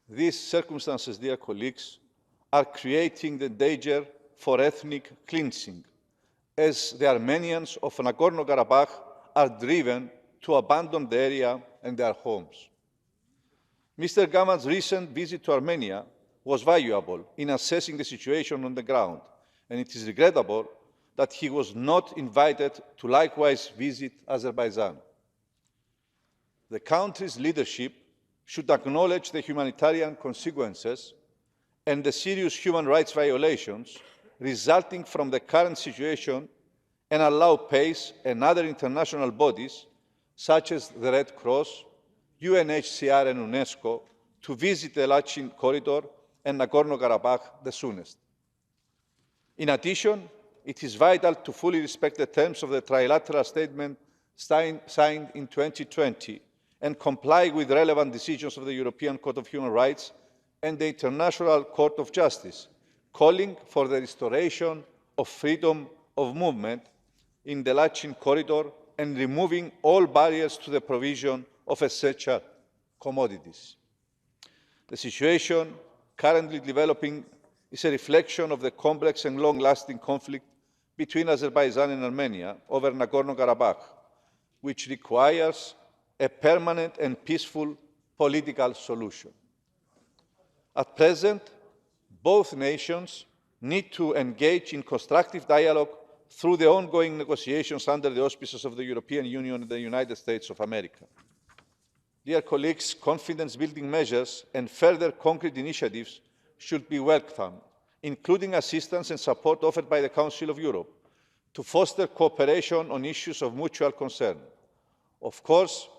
These circumstances, dear colleagues, are creating the danger for ethnic cleansing, as the Armenians of Nagorno-Karabakh are driven to abandon the area and their homes. Mr. Gaman's recent visit to Armenia was valuable in assessing the situation on the ground, and it is regrettable that he was not invited to likewise visit Azerbaijan. The country's leadership should acknowledge the humanitarian consequences and the serious human rights violations resulting from the current situation and allow PACE and other international bodies, such as the Red Cross, UNHCR and UNESCO, to visit the Lachin corridor and Nagorno-Karabakh the soonest. In addition, it is vital to fully respect the terms of the trilateral statement signed in 2020 and comply with relevant decisions of the European Court of Human Rights and the International Court of Justice, calling for the restoration of freedom of movement in the Lachin corridor and removing all barriers to the provision of essential commodities. The situation currently developing is a reflection of the complex and long-lasting conflict between Azerbaijan and Armenia over Nagorno-Karabakh, which requires a permanent and peaceful political solution. At present, both nations need to engage in constructive dialogue through the ongoing negotiations under the auspices of the European Union and the United States of America. Dear colleagues, confidence-building measures and further concrete initiatives should be welcomed, including assistance and support offered by the Council of Europe to foster cooperation on issues of mutual concern. Of course,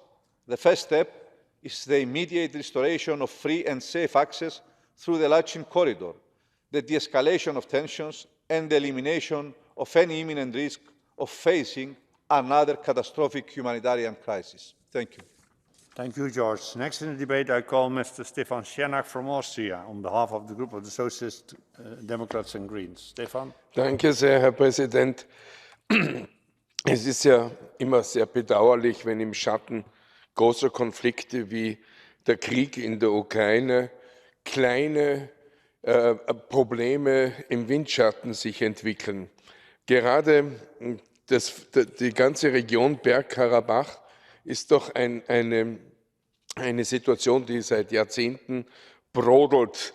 the first step is the immediate restoration of free and safe access through the Lachin corridor, the de-escalation of tensions, and the elimination of any imminent risk of facing another catastrophic humanitarian crisis. Thank you. Thank you, George. Next in the debate, I call Mr. Stefan Schernak from Austria on behalf of the group of the Socialist Democrats and Greens. Stefan? Danke sehr, Herr Präsident. Es ist ja immer sehr bedauerlich, wenn im Schatten großer Konflikte wie der Krieg in der Ukraine kleine Probleme im Windschatten sich entwickeln. Gerade die ganze Region Bergkarabach ist doch eine Situation, die seit Jahrzehnten brodelt.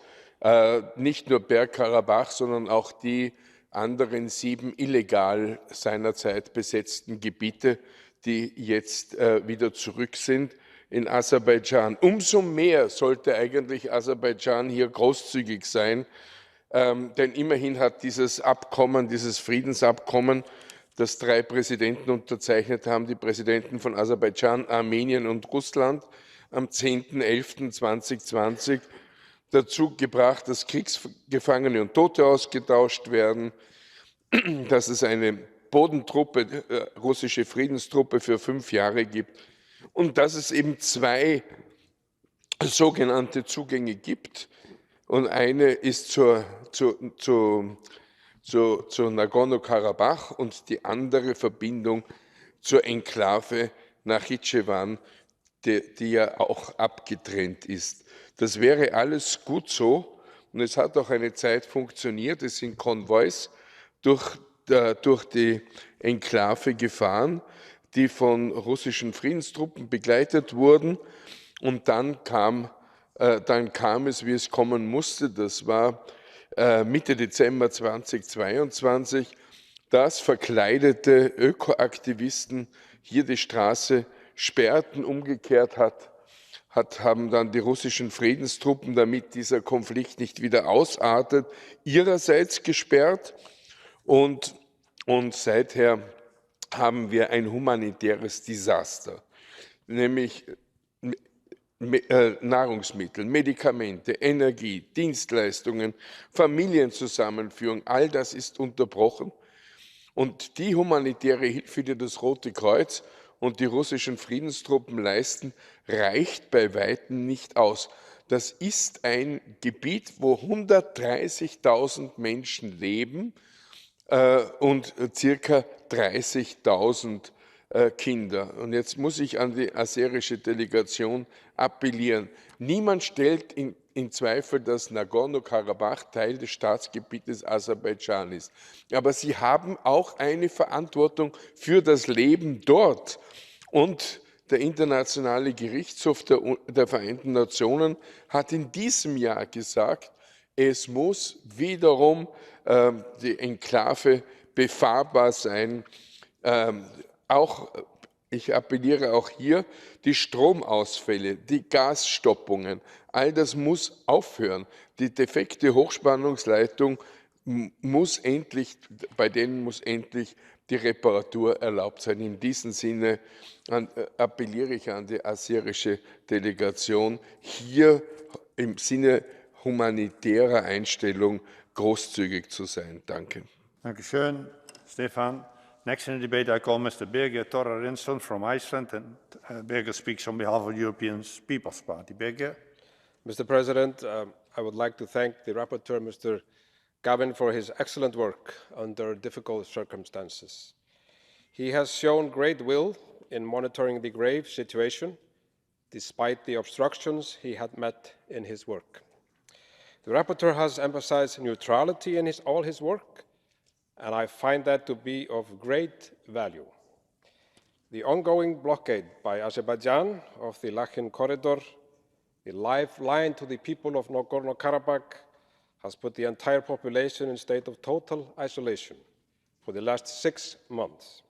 Nicht nur Bergkarabach, sondern auch die anderen 7 illegal seinerzeit besetzten Gebiete, die jetzt wieder zurück sind in Aserbaidschan. Umso mehr sollte eigentlich Aserbaidschan hier großzügig sein, denn immerhin hat dieses Abkommen, dieses Friedensabkommen, das 3 Präsidenten unterzeichnet haben, die Präsidenten von Aserbaidschan, Armenien und Russland, am 10.11.2020 dazu gebracht, dass Kriegsgefangene und Tote ausgetauscht werden, dass es eine Bodentruppe, russische Friedenstruppe für 5 Jahre gibt und dass es eben 2 sogenannte Zugänge gibt. Und eine ist zu Nagorno-Karabach und die andere Verbindung zur Enklave nach yerevan, die ja auch abgetrennt ist. Das wäre alles gut so und es hat auch eine Zeit funktioniert. Es sind Konvois durch die Enklave gefahren, die von russischen Friedenstruppen begleitet wurden und dann kam es, wie es kommen musste. Das war Mitte Dezember 2022, dass verkleidete Ökoaktivisten hier die Straße sperrten. Umgekehrt haben dann die russischen Friedenstruppen, damit dieser Konflikt nicht wieder ausartet, ihrerseits gesperrt. Und seither haben wir ein humanitäres Desaster, nämlich Nahrungsmittel, Medikamente, Energie, Dienstleistungen, Familienzusammenführung, all das ist unterbrochen. Und die humanitäre Hilfe, die das Rote Kreuz und die russischen Friedenstruppen leisten, reicht bei Weitem nicht aus. Das ist ein Gebiet, wo 130.000 Menschen leben und circa 30.000 Kinder. Und jetzt muss ich an die aserische Delegation appellieren. Niemand stellt in Zweifel, dass Nagorno-Karabach Teil des Staatsgebietes Aserbaidschan ist. Aber sie haben auch eine Verantwortung für das Leben dort. Und der Internationale Gerichtshof der Vereinten Nationen hat in diesem Jahr gesagt, es muss wiederum die Enklave befahrbar sein. Ich appelliere auch hier, die Stromausfälle, die Gasstoppungen, all das muss aufhören. Die defekte Hochspannungsleitung bei denen muss endlich die Reparatur erlaubt sein. In diesem Sinne appelliere ich an die aserische Delegation, hier im Sinne humanitärer Einstellung großzügig zu sein. Danke. Dankeschön, Stefan. Next in the debate, I call Mr. Birger Torarinsson from Iceland, and Birger speaks on behalf of the European People's Party. Birger. Mr. President, I would like to thank the rapporteur, Mr. Gavin, for his excellent work under difficult circumstances. He has shown great will in monitoring the grave situation, despite the obstructions he had met in his work. The rapporteur has emphasized neutrality in all his work, and I find that to be of great value. The ongoing blockade by Azerbaijan of the Lachin corridor, the lifeline to the people of Nagorno-Karabakh, has put the entire population in a state of total isolation for the last 6 months.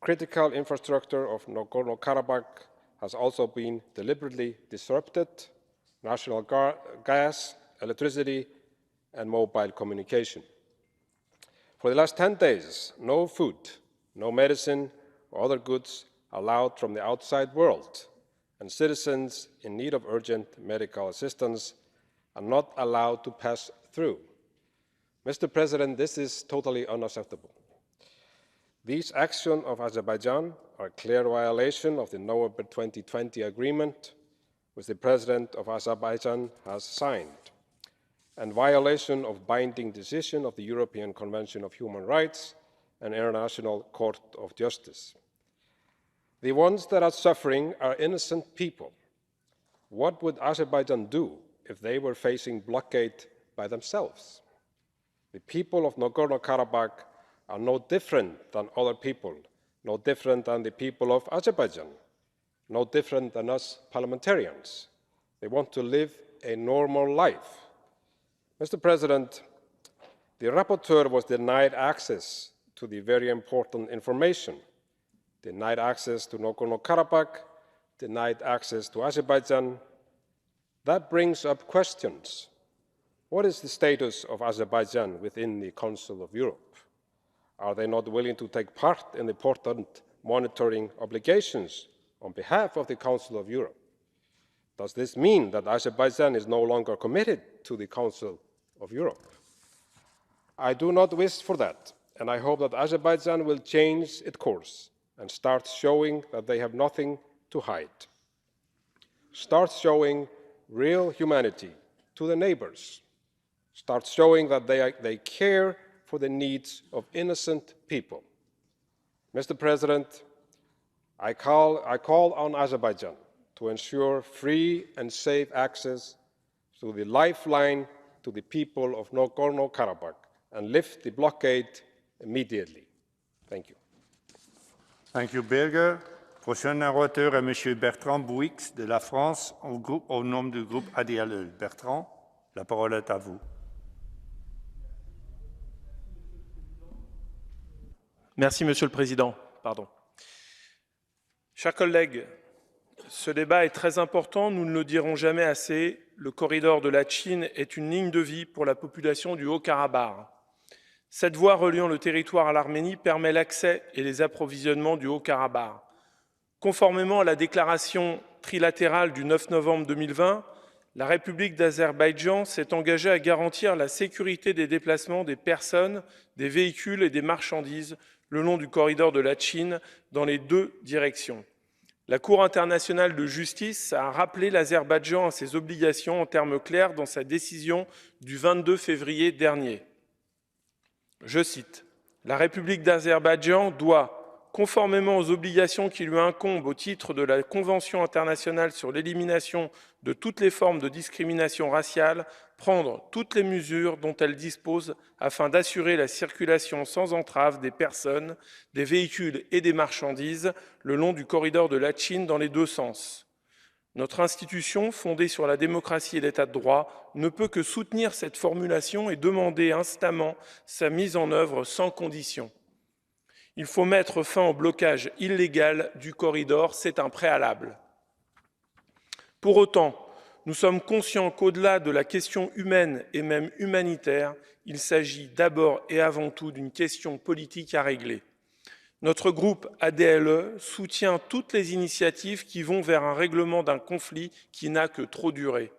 Critical infrastructure of Nagorno-Karabakh has also been deliberately disrupted: national gas, electricity, and mobile communication. For the last 10 days, no food, no medicine or other goods allowed from the outside world, and citizens in need of urgent medical assistance are not allowed to pass through. Mr. President, this is totally unacceptable. These actions of Azerbaijan are a clear violation of the November 2020 agreement, which the President of Azerbaijan has signed, and violation of binding decision of the European Convention of Human Rights and International Court of Justice. The ones that are suffering are innocent people. What would Azerbaijan do if they were facing blockade by themselves? The people of Nagorno-Karabakh are no different than other people, no different than the people of Azerbaijan, no different than us parliamentarians. They want to live a normal life. Mr. President, the rapporteur was denied access to the very important information, denied access to Nagorno-Karabakh, denied access to Azerbaijan. That brings up questions. What is the status of Azerbaijan within the Council of Europe? Are they not willing to take part in the important monitoring obligations on behalf of the Council of Europe? Does this mean that Azerbaijan is no longer committed to the Council of Europe? I do not wish for that, and I hope that Azerbaijan will change its course and start showing that they have nothing to hide. Start showing real humanity to the neighbors. Start showing that they care for the needs of innocent people. Mr. President, I call on Azerbaijan to ensure free and safe access to the lifeline to the people of Nagorno-Karabakh and lift the blockade immediately. Thank you. Thank you, Birger. Prochain orateur est M. Bertrand Bouix de la France au nom du groupe ADLE. Bertrand, la parole est à vous. Merci, Monsieur le Président. Chers collègues, ce débat est très important, nous ne le dirons jamais assez. Le corridor de Lachine est une ligne de vie pour la population du Haut-Karabakh. Cette voie reliant le territoire à l'Arménie permet l'accès et les approvisionnements du Haut-Karabakh. Conformément à la déclaration trilatérale du 9 novembre 2020, la République d'Azerbaïdjan s'est engagée à garantir la sécurité des déplacements des personnes, des véhicules et des marchandises le long du corridor de Lachine dans les deux directions. La Cour internationale de justice a rappelé l'Azerbaïdjan à ses obligations en termes clairs dans sa décision du 22 février dernier. Je cite, « La République d'Azerbaïdjan doit, conformément aux obligations qui lui incombent au titre de la Convention internationale sur l'élimination de toutes les formes de discrimination raciale, prendre toutes les mesures dont elle dispose afin d'assurer la circulation sans entrave des personnes, des véhicules et des marchandises le long du corridor de Lachine dans les deux sens. Notre institution, fondée sur la démocratie et l'état de droit, ne peut que soutenir cette formulation et demander instamment sa mise en œuvre sans condition. Il faut mettre fin au blocage illégal du corridor, c'est un préalable. Pour autant, nous sommes conscients qu'au-delà de la question humaine et même humanitaire, il s'agit d'abord et avant tout d'une question politique à régler. Notre groupe ADLE soutient toutes les initiatives qui vont vers un règlement d'un conflit qui n'a que trop duré.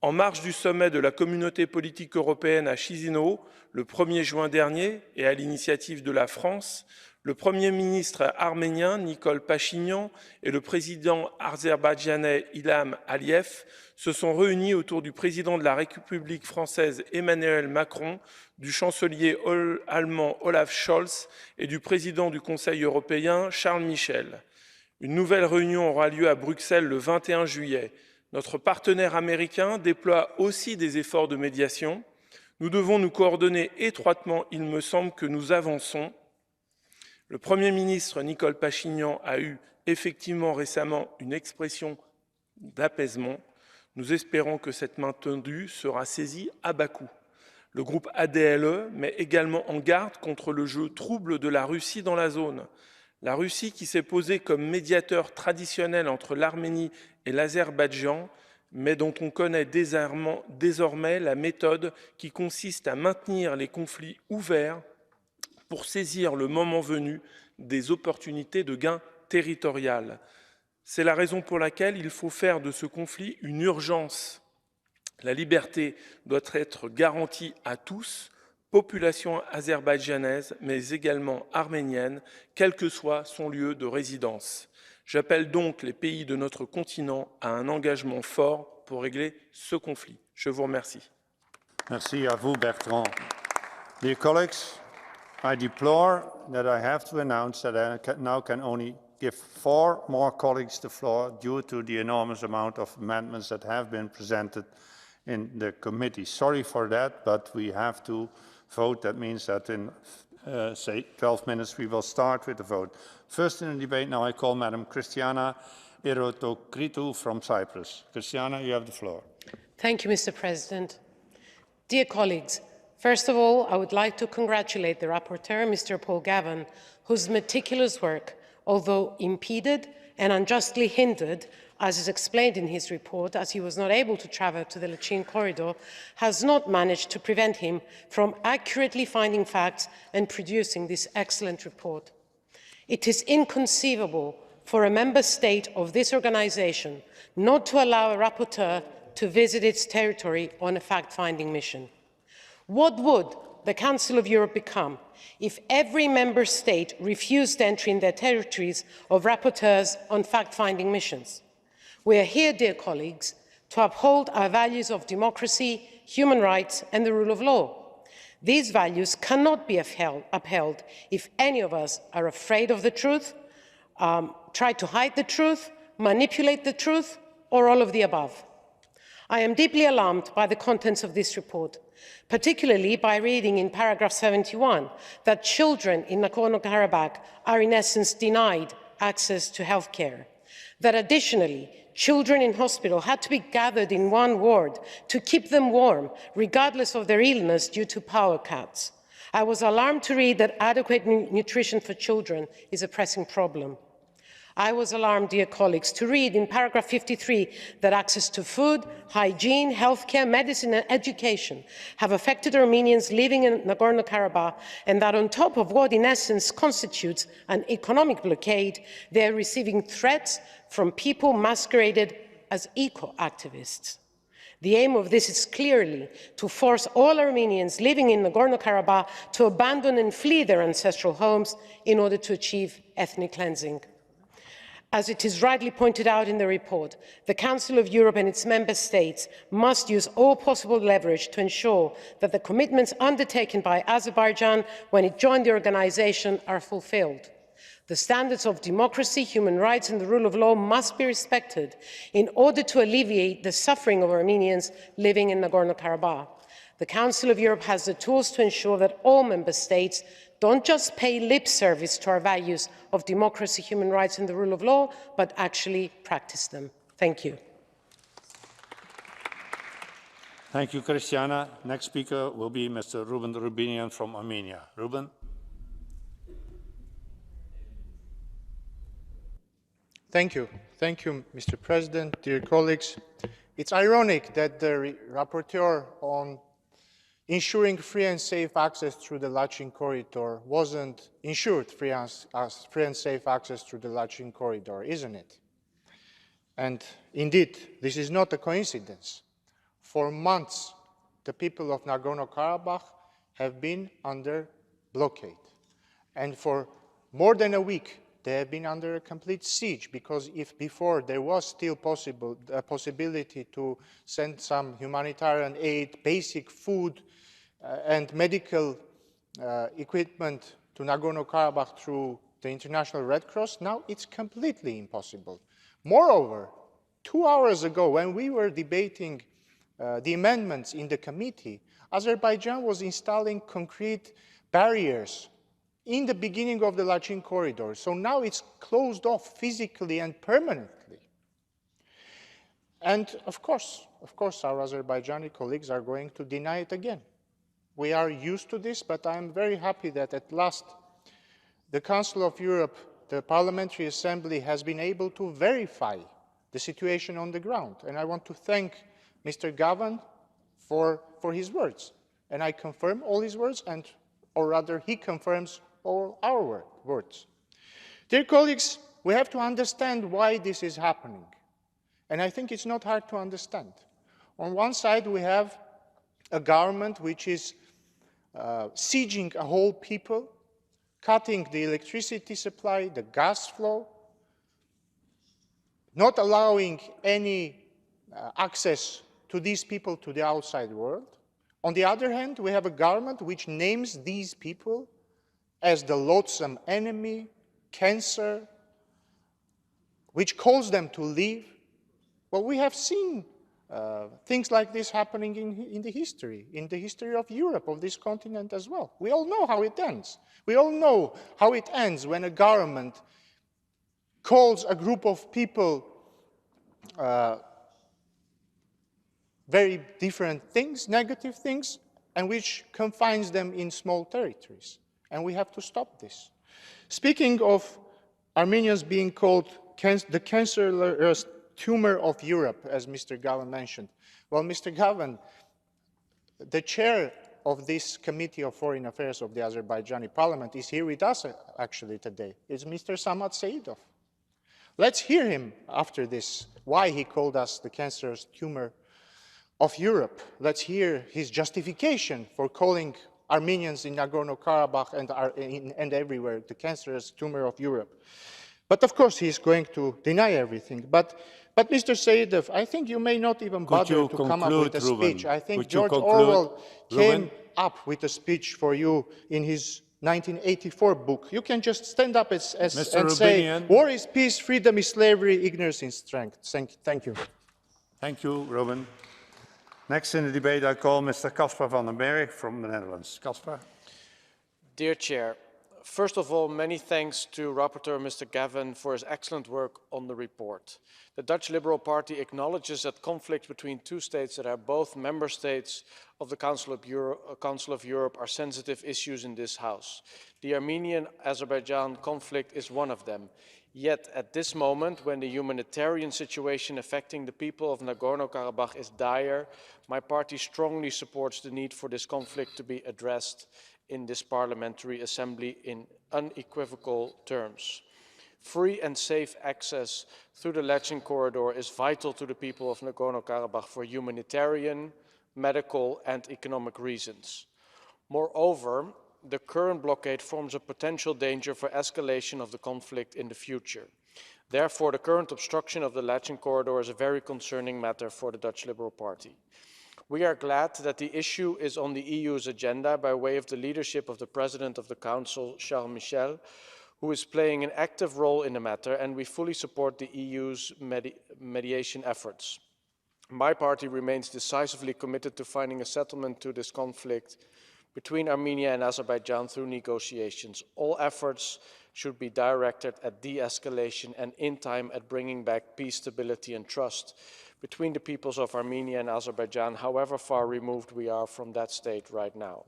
En marge du sommet de la communauté politique européenne à Chisinau, le 1er juin dernier, et à l'initiative de la France, le Premier ministre arménien Nikol Pachinian et le président azerbaïdjanais Ilham Aliyev se sont réunis autour du président de la République française Emmanuel Macron, du chancelier allemand Olaf Scholz et du président du Conseil européen Charles Michel. Une nouvelle réunion aura lieu à Bruxelles le 21 juillet. Notre partenaire américain déploie aussi des efforts de médiation. Nous devons nous coordonner étroitement, il me semble que nous avançons. Le Premier ministre Nikol Pachinian a eu effectivement récemment une expression d'apaisement. Nous espérons que cette main tendue sera saisie à bas coût. Le groupe ADLE met également en garde contre le jeu trouble de la Russie dans la zone. La Russie qui s'est posée comme médiateur traditionnel entre l'Arménie et l'Azerbaïdjan, mais dont on connaît désormais la méthode qui consiste à maintenir les conflits ouverts pour saisir le moment venu des opportunités de gain territorial. C'est la raison pour laquelle il faut faire de ce conflit une urgence. La liberté doit être garantie à tous, population azerbaïdjanaise, mais également arménienne, quel que soit son lieu de résidence. J'appelle donc les pays de notre continent à un engagement fort pour régler ce conflit. Je vous remercie. Merci à vous, Bertrand. Dear colleagues, I deplore that I have to announce that I now can only give 4 more colleagues the floor due to the enormous amount of amendments that have been presented in the committee. Sorry for that, but we have to vote. That means that in, say, 12 minutes we will start with the vote. First in the debate now I call Madam Christiana Erotokritou from Cyprus. Christiana, you have the floor. Thank you, Mr. President. Dear colleagues, first of all, I would like to congratulate the rapporteur, Mr. Paul Gavin, whose meticulous work, although impeded and unjustly hindered, as is explained in his report, as he was not able to travel to the Lachine corridor, has not managed to prevent him from accurately finding facts and producing this excellent report. It is inconceivable for a member state of this organization not to allow a rapporteur to visit its territory on a fact-finding mission. What would the Council of Europe become if every member state refused entry in their territories of rapporteurs on fact-finding missions? We are here, dear colleagues, to uphold our values of democracy, human rights, and the rule of law. These values cannot be upheld if any of us are afraid of the truth, try to hide the truth, manipulate the truth, or all of the above. I am deeply alarmed by the contents of this report, particularly by reading in paragraph 71 that children in Nagorno-Karabakh are in essence denied access to health care, that additionally children in hospital had to be gathered in one ward to keep them warm, regardless of their illness due to power cuts. I was alarmed to read that adequate nutrition for children is a pressing problem. I was alarmed, dear colleagues, to read in paragraph 53 that access to food, hygiene, healthcare, medicine and education have affected Armenians living in Nagorno-Karabakh, and that on top of what in essence constitutes an economic blockade, they are receiving threats from people masqueraded as eco-activists. The aim of this is clearly to force all Armenians living in Nagorno-Karabakh to abandon and flee their ancestral homes in order to achieve ethnic cleansing. As it is rightly pointed out in the report, the Council of Europe and its member states must use all possible leverage to ensure that the commitments undertaken by Azerbaijan when it joined the organization are fulfilled. The standards of democracy, human rights and the rule of law must be respected in order to alleviate the suffering of Armenians living in Nagorno-Karabakh. The Council of Europe has the tools to ensure that all member states don't just pay lip service to our values of democracy, human rights and the rule of law, but actually practice them. Thank you. Thank you, Christiana. Next speaker will be Mr. Ruben Rubinian from Armenia. Ruben. Thank you. Thank you, Mr. President, dear colleagues. It's ironic that the rapporteur on ensuring free and safe access through the Lachin corridor wasn't ensured free and safe access through the Lachin corridor, isn't it? And indeed, this is not a coincidence. For months, the people of Nagorno-Karabakh have been under blockade. And for more than a week, they have been under a complete siege, because if before there was still a possibility to send some humanitarian aid, basic food, and medical equipment to Nagorno-Karabakh through the International Red Cross, now it's completely impossible. Moreover, 2 hours ago, when we were debating the amendments in the committee, Azerbaijan was installing concrete barriers in the beginning of the Lachin corridor. So now it's closed off physically and permanently. And of course, our Azerbaijani colleagues are going to deny it again. We are used to this, but I am very happy that at last the Council of Europe, the Parliamentary Assembly, has been able to verify the situation on the ground. And I want to thank Mr. Gavan for his words. And I confirm all his words, or rather he confirms all our words. Dear colleagues, we have to understand why this is happening. And I think it's not hard to understand. On one side, we have a government which is sieging a whole people, cutting the electricity supply, the gas flow, not allowing any access to these people to the outside world. On the other hand, we have a government which names these people as the loathsome enemy, cancer, which calls them to leave. Well, we have seen things like this happening in the history of Europe, of this continent as well. We all know how it ends. We all know how it ends when a government calls a group of people very different things, negative things, and which confines them in small territories. And we have to stop this. Speaking of Armenians being called the cancerous tumor of Europe, as Mr. Gavan mentioned. Well, Mr. Gavan, the chair of this Committee of Foreign Affairs of the Azerbaijani Parliament is here with us actually today. It's Mr. Samad Seidov. Let's hear him after this, why he called us the cancerous tumor of Europe. Let's hear his justification for calling Armenians in Nagorno-Karabakh and everywhere the cancerous tumor of Europe. But of course, he's going to deny everything. But Mr. Seidov, I think you may not even bother to come up with a speech. I think George Orwell came up with a speech for you in his 1984 book. You can just stand up and say, war is peace, freedom is slavery, ignorance is strength. Thank you. Thank you, Ruben. Next in the debate, I call Mr. Caspar van den Berg from the Netherlands. Caspar. Dear Chair, first of all, many thanks to Rapporteur Mr. Gavan for his excellent work on the report. The Dutch Liberal Party acknowledges that conflicts between two states that are both member states of the Council of Europe are sensitive issues in this House. The Armenian-Azerbaijan conflict is one of them. Yet, at this moment, when the humanitarian situation affecting the people of Nagorno-Karabakh is dire, my party strongly supports the need for this conflict to be addressed in this parliamentary assembly in unequivocal terms. Free and safe access through the Lachin corridor is vital to the people of Nagorno-Karabakh for humanitarian, medical, and economic reasons. Moreover, the current blockade forms a potential danger for escalation of the conflict in the future. Therefore, the current obstruction of the Lachin corridor is a very concerning matter for the Dutch Liberal Party. We are glad that the issue is on the EU's agenda by way of the leadership of the President of the Council, Charles Michel, who is playing an active role in the matter, and we fully support the EU's mediation efforts. My party remains decisively committed to finding a settlement to this conflict between Armenia and Azerbaijan through negotiations. All efforts should be directed at de-escalation and in time at bringing back peace, stability and trust between the peoples of Armenia and Azerbaijan, however far removed we are from that state right now.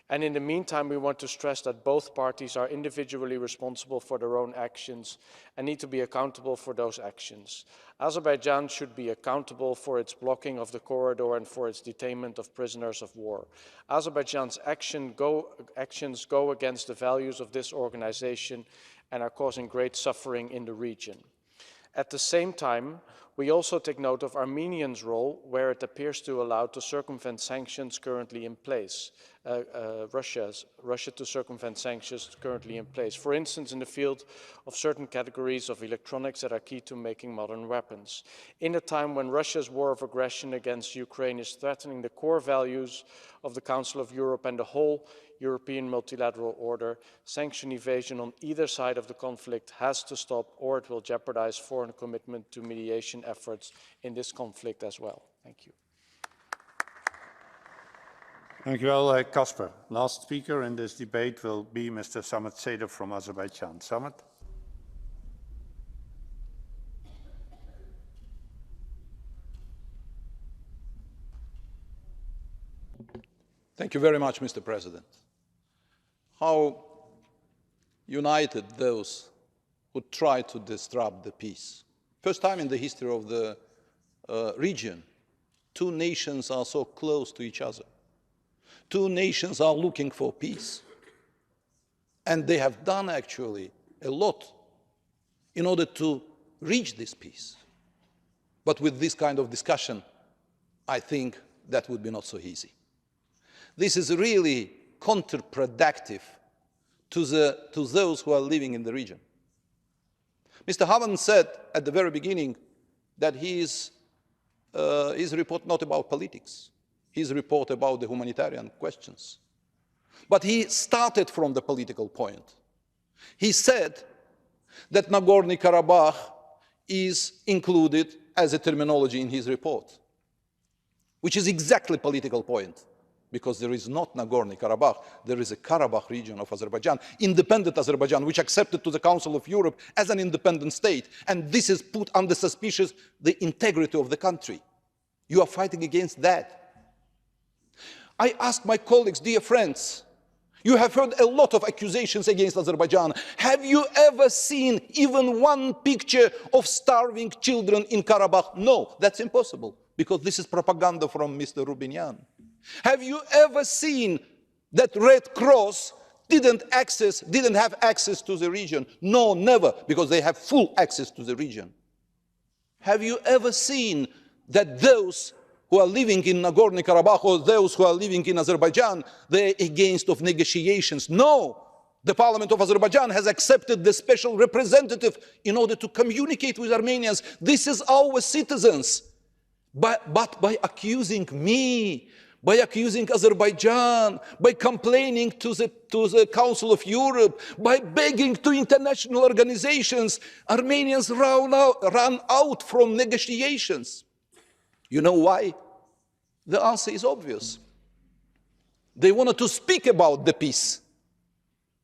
And in the meantime, we want to stress that both parties are individually responsible for their own actions and need to be accountable for those actions. Azerbaijan should be accountable for its blocking of the corridor and for its detainment of prisoners of war. Azerbaijan's actions go against the values of this organization and are causing great suffering in the region. At the same time, we also take note of Armenia's role, where it appears to allow to circumvent sanctions currently in place, Russia to circumvent sanctions currently in place. For instance, in the field of certain categories of electronics that are key to making modern weapons. In a time when Russia's war of aggression against Ukraine is threatening the core values of the Council of Europe and the whole European multilateral order, sanction evasion on either side of the conflict has to stop, or it will jeopardize foreign commitment to mediation efforts in this conflict as well. Thank you. Thank you well, Casper. Last speaker in this debate will be Mr. Samet Seder from Azerbaijan. Samet. Thank you very much, Mr. President. How united those who try to disrupt the peace. First time in the history of the region, two nations are so close to each other. Two nations are looking for peace. And they have done actually a lot in order to reach this peace. But with this kind of discussion, I think that would be not so easy. This is really counterproductive to those who are living in the region. Mr. Havan said at the very beginning that his report not about politics, his report about the humanitarian questions. But he started from the political point. He said that Nagorno-Karabakh is included as a terminology in his report, which is exactly political point. Because there is not Nagorno-Karabakh, there is a Karabakh region of Azerbaijan, independent Azerbaijan, which accepted to the Council of Europe as an independent state. And this is put under suspicion the integrity of the country. You are fighting against that. I ask my colleagues, dear friends, you have heard a lot of accusations against Azerbaijan. Have you ever seen even one picture of starving children in Karabakh? No, that's impossible, because this is propaganda from Mr. Rubinyan. Have you ever seen that Red Cross didn't have access to the region? No, never, because they have full access to the region. Have you ever seen that those who are living in Nagorno-Karabakh or those who are living in Azerbaijan, they're against of negotiations? No, the parliament of Azerbaijan has accepted the special representative in order to communicate with Armenians. This is our citizens. But by accusing me, by accusing Azerbaijan, by complaining to the Council of Europe, by begging to international organizations, Armenians run out from negotiations. You know why? The answer is obvious. They wanted to speak about the peace,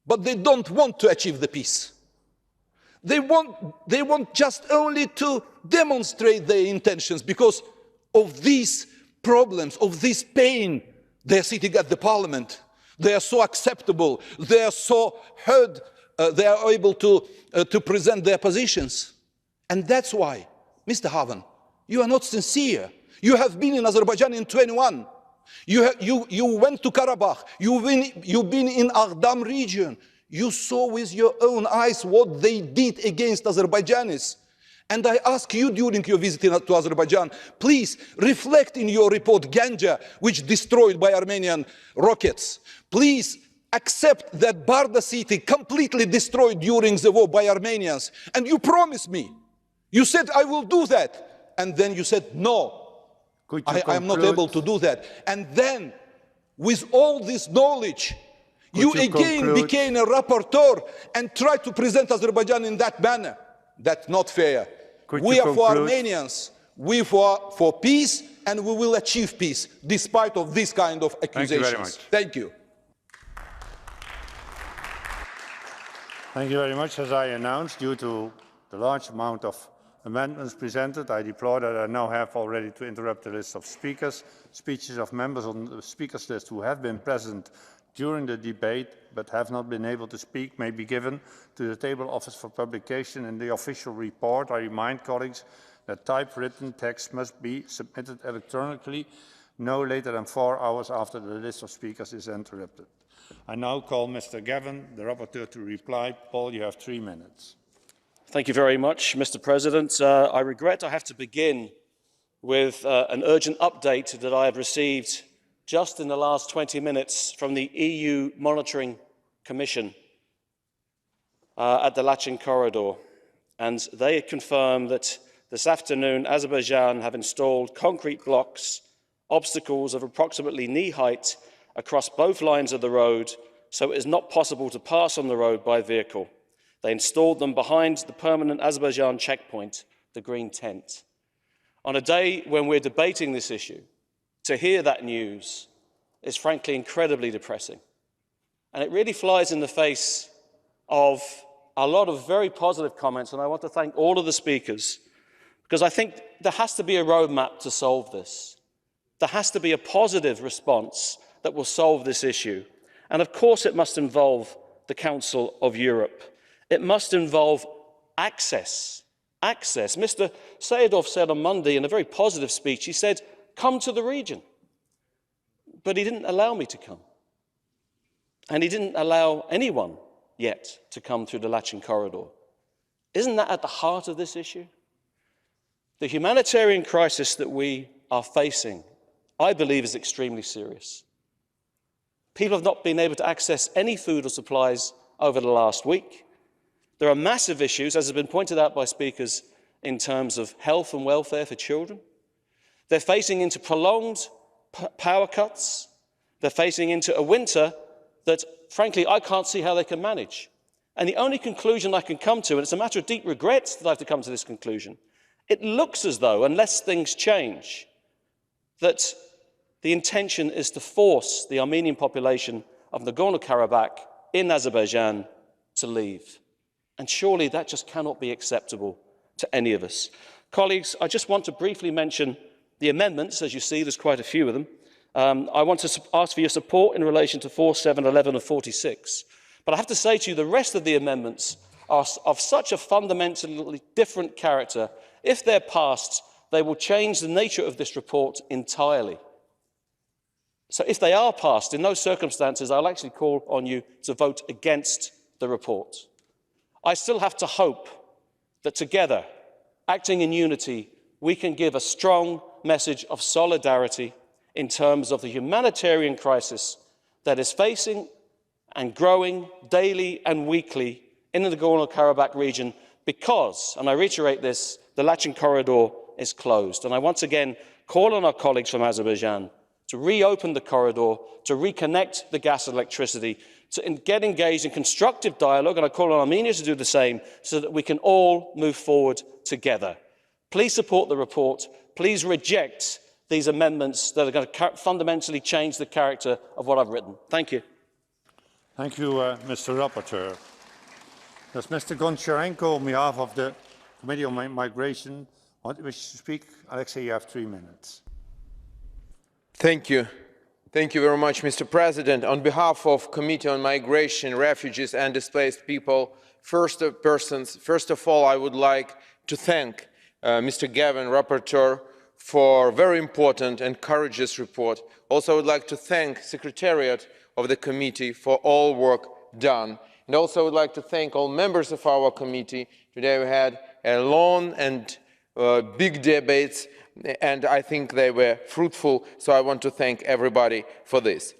but they don't want to achieve the peace. They want just only to demonstrate their intentions because of these problems, of this pain. They're sitting at the parliament. They are so acceptable. They are so heard. They are able to present their positions. And that's why, Mr. Havan, you are not sincere. You have been in Azerbaijan in 21. You went to Karabakh. You've been in Ardam region. You saw with your own eyes what they did against Azerbaijanis. And I ask you during your visit to Azerbaijan, please reflect in your report Ganja, which destroyed by Armenian rockets. Please accept that Barda city completely destroyed during the war by Armenians. And you promised me. You said, I will do that. And then you said, no, I am not able to do that. And then, with all this knowledge, you again became a rapporteur and tried to present Azerbaijan in that manner. That's not fair. We are for Armenians, we are for peace, and we will achieve peace, despite of this kind of accusations. Thank you. Thank you very much. As I announced, due to the large amount of amendments presented, I deplore that I now have already to interrupt the list of speakers. Speeches of members on the speakers list who have been present during the debate but have not been able to speak may be given to the table office for publication in the official report. I remind colleagues that typewritten text must be submitted electronically no later than 4 hours after the list of speakers is interrupted. I now call Mr. Gavin, the rapporteur, to reply. Paul, you have 3 minutes. Thank you very much, Mr. President. I regret I have to begin with an urgent update that I have received just in the last 20 minutes from the EU Monitoring Commission at the Lachin corridor. And they confirm that this afternoon, Azerbaijan have installed concrete blocks, obstacles of approximately knee height across both lines of the road, so it is not possible to pass on the road by vehicle. They installed them behind the permanent Azerbaijan checkpoint, the green tent. On a day when we're debating this issue, to hear that news is frankly incredibly depressing. And it really flies in the face of a lot of very positive comments, and I want to thank all of the speakers, because I think there has to be a roadmap to solve this. There has to be a positive response that will solve this issue. And of course it must involve the Council of Europe. It must involve access. Access. Mr. Sayedov said on Monday in a very positive speech, he said, come to the region. But he didn't allow me to come. And he didn't allow anyone yet to come through the Lachin corridor. Isn't that at the heart of this issue? The humanitarian crisis that we are facing, I believe, is extremely serious. People have not been able to access any food or supplies over the last week. There are massive issues, as has been pointed out by speakers, in terms of health and welfare for children. They're facing into prolonged power cuts. They're facing into a winter that, frankly, I can't see how they can manage. And the only conclusion I can come to, and it's a matter of deep regret that I have to come to this conclusion, it looks as though, unless things change, that the intention is to force the Armenian population of Nagorno-Karabakh in Azerbaijan to leave. And surely that just cannot be acceptable to any of us. Colleagues, I just want to briefly mention the amendments. As you see, there's quite a few of them. I want to ask for your support in relation to 4, 7, 11 and 46. But I have to say to you, the rest of the amendments are of such a fundamentally different character. If they're passed, they will change the nature of this report entirely. So if they are passed, in those circumstances, I'll actually call on you to vote against the report. I still have to hope that together, acting in unity, we can give a strong message of solidarity in terms of the humanitarian crisis that is facing and growing daily and weekly in the Nagorno-Karabakh region because, and I reiterate this, the Lachin corridor is closed. And I once again call on our colleagues from Azerbaijan to reopen the corridor, to reconnect the gas and electricity, to get engaged in constructive dialogue, and I call on Armenia to do the same, so that we can all move forward together. Please support the report. Please reject these amendments that are going to fundamentally change the character of what I've written. Thank you. Thank you, Mr. Rapporteur. Does Mr. Goncharenko, on behalf of the Committee on Migration, wish to speak? Alexei, you have 3 minutes. Thank you. Thank you very much, Mr. President. On behalf of Committee on Migration, Refugees and Displaced People, first of all, I would like to thank Mr. Gavin, Rapporteur, for a very important and courageous report. Also, I would like to thank the Secretariat of the Committee for all work done. And also I would like to thank all members of our committee. Today we had a long and big debates, and I think they were fruitful, so I want to thank everybody for this.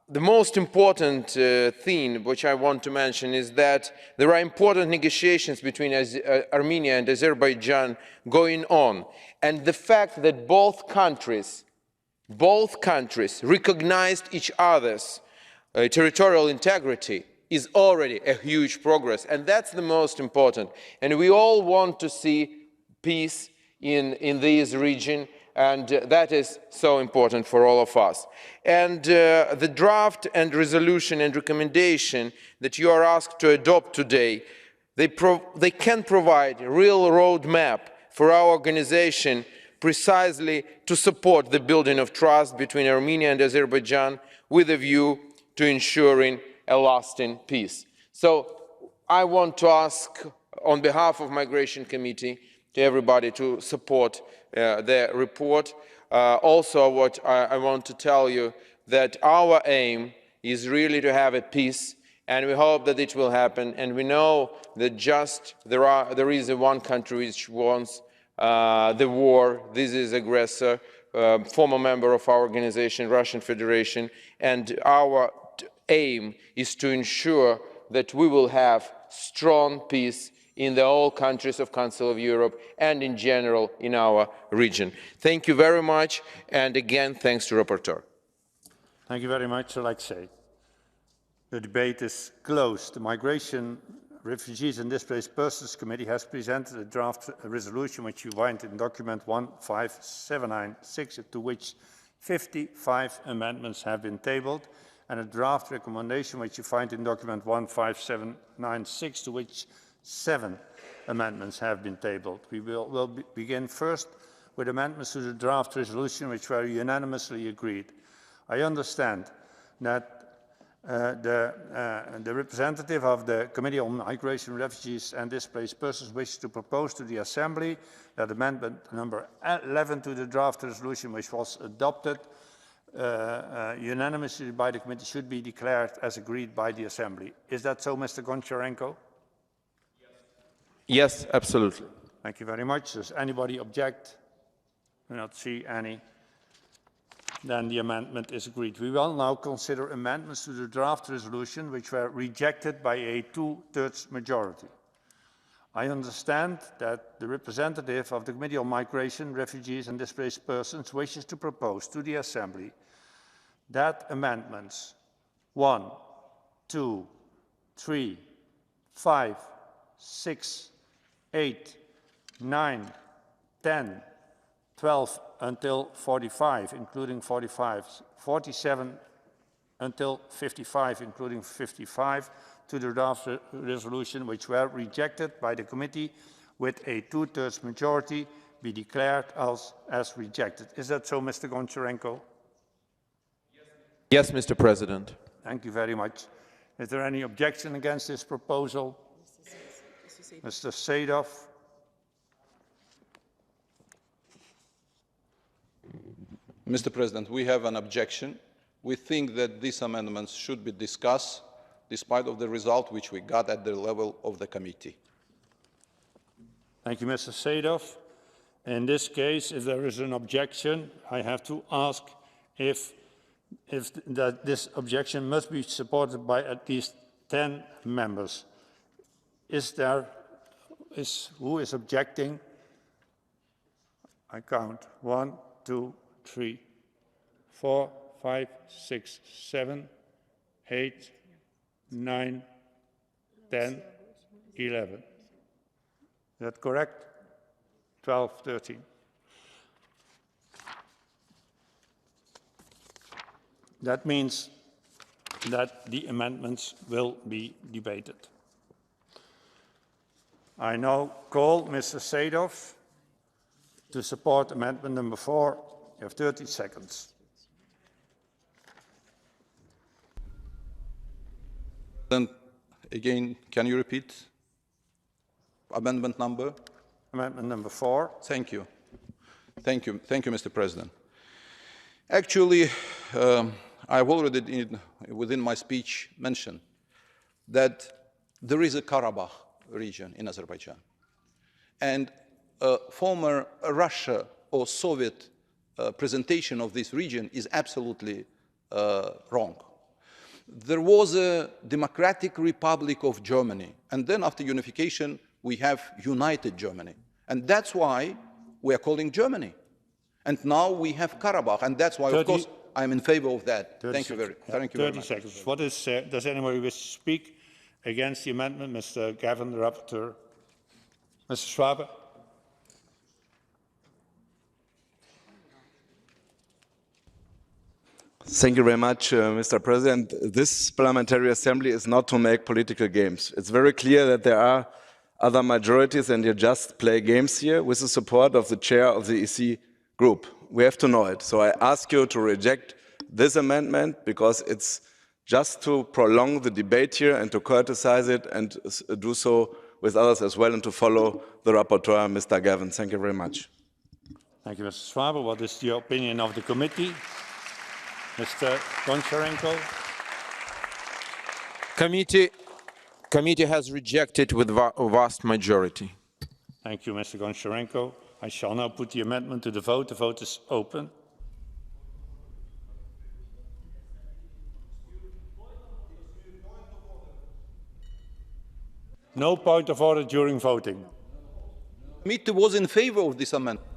The most important thing which I want to mention is that there are important negotiations between Armenia and Azerbaijan going on, and the fact that both countries recognized each other's territorial integrity is already a huge progress, and that's the most important. And we all want to see peace in this region, and that is so important for all of us. And the draft and resolution and recommendation that you are asked to adopt today, they can provide a real roadmap for our organization precisely to support the building of trust between Armenia and Azerbaijan with a view to ensuring a lasting peace. So I want to ask on behalf of Migration Committee to everybody to support the report. Also, what I want to tell you that our aim is really to have a peace, and we hope that it will happen. And we know that there is one country which wants the war. This is aggressor, former member of our organization, Russian Federation, and our aim is to ensure that we will have strong peace in the all countries of Council of Europe and in general in our region. Thank you very much, and again, thanks to Rapporteur. Thank you very much, Alexei. The debate is closed. The Migration, Refugees and Displaced Persons Committee has presented a draft resolution which you find in document 15796, to which 55 amendments have been tabled, and a draft recommendation which you find in document 15796, to which 7 amendments have been tabled. We will begin first with amendments to the draft resolution which were unanimously agreed. I understand that the representative of the Committee on Migration, Refugees and Displaced Persons wishes to propose to the Assembly that amendment number 11 to the draft resolution, which was adopted unanimously by the committee, should be declared as agreed by the Assembly. Is that so, Mr. Goncharenko? Yes, absolutely. Thank you very much. Does anybody object? I do not see any. Then the amendment is agreed. We will now consider amendments to the draft resolution which were rejected by a 2/3 majority. I understand that the representative of the Committee on Migration, Refugees and Displaced Persons wishes to propose to the Assembly that amendments 1, 2, 3, 5, 6, 8, 9, 10, 12 until 45, including 45, 47 until 55, including 55, to the draft resolution which were rejected by the committee with a 2/3 majority be declared as rejected. Is that so, Mr. Goncharenko? Yes, Mr. President. Thank you very much. Is there any objection against this proposal? Mr. Sadov. Mr. President, we have an objection. We think that these amendments should be discussed despite of the result which we got at the level of the committee. Thank you, Mr. Sadov. In this case, if there is an objection, I have to ask if this objection must be supported by at least 10 members. Who is objecting? I count 1, 2, 3, 4, 5, 6, 7, 8, 9, 10, 11. Is that correct? 12, 13. That means that the amendments will be debated. I now call Mr. Sadov to support amendment number 4. You have 30 seconds. Then again, can you repeat amendment number? Amendment number 4. Thank you. Thank you, Mr. President. Actually, I've already, within my speech, mentioned that there is a Karabakh region in Azerbaijan. And former Russia or Soviet presentation of this region is absolutely wrong. There was a Democratic Republic of Germany, and then after unification, we have United Germany. And that's why we are calling Germany. And now we have Karabakh, and that's why, of course, I'm in favor of that. Thank you very much. 30 seconds. What is, does anybody wish to speak against the amendment? Mr. Gavin, the rapporteur. Mr. Schwabe. Thank you very much, Mr. President. This parliamentary assembly is not to make political games. It's very clear that there are other majorities and you just play games here with the support of the chair of the EC group. We have to know it. So I ask you to reject this amendment because it's just to prolong the debate here and to criticize it and do so with others as well and to follow the rapporteur, Mr. Gavin. Thank you very much. Thank you, Mr. Schwabe. What is the opinion of the committee? Mr. Goncharenko. Committee has rejected with a vast majority. Thank you, Mr. Goncharenko. I shall now put the amendment to the vote. The vote is open. No point of order during voting. The committee was in favor of this amendment.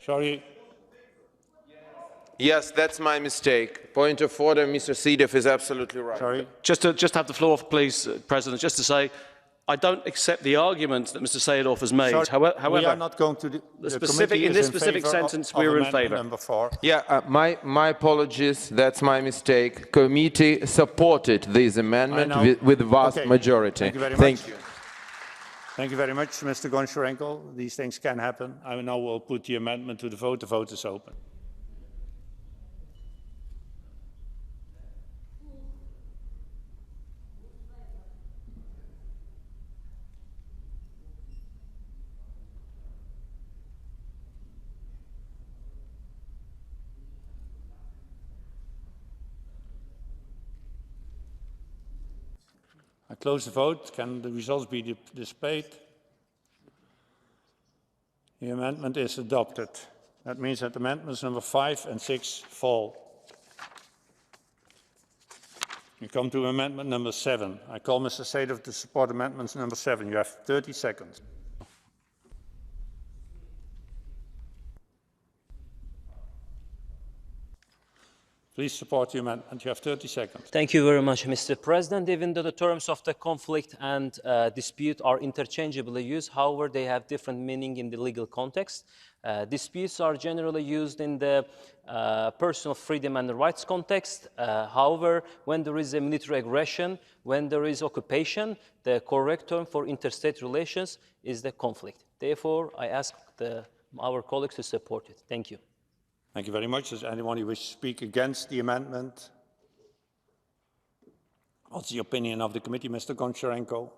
Sorry. Yes, that's my mistake. Point of order, Mr. Sedev is absolutely right. Sorry. Just have the floor, please, President, just to say, I don't accept the argument that Mr. Seedorf has made. Sorry, however, we are not going to in this specific sentence, we're in favour. Yeah, my apologies. That's my mistake. Committee supported this amendment with vast majority. Thank you very much. Thank you very much, Mr. Goncharenko. These things can happen. I now will put the amendment to the vote. The vote is open. I close the vote. Can the results be displayed? The amendment is adopted. That means that amendments number 5 and 6 fall. We come to amendment number 7. I call Mr. Seedorf to support amendments number 7. You have 30 seconds. Please support the amendment. You have 30 seconds. Thank you very much, Mr. President. Even though the terms of the conflict and dispute are interchangeably used, however, they have different meaning in the legal context. Disputes are generally used in the personal freedom and rights context. However, when there is a military aggression, when there is occupation, the correct term for interstate relations is the conflict. Therefore, I ask our colleagues to support it. Thank you. Thank you very much. Does anyone who wishes to speak against the amendment? What's the opinion of the committee, Mr. Goncharenko?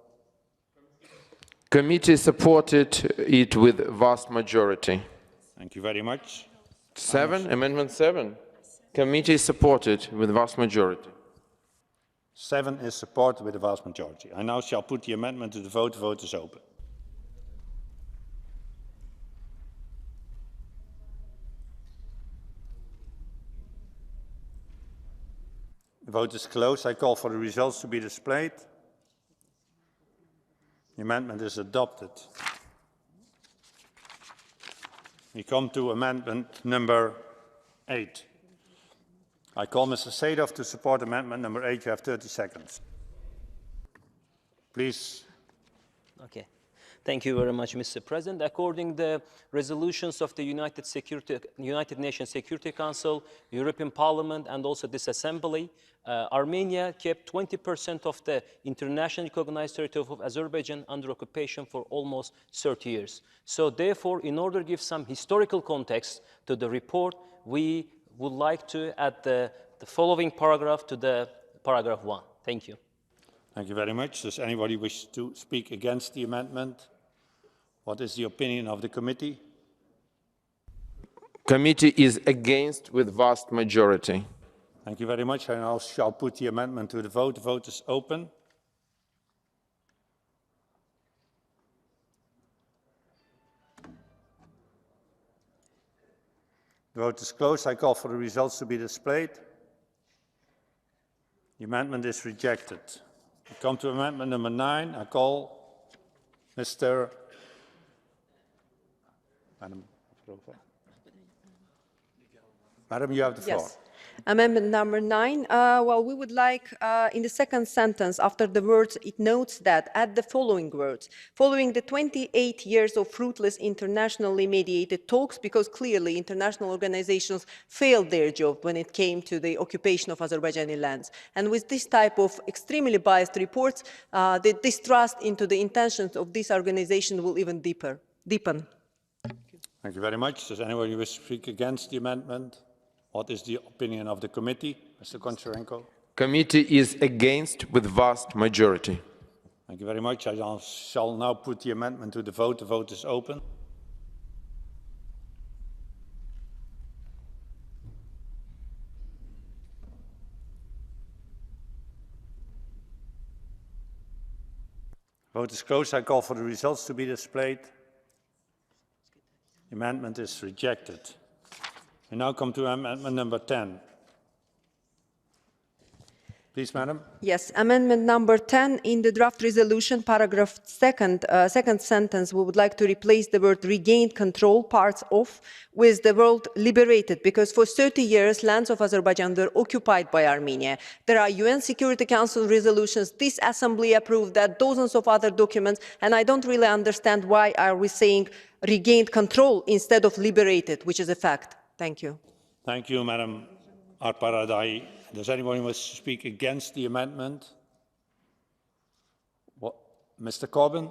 Committee supported it with vast majority. Thank you very much. 7, Amendment 7. Committee supported with vast majority. 7 is supported with a vast majority. I now shall put the amendment to the vote. The vote is open. The vote is closed. I call for the results to be displayed. The amendment is adopted. We come to amendment number 8. I call Mr. Seedorf to support amendment number 8. You have 30 seconds. Please. Okay. Thank you very much, Mr. President. According to the resolutions of the United Nations Security Council, European Parliament, and also this Assembly, Armenia kept 20% of the internationally recognized territory of Azerbaijan under occupation for almost 30 years. So therefore, in order to give some historical context to the report, we would like to add the following paragraph to the paragraph 1. Thank you. Thank you very much. Does anybody wish to speak against the amendment? What is the opinion of the committee? Committee is against with vast majority. Thank you very much. I now shall put the amendment to the vote. The vote is open. The vote is closed. I call for the results to be displayed. The amendment is rejected. We come to amendment number 9. I call Mr. Madam, you have the floor. Yes. Amendment number 9. Well, we would like, in the second sentence, after the words, it notes that, add the following words. Following the 28 years of fruitless internationally mediated talks, because clearly international organizations failed their job when it came to the occupation of Azerbaijani lands. And with this type of extremely biased reports, the distrust into the intentions of this organization will even deepen. Thank you very much. Does anyone wish to speak against the amendment? What is the opinion of the committee? Mr. Goncharenko. Committee is against with vast majority. Thank you very much. I shall now put the amendment to the vote. The vote is open. Vote is closed. I call for the results to be displayed. The amendment is rejected. We now come to amendment number 10. Please, Madam. Yes, amendment number 10 in the draft resolution, paragraph second sentence, we would like to replace the word regained control, parts of, with the word liberated, because for 30 years, lands of Azerbaijan were occupied by Armenia. There are UN Security Council resolutions, this assembly approved that, dozens of other documents, and I don't really understand why are we saying regained control instead of liberated, which is a fact. Thank you. Thank you, Madam Arparadai. Does anyone wish to speak against the amendment? What? Mr. Corbyn?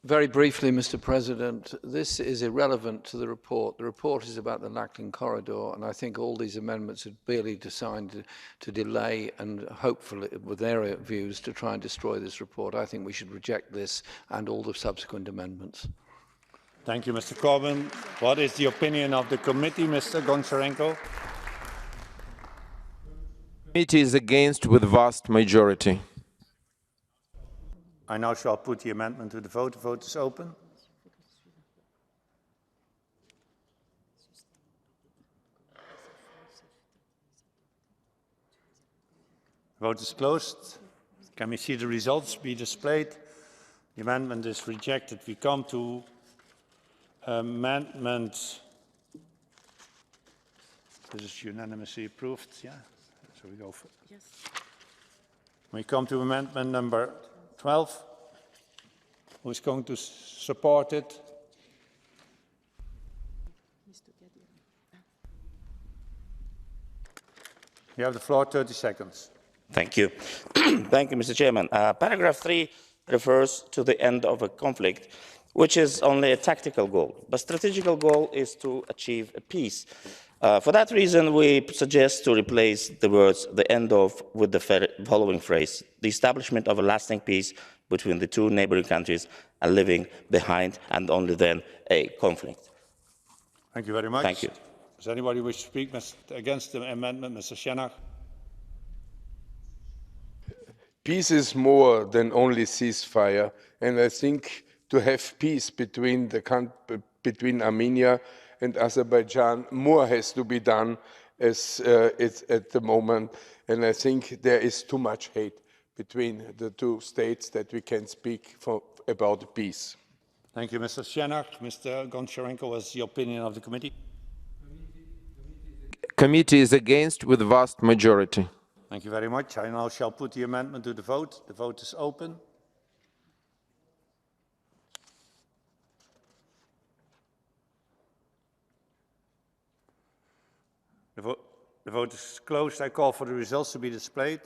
Very briefly, Mr. President, this is irrelevant to the report. The report is about the Lachlan corridor, and I think all these amendments are barely designed to delay and hopefully, with their views, to try and destroy this report. I think we should reject this and all the subsequent amendments. Thank you, Mr. Corbyn. What is the opinion of the committee, Mr. Goncharenko? Committee is against with vast majority. I now shall put the amendment to the vote. The vote is open. The vote is closed. Can we see the results be displayed? The amendment is rejected. We come to amendment. This is unanimously approved, yeah? So we go for yes. We come to amendment number 12. Who is going to support it? You have the floor, 30 seconds. Thank you. Thank you, Mr. Chairman. Paragraph 3 refers to the end of a conflict, which is only a tactical goal. But strategical goal is to achieve a peace. For that reason, we suggest to replace the words "the end of" with the following phrase: the establishment of a lasting peace between the two neighboring countries and leaving behind, and only then, a conflict. Thank you very much. Thank you. Does anybody wish to speak against the amendment? Mr. Shenach? Peace is more than only ceasefire, and I think to have peace between Armenia and Azerbaijan, more has to be done as it's at the moment, and I think there is too much hate between the two states that we can speak about peace. Thank you, Mr. Shenach. Mr. Goncharenko, what's the opinion of the committee? Committee is against with vast majority. Thank you very much. I now shall put the amendment to the vote. The vote is open. The vote is closed. I call for the results to be displayed.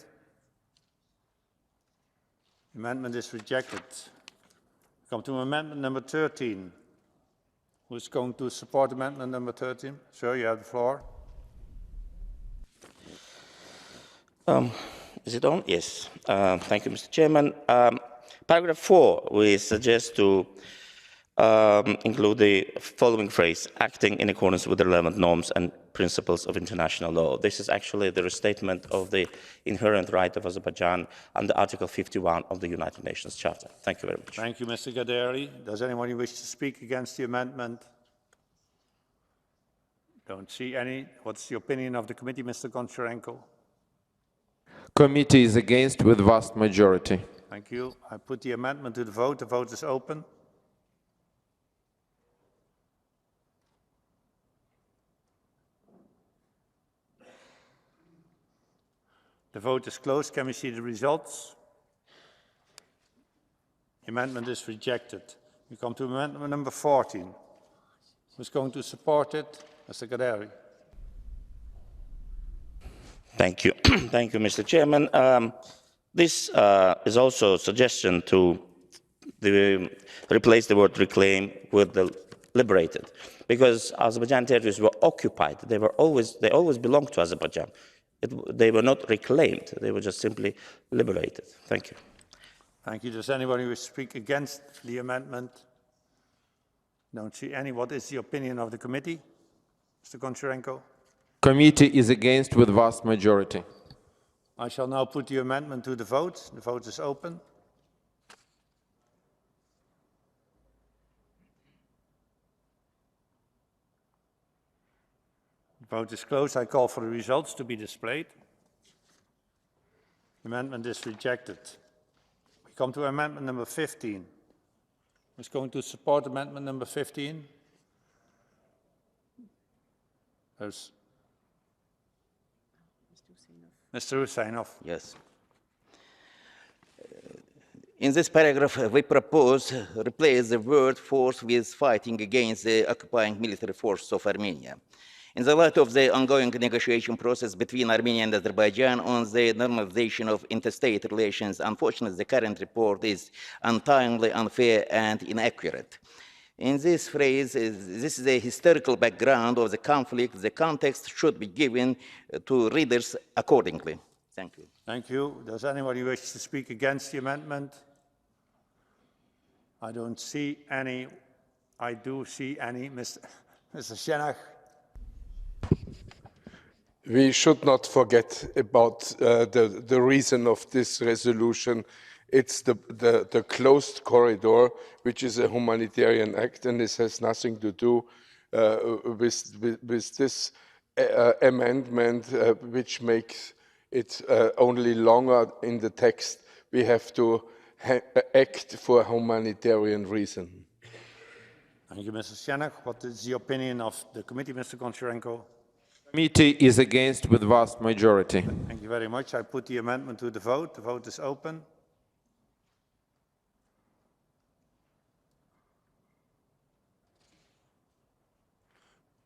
The amendment is rejected. We come to amendment number 13. Who is going to support amendment number 13? Sir, you have the floor. Is it on? Yes. Thank you, Mr. Chairman. Paragraph 4, we suggest to include the following phrase, acting in accordance with the relevant norms and principles of international law. This is actually the restatement of the inherent right of Azerbaijan under Article 51 of the United Nations Charter. Thank you very much. Thank you, Mr. Gaderi. Does anyone wish to speak against the amendment? Don't see any. What's the opinion of the committee, Mr. Goncharenko? Committee is against with vast majority. Thank you. I put the amendment to the vote. The vote is open. The vote is closed. Can we see the results? The amendment is rejected. We come to amendment number 14. Who's going to support it? Mr. Gaderi. Thank you. Thank you, Mr. Chairman. This is also a suggestion to replace the word reclaim with the liberated, because Azerbaijan territories were occupied. They always belonged to Azerbaijan. They were not reclaimed. They were just simply liberated. Thank you. Thank you. Does anybody wish to speak against the amendment? Don't see any. What is the opinion of the committee? Mr. Goncharenko? Committee is against with vast majority. I shall now put the amendment to the vote. The vote is open. The vote is closed. I call for the results to be displayed. The amendment is rejected. We come to amendment number 15. Who's going to support amendment number 15? There's Mr. Husseinov. Yes. In this paragraph, we propose replace the word force with fighting against the occupying military force of Armenia. In the light of the ongoing negotiation process between Armenia and Azerbaijan on the normalization of interstate relations, unfortunately, the current report is untimely, unfair, and inaccurate. In this phrase, this is the historical background of the conflict. The context should be given to readers accordingly. Thank you. Thank you. Does anybody wish to speak against the amendment? I don't see any. I do see any. Mr. Shenach. We should not forget about the reason of this resolution. It's the closed corridor, which is a humanitarian act, and this has nothing to do with this amendment, which makes it only longer in the text. We have to act for a humanitarian reason. Thank you, Mr. Shenach. What is the opinion of the committee, Mr. Goncharenko? Committee is against with vast majority. Thank you very much. I put the amendment to the vote. The vote is open.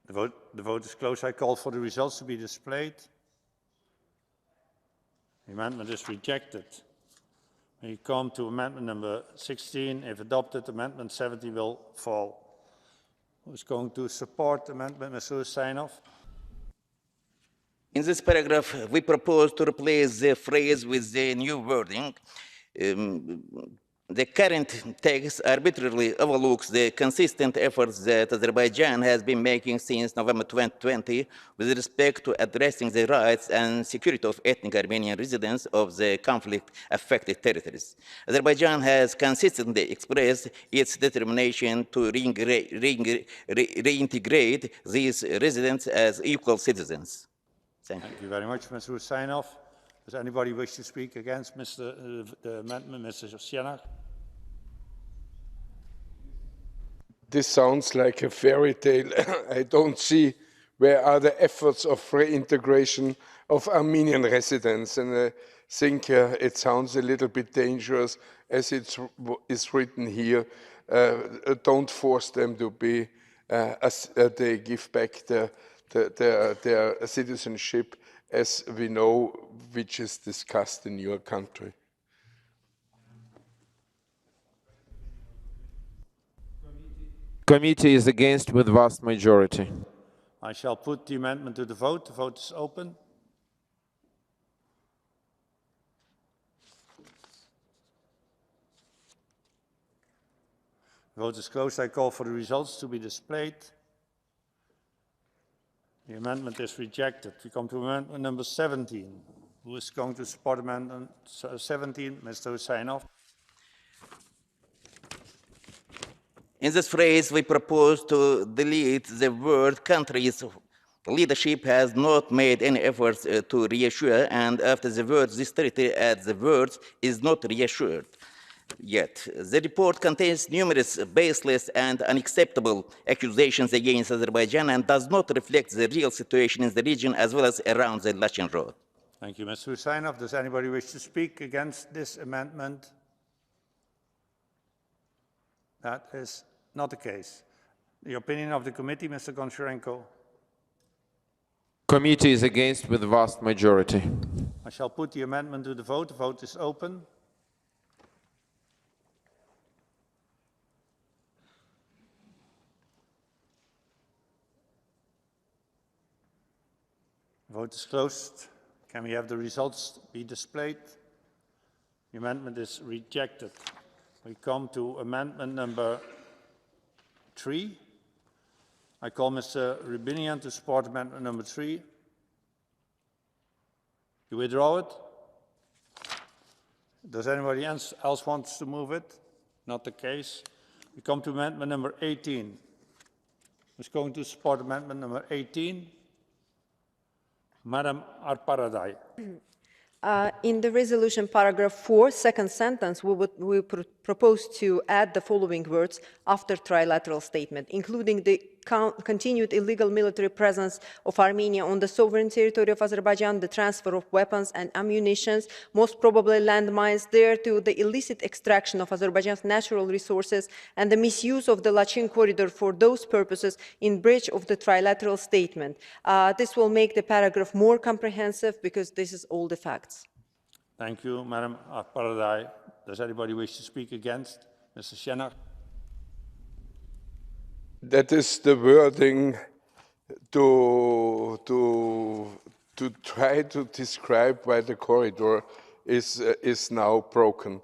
The vote is closed. I call for the results to be displayed. The amendment is rejected. We come to amendment number 16. If adopted, amendment 70 will fall. Who's going to support amendment, Mr. Husseinov? In this paragraph, we propose to replace the phrase with the new wording. The current text arbitrarily overlooks the consistent efforts that Azerbaijan has been making since November 2020 with respect to addressing the rights and security of ethnic Armenian residents of the conflict-affected territories. Azerbaijan has consistently expressed its determination to reintegrate these residents as equal citizens. Thank you very much, Mr. Husseinov. Does anybody wish to speak against the amendment, Mr. Shenach? This sounds like a fairy tale. I don't see where are the efforts of reintegration of Armenian residents, and I think it sounds a little bit dangerous as it is written here. Don't force them to be, they give back their citizenship, as we know, which is discussed in your country. Committee is against with vast majority. I shall put the amendment to the vote. The vote is open. Vote is closed. I call for the results to be displayed. The amendment is rejected. We come to amendment number 17. Who is going to support amendment 17? Mr. Husseinov. In this phrase, we propose to delete the word countries. Leadership has not made any efforts to reassure, and after the words, this territory at the words is not reassured yet. The report contains numerous baseless and unacceptable accusations against Azerbaijan and does not reflect the real situation in the region as well as around the Lachin Road. Thank you, Mr. Husseinov. Does anybody wish to speak against this amendment? That is not the case. The opinion of the committee, Mr. Goncharenko. Committee is against with vast majority. I shall put the amendment to the vote. The vote is open. The vote is closed. Can we have the results be displayed? The amendment is rejected. We come to amendment number 3. I call Mr. Rubinian to support amendment number 3. You withdraw it? Does anybody else want to move it? Not the case. We come to amendment number 18. Who's going to support amendment number 18? Madam Arparadai. In the resolution paragraph 4, second sentence, we propose to add the following words after trilateral statement, including the continued illegal military presence of Armenia on the sovereign territory of Azerbaijan, the transfer of weapons and ammunition, most probably landmines there, to the illicit extraction of Azerbaijan's natural resources and the misuse of the Lachin corridor for those purposes in breach of the trilateral statement. This will make the paragraph more comprehensive because this is all the facts. Thank you, Madam Paradai. Does anybody wish to speak against? Mr. Shenach? That is the wording to try to describe why the corridor is now broken.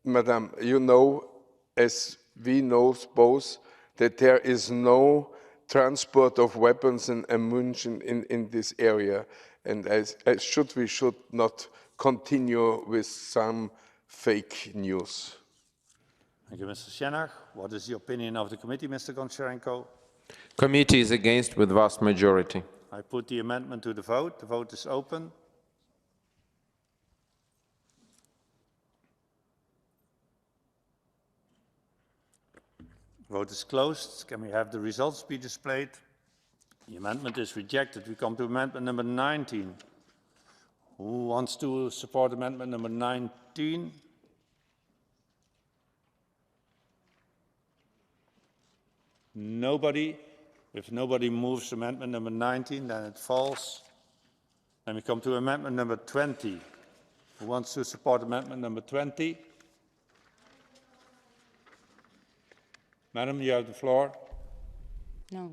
Madam, you know, as we know both, that there is no transport of weapons and ammunition in this area, and we should not continue with some fake news. Thank you, Mr. Shenach. What is the opinion of the committee, Mr. Goncharenko? Committee is against with vast majority. I put the amendment to the vote. The vote is open. Vote is closed. Can we have the results be displayed? The amendment is rejected. We come to amendment number 19. Who wants to support amendment number 19? Nobody. If nobody moves amendment number 19, then it falls. Then we come to amendment number 20. Who wants to support amendment number 20? Madam, you have the floor. No.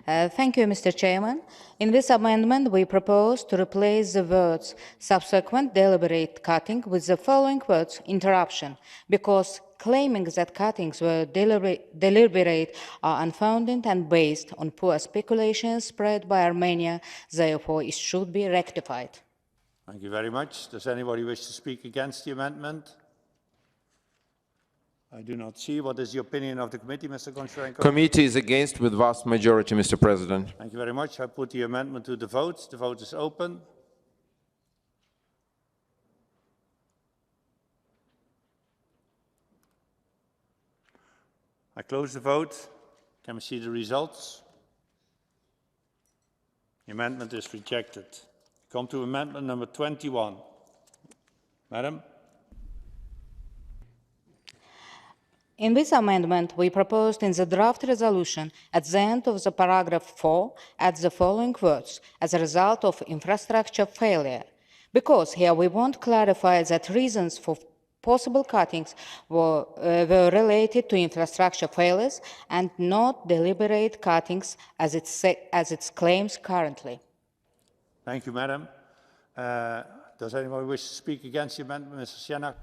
Thank you, Mr. Chairman. In this amendment, we propose to replace the words subsequent deliberate cutting with the following words interruption, because claiming that cuttings were deliberate are unfounded and based on poor speculations spread by Armenia. Therefore, it should be rectified. Thank you very much. Does anybody wish to speak against the amendment? I do not see. What is the opinion of the committee, Mr. Goncharenko? Committee is against with vast majority, Mr. President. Thank you very much. I put the amendment to the vote. The vote is open. I close the vote. Can we see the results? The amendment is rejected. Come to amendment number 21. Madam? In this amendment, we proposed in the draft resolution at the end of the paragraph 4 add the following words as a result of infrastructure failure, because here we want to clarify that reasons for possible cuttings were related to infrastructure failures and not deliberate cuttings as it claims currently. Thank you, Madam. Does anyone wish to speak against the amendment? Mr. Shenach?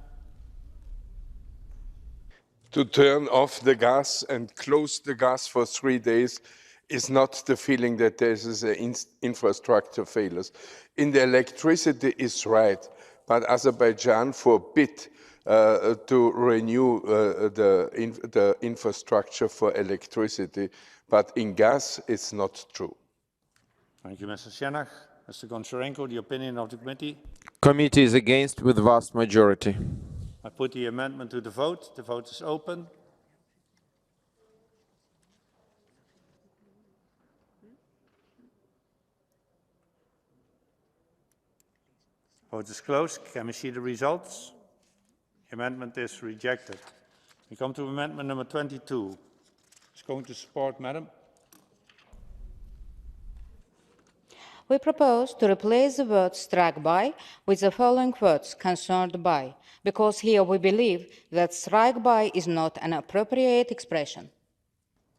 To turn off the gas and close the gas for 3 days is not the feeling that there is an infrastructure failures. In the electricity is right, but Azerbaijan forbid to renew the infrastructure for electricity, but in gas it's not true. Thank you, Mr. Shanach. Mr. Goncharenko, the opinion of the committee. Committee is against with vast majority. I put the amendment to the vote. The vote is open. Vote is closed. Can we see the results? The amendment is rejected. We come to amendment number 22. Who's going to support, madam? We propose to replace the word struck by with the following words concerned by, because here we believe that strike by is not an appropriate expression.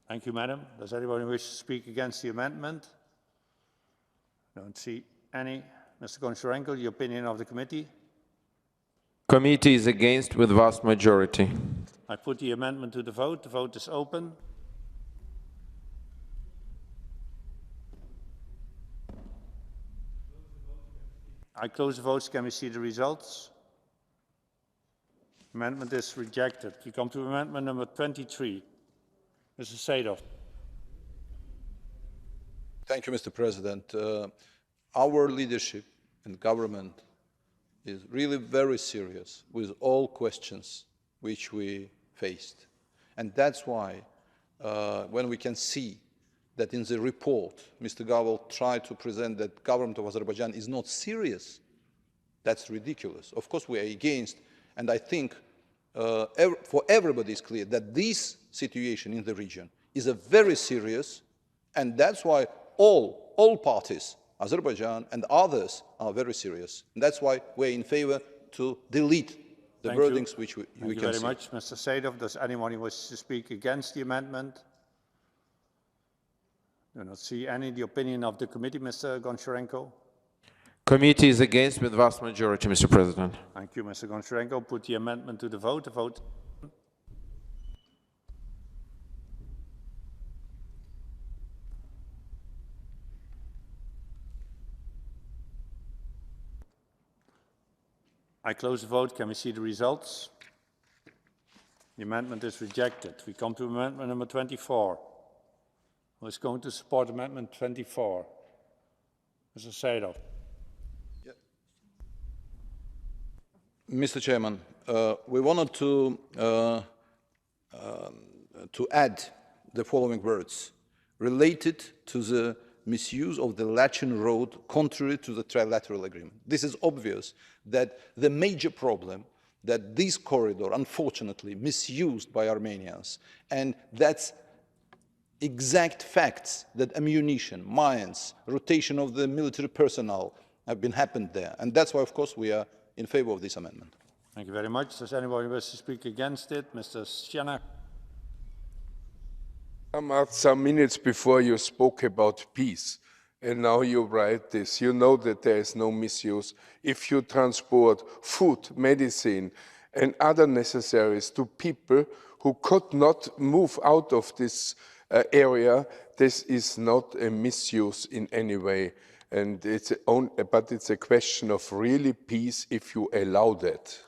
Thank you, madam. Does anybody wish to speak against the amendment? Don't see any. Mr. Goncharenko, the opinion of the committee. Committee is against with vast majority. I put the amendment to the vote. The vote is open. I close the votes. Can we see the results? Amendment is rejected. We come to amendment number 23. Mr. Sadov. Thank you, Mr. President. Our leadership and government is really very serious with all questions which we faced. And that's why when we can see that in the report, Mr. Gavel tried to present that the government of Azerbaijan is not serious, that's ridiculous. Of course, we are against, and I think for everybody it's clear that this situation in the region is a very serious, and that's why all parties, Azerbaijan and others, are very serious. And that's why we're in favor to delete the wordings which we can see. Thank you very much, Mr. Sadov. Does anyone wish to speak against the amendment? Do not see any. The opinion of the committee, Mr. Goncharenko. Committee is against with vast majority, Mr. President. Thank you, Mr. Goncharenko. Put the amendment to the vote. The vote. I close the vote. Can we see the results? The amendment is rejected. We come to amendment number 24. Who is going to support amendment 24? Mr. Sadov. Mr. Chairman, we wanted to add the following words related to the misuse of the Lachin road contrary to the trilateral agreement. This is obvious that the major problem that this corridor unfortunately misused by Armenians, and that's exact facts that ammunition, mines, rotation of the military personnel have been happened there. And that's why, of course, we are in favor of this amendment. Thank you very much. Does anybody wish to speak against it? Mr. Shanach. Some minutes before you spoke about peace, and now you write this. You know that there is no misuse. If you transport food, medicine, and other necessaries to people who could not move out of this area, this is not a misuse in any way. And but it's a question of really peace if you allow that.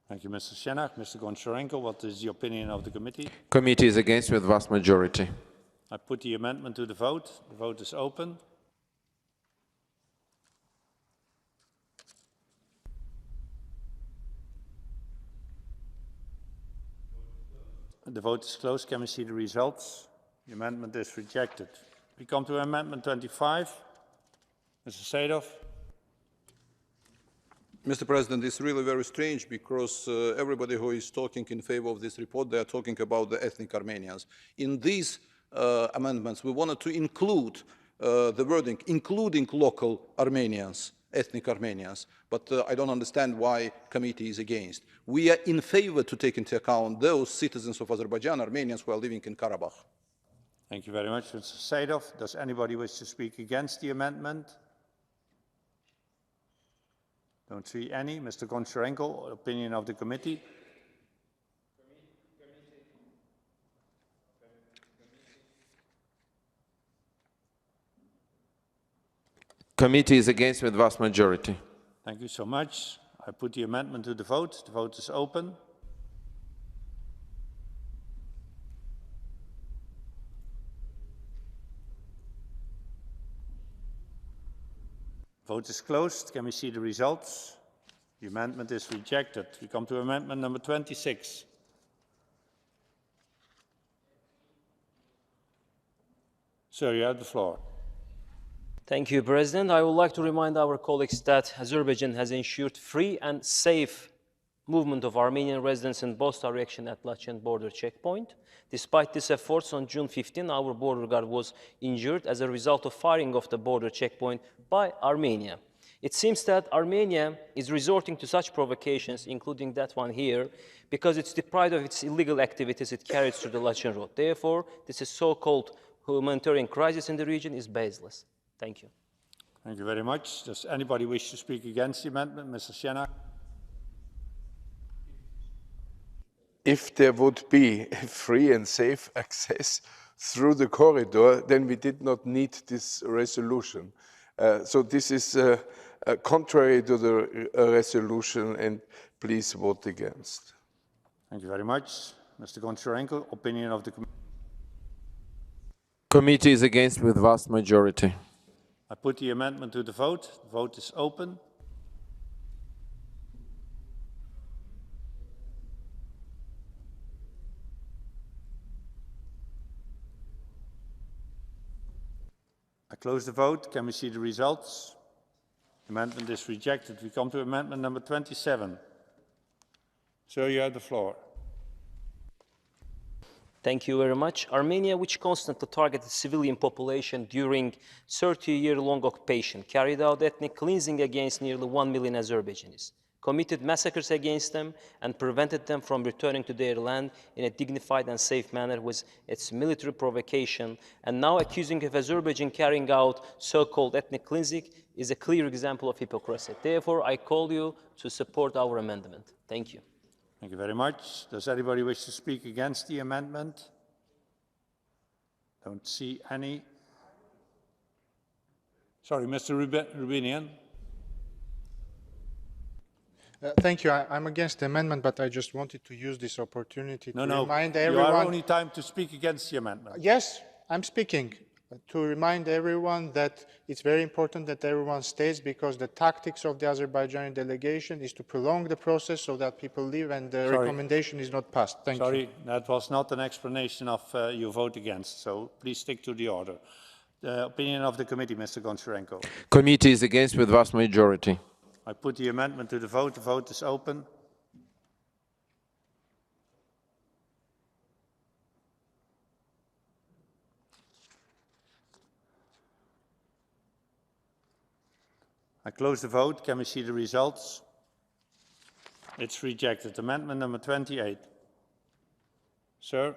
Thank you, Mr. Shanach. Mr. Goncharenko, what is the opinion of the committee? Committee is against with vast majority. I put the amendment to the vote. The vote is open. The vote is closed. Can we see the results? The amendment is rejected. We come to amendment 25. Mr. Sadov. Mr. President, it's really very strange because everybody who is talking in favor of this report, they are talking about the ethnic Armenians. In these amendments, we wanted to include the wording, including local Armenians, ethnic Armenians, but I don't understand why committee is against. We are in favor to take into account those citizens of Azerbaijan, Armenians who are living in Karabakh. Thank you very much, Mr. Sadov. Does anybody wish to speak against the amendment? Don't see any. Mr. Goncharenko, opinion of the committee. Committee is against with vast majority. Thank you so much. I put the amendment to the vote. The vote is open. Vote is closed. Can we see the results? The amendment is rejected. We come to amendment number 26. Sir, you have the floor. Thank you, President. I would like to remind our colleagues that Azerbaijan has ensured free and safe movement of Armenian residents in both directions at Lachin border checkpoint. Despite these efforts, on June 15, our border guard was injured as a result of firing of the border checkpoint by Armenia. It seems that Armenia is resorting to such provocations, including that one here, because it's deprived of its illegal activities it carries through the Lachin road. Therefore, this so-called humanitarian crisis in the region is baseless. Thank you. Thank you very much. Does anybody wish to speak against the amendment? Mr. Sienna? If there would be free and safe access through the corridor, then we did not need this resolution. So this is contrary to the resolution, and please vote against. Thank you very much. Mr. Goncharenko, opinion of the committee. Committee is against with vast majority. I put the amendment to the vote. The vote is open. I close the vote. Can we see the results? The amendment is rejected. We come to amendment number 27. Sir, you have the floor. Thank you very much. Armenia, which constantly targeted civilian population during 30-year-long occupation, carried out ethnic cleansing against nearly 1 million Azerbaijanis, committed massacres against them, and prevented them from returning to their land in a dignified and safe manner with its military provocation, and now accusing of Azerbaijan carrying out so-called ethnic cleansing is a clear example of hypocrisy. Therefore, I call you to support our amendment. Thank you. Thank you very much. Does anybody wish to speak against the amendment? Don't see any. Sorry, Mr. Rubinian. Thank you. I'm against the amendment, but I just wanted to use this opportunity to remind everyone. You are only time to speak against the amendment. Yes, I'm speaking. To remind everyone that it's very important that everyone stays, because the tactics of the Azerbaijani delegation is to prolong the process so that people leave and the recommendation is not passed. Thank you. Sorry, that was not an explanation of your vote against, so please stick to the order. The opinion of the committee, Mr. Goncharenko. Committee is against with vast majority. I put the amendment to the vote. The vote is open. I close the vote. Can we see the results? It's rejected. Amendment number 28. Sir?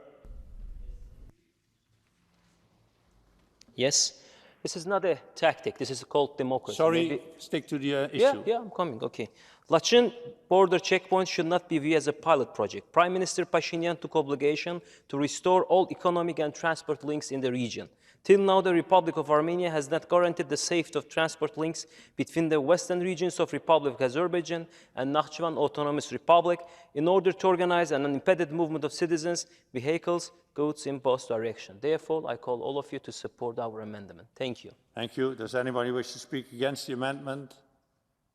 Yes? This is not a tactic. This is called democracy. Sorry, stick to the issue. Yeah, I'm coming. Okay. Lachin border checkpoint should not be viewed as a pilot project. Prime Minister Pashinyan took obligation to restore all economic and transport links in the region. Till now, the Republic of Armenia has not guaranteed the safety of transport links between the western regions of Republic of Azerbaijan and Nakhchivan Autonomous Republic in order to organize an unimpeded movement of citizens, vehicles, goods in both directions. Therefore, I call all of you to support our amendment. Thank you. Thank you. Does anybody wish to speak against the amendment?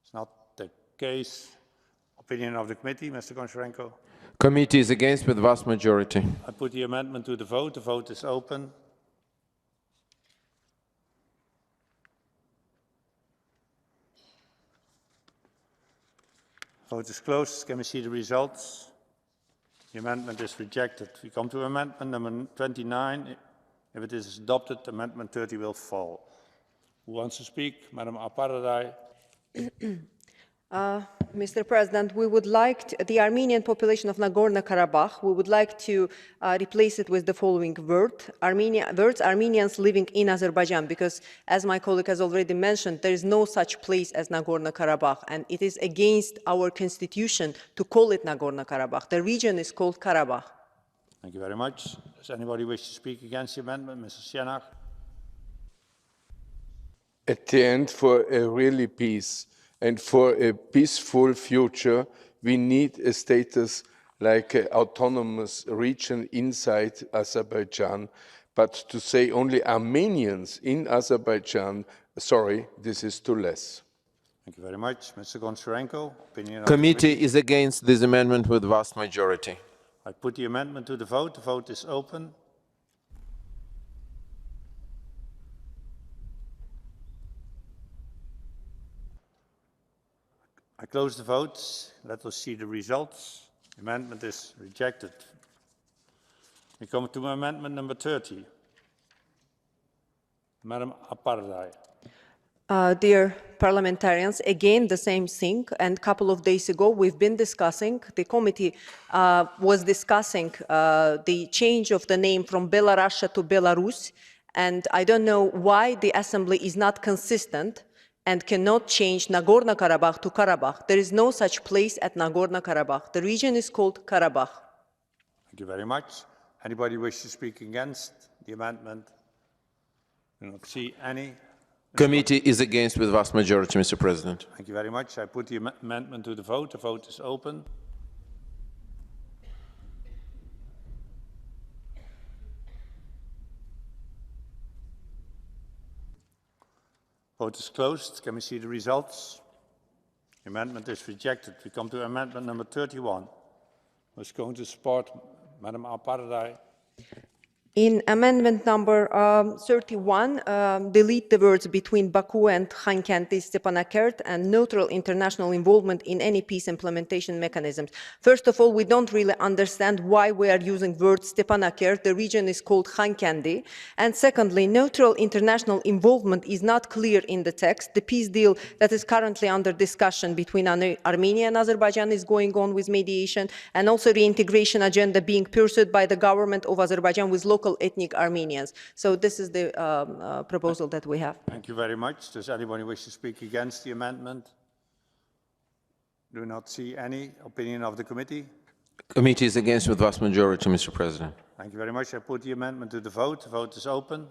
It's not the case. Opinion of the committee, Mr. Goncharenko. Committee is against with vast majority. I put the amendment to the vote. The vote is open. Vote is closed. Can we see the results? The amendment is rejected. We come to amendment number 29. If it is adopted, amendment 30 will fall. Who wants to speak? Madam Aparadai. Mr. President, we would like the Armenian population of Nagorno-Karabakh, we would like to replace it with the following words, Armenians living in Azerbaijan, because as my colleague has already mentioned, there is no such place as Nagorno-Karabakh, and it is against our constitution to call it Nagorno-Karabakh. The region is called Karabakh. Thank you very much. Does anybody wish to speak against the amendment? Mrs. Sienna. At the end, for a really peace and for a peaceful future, we need a status like an autonomous region inside Azerbaijan. But to say only Armenians in Azerbaijan, sorry, this is too less. Thank you very much. Mr. Goncharenko, opinion of Committee is against this amendment with vast majority. I put the amendment to the vote. The vote is open. I close the vote. Let us see the results. The amendment is rejected. We come to amendment number 30. Madam Apardai. Dear parliamentarians, again the same thing, and a couple of days ago we've been discussing, the committee was discussing the change of the name from Belarus to Belarus, and I don't know why the assembly is not consistent and cannot change Nagorno-Karabakh to Karabakh. There is no such place at Nagorno-Karabakh. The region is called Karabakh. Thank you very much. Anybody wish to speak against the amendment? I do not see any. Committee is against with vast majority, Mr. President. Thank you very much. I put the amendment to the vote. The vote is open. Vote is closed. Can we see the results? The amendment is rejected. We come to amendment number 31. Who's going to support Madam Alparadai? In amendment number 31, delete the words between Baku and Khankanti Stepanakert and neutral international involvement in any peace implementation mechanisms. First of all, we don't really understand why we are using word Stepanakert. The region is called Khankanti. And secondly, neutral international involvement is not clear in the text. The peace deal that is currently under discussion between Armenia and Azerbaijan is going on with mediation, and also the integration agenda being pursued by the government of Azerbaijan with local ethnic Armenians. So this is the proposal that we have. Thank you very much. Does anybody wish to speak against the amendment? Do not see any. Opinion of the committee? Committee is against with vast majority, Mr. President. Thank you very much. I put the amendment to the vote. The vote is open.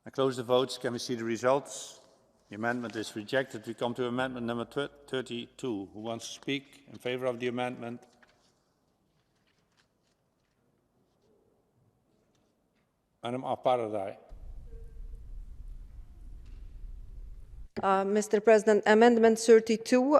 I close the votes. Can we see the results? The amendment is rejected. We come to amendment number 32. Who wants to speak in favor of the amendment? Madam Alparadai. Mr. President, Amendment 32,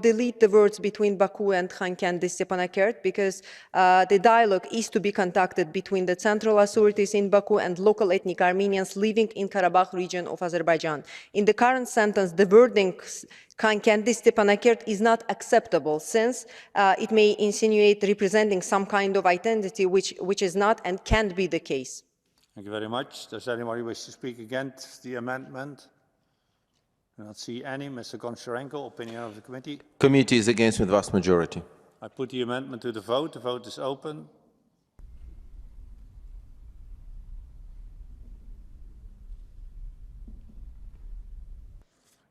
delete the words between Baku and Khankanti Stepanakert, because the dialogue is to be conducted between the central authorities in Baku and local ethnic Armenians living in Karabakh region of Azerbaijan. In the current sentence, the wording Khankanti Stepanakert is not acceptable, since it may insinuate representing some kind of identity which is not and can't be the case. Thank you very much. Does anybody wish to speak against the amendment? I do not see any. Mr. Goncharenko, opinion of the committee? Committee is against with vast majority. I put the amendment to the vote. The vote is open.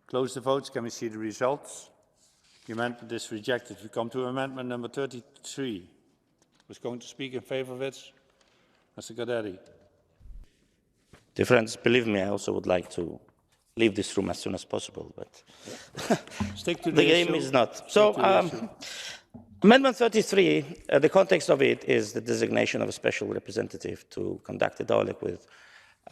Close the votes. Can we see the results? The amendment is rejected. We come to amendment number 33. Who's going to speak in favor of it? Mr. Gaderi. Dear friends, believe me, I also would like to leave this room as soon as possible, but stick to the game is not. So, Amendment 33, the context of it is the designation of a special representative to conduct a dialogue with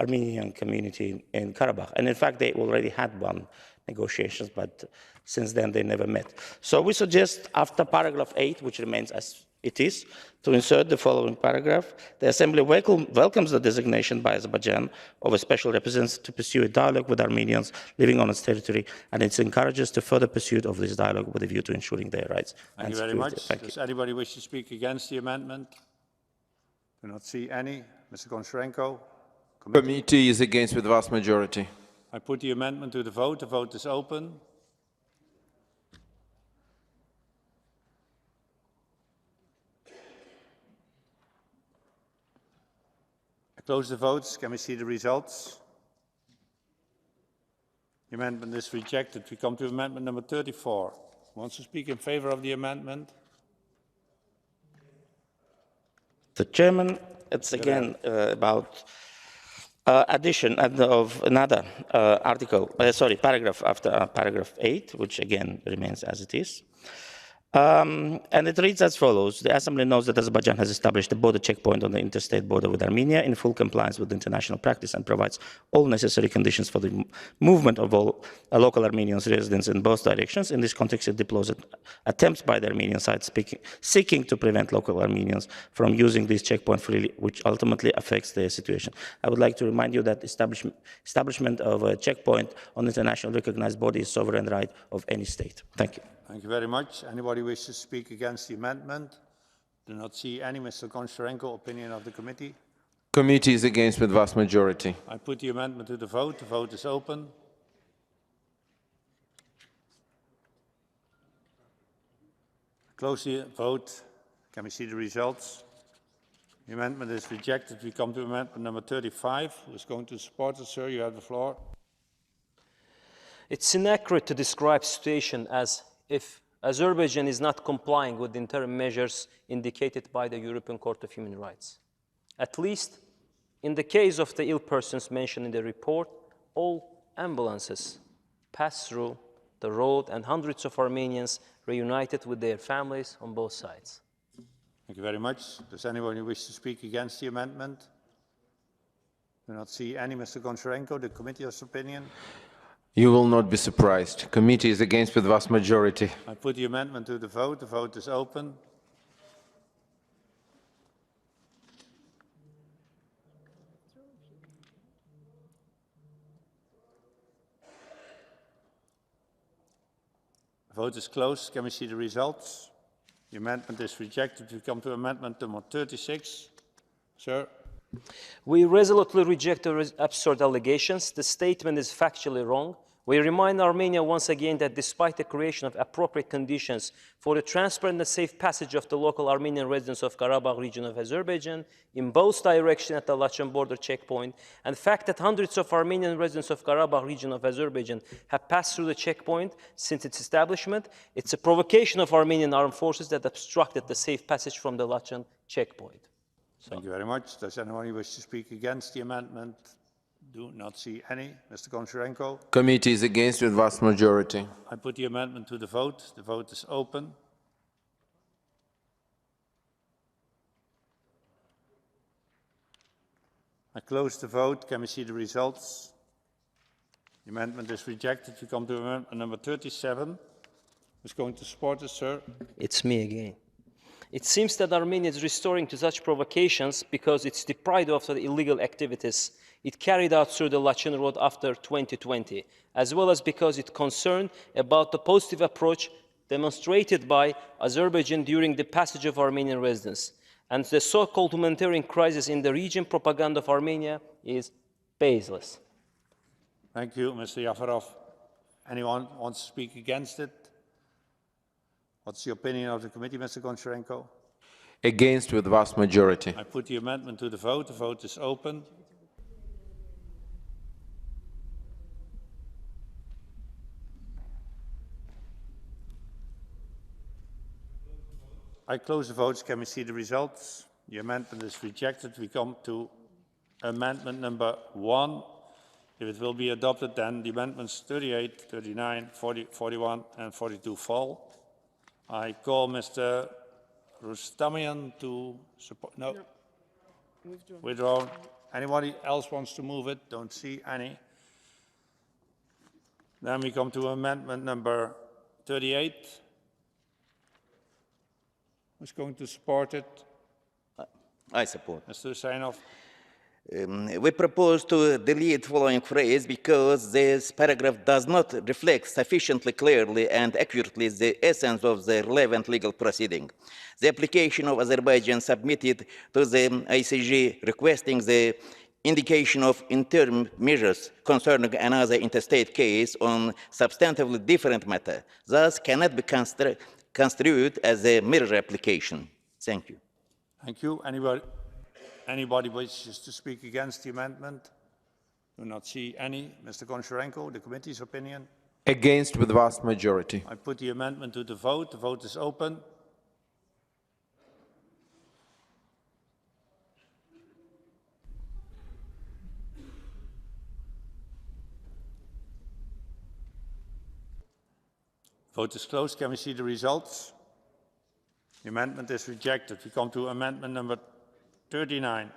Armenian community in Karabakh. And in fact, they already had one negotiations, but since then they never met. So we suggest after paragraph 8, which remains as it is, to insert the following paragraph. The Assembly welcomes the designation by Azerbaijan of a special representative to pursue a dialogue with Armenians living on its territory, and it encourages the further pursuit of this dialogue with a view to ensuring their rights. Thank you very much. Does anybody wish to speak against the amendment? Do not see any. Mr. Goncharenko. Committee is against with vast majority. I put the amendment to the vote. The vote is open. Close the votes. Can we see the results? The amendment is rejected. We come to amendment number 34. Who wants to speak in favor of the amendment? the chairman. It's again about addition of another paragraph after paragraph 8, which again remains as it is. And it reads as follows. The Assembly knows that Azerbaijan has established a border checkpoint on the interstate border with Armenia in full compliance with international practice and provides all necessary conditions for the movement of all local Armenian residents in both directions. In this context, it deplores attempts by the Armenian side seeking to prevent local Armenians from using this checkpoint freely, which ultimately affects their situation. I would like to remind you that establishment of a checkpoint on international recognized border is sovereign right of any state. Thank you. Thank you very much. Anybody wish to speak against the amendment? Do not see any. Mr. Goncharenko, opinion of the committee? Committee is against with vast majority. I put the amendment to the vote. The vote is open. Close the vote. Can we see the results? The amendment is rejected. We come to amendment number 35. Who is going to support it, sir? You have the floor. It's inaccurate to describe the situation as if Azerbaijan is not complying with the interim measures indicated by the European Court of Human Rights. At least in the case of the ill persons mentioned in the report, all ambulances passed through the road and hundreds of Armenians reunited with their families on both sides. Thank you very much. Does anyone wish to speak against the amendment? Do not see any. Mr. Goncharenko, the committee's opinion? You will not be surprised. Committee is against with vast majority. I put the amendment to the vote. The vote is open. The vote is closed. Can we see the results? The amendment is rejected. We come to amendment number 36. Sir. We resolutely reject the absurd allegations. The statement is factually wrong. We remind Armenia once again that despite the creation of appropriate conditions for the transparent and safe passage of the local Armenian residents of Karabakh region of Azerbaijan in both directions at the Lachin border checkpoint, and the fact that hundreds of Armenian residents of Karabakh region of Azerbaijan have passed through the checkpoint since its establishment, it's a provocation of Armenian armed forces that obstructed the safe passage from the Lachin checkpoint. Thank you very much. Does anyone wish to speak against the amendment? Do not see any. Mr. Goncharenko. Committee is against with vast majority. I put the amendment to the vote. The vote is open. I close the vote. Can we see the results? The amendment is rejected. We come to amendment number 37. Who's going to support it, sir? It's me again. It seems that Armenia is restoring to such provocations because it's deprived of the illegal activities it carried out through the Lachin road after 2020, as well as because it's concerned about the positive approach demonstrated by Azerbaijan during the passage of Armenian residents. And the so-called humanitarian crisis in the region propaganda of Armenia is baseless. Thank you, Mr. Yafarov. Anyone wants to speak against it? What's the opinion of the committee, Mr. Goncharenko? Against with vast majority. I put the amendment to the vote. The vote is open. I close the votes. Can we see the results? The amendment is rejected. We come to amendment number 1. If it will be adopted, then the amendments 38, 39, 40, 41 and 42 fall. I call Mr. Rustamian to support. No. Withdrawn. Anybody else wants to move it? Don't see any. Then we come to amendment number 38. Who's going to support it? I support. Mr. Hussainov. We propose to delete the following phrase because this paragraph does not reflect sufficiently clearly and accurately the essence of the relevant legal proceeding. The application of Azerbaijan submitted to the ICJ requesting the indication of interim measures concerning another interstate case on substantively different matter, thus cannot be construed as a mirror application. Thank you. Thank you. Anybody wishes to speak against the amendment? Do not see any. Mr. Goncharenko, the committee's opinion? Against with vast majority. I put the amendment to the vote. The vote is open. Vote is closed. Can we see the results? The amendment is rejected. We come to amendment number 39.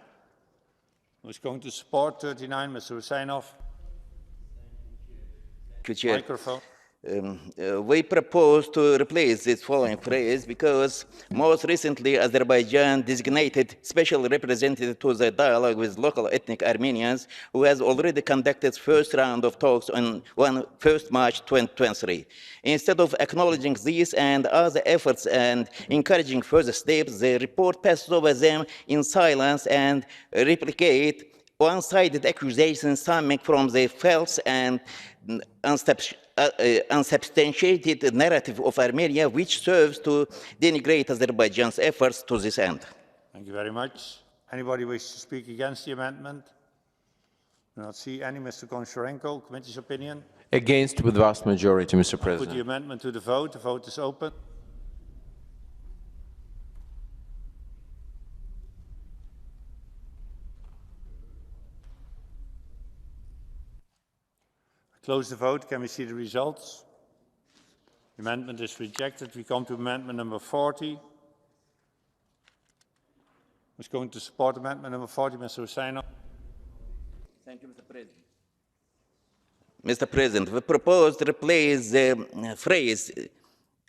Who's going to support 39? Mr. Husseinov. Microphone. We propose to replace this following phrase because most recently Azerbaijan designated special representative to the dialogue with local ethnic Armenians who has already conducted first round of talks on 1st March 2023. Instead of acknowledging these and other efforts and encouraging further steps, the report passes over them in silence and replicate one-sided accusations stemming from the false and unsubstantiated narrative of Armenia, which serves to denigrate Azerbaijan's efforts to this end. Thank you very much. Anybody wish to speak against the amendment? Do not see any. Mr. Goncharenko, committee's opinion? Against with vast majority, Mr. Put President. the amendment to the vote. The vote is open. Close the vote. Can we see the results? The amendment is rejected. We come to amendment number 40. Who's going to support amendment number 40? Mr. Husseinov. Thank you, Mr. President. Mr. President, we propose to replace the phrase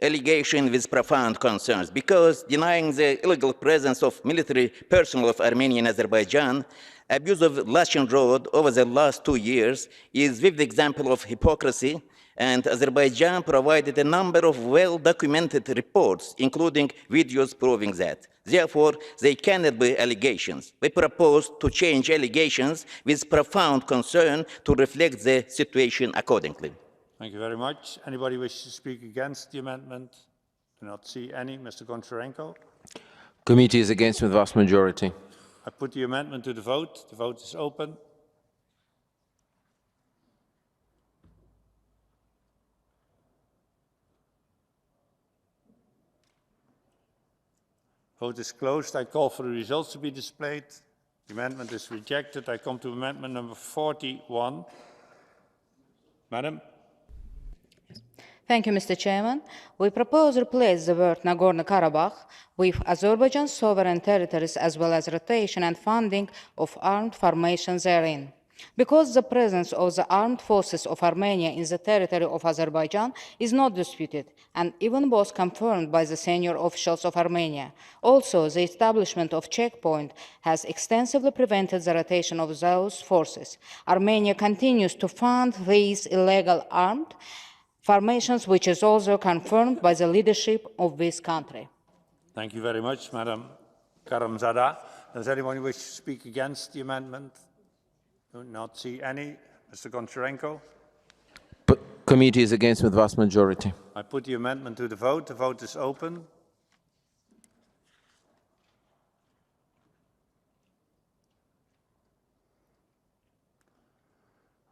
allegation with profound concerns because denying the illegal presence of military personnel of Armenia and Azerbaijan, abuse of Lachin Road over the last 2 years is a vivid example of hypocrisy, and Azerbaijan provided a number of well-documented reports, including videos proving that. Therefore, they cannot be allegations. We propose to change allegations with profound concern to reflect the situation accordingly. Thank you very much. Anybody wish to speak against the amendment? Do not see any. Mr. Goncharenko. Committee is against with vast majority. I put the amendment to the vote. The vote is open. Vote is closed. I call for the results to be displayed. The amendment is rejected. I come to amendment number 41. Madam. Thank you, Mr. Chairman. We propose to replace the word Nagorno-Karabakh with Azerbaijan's sovereign territories as well as rotation and funding of armed formations therein. Because the presence of the armed forces of Armenia in the territory of Azerbaijan is not disputed and even was confirmed by the senior officials of Armenia. Also, the establishment of checkpoint has extensively prevented the rotation of those forces. Armenia continues to fund these illegal armed formations, which is also confirmed by the leadership of this country. Thank you very much, Madam Karamzada. Does anyone wish to speak against the amendment? Do not see any. Mr. Goncharenko. Committee is against with vast majority. I put the amendment to the vote. The vote is open.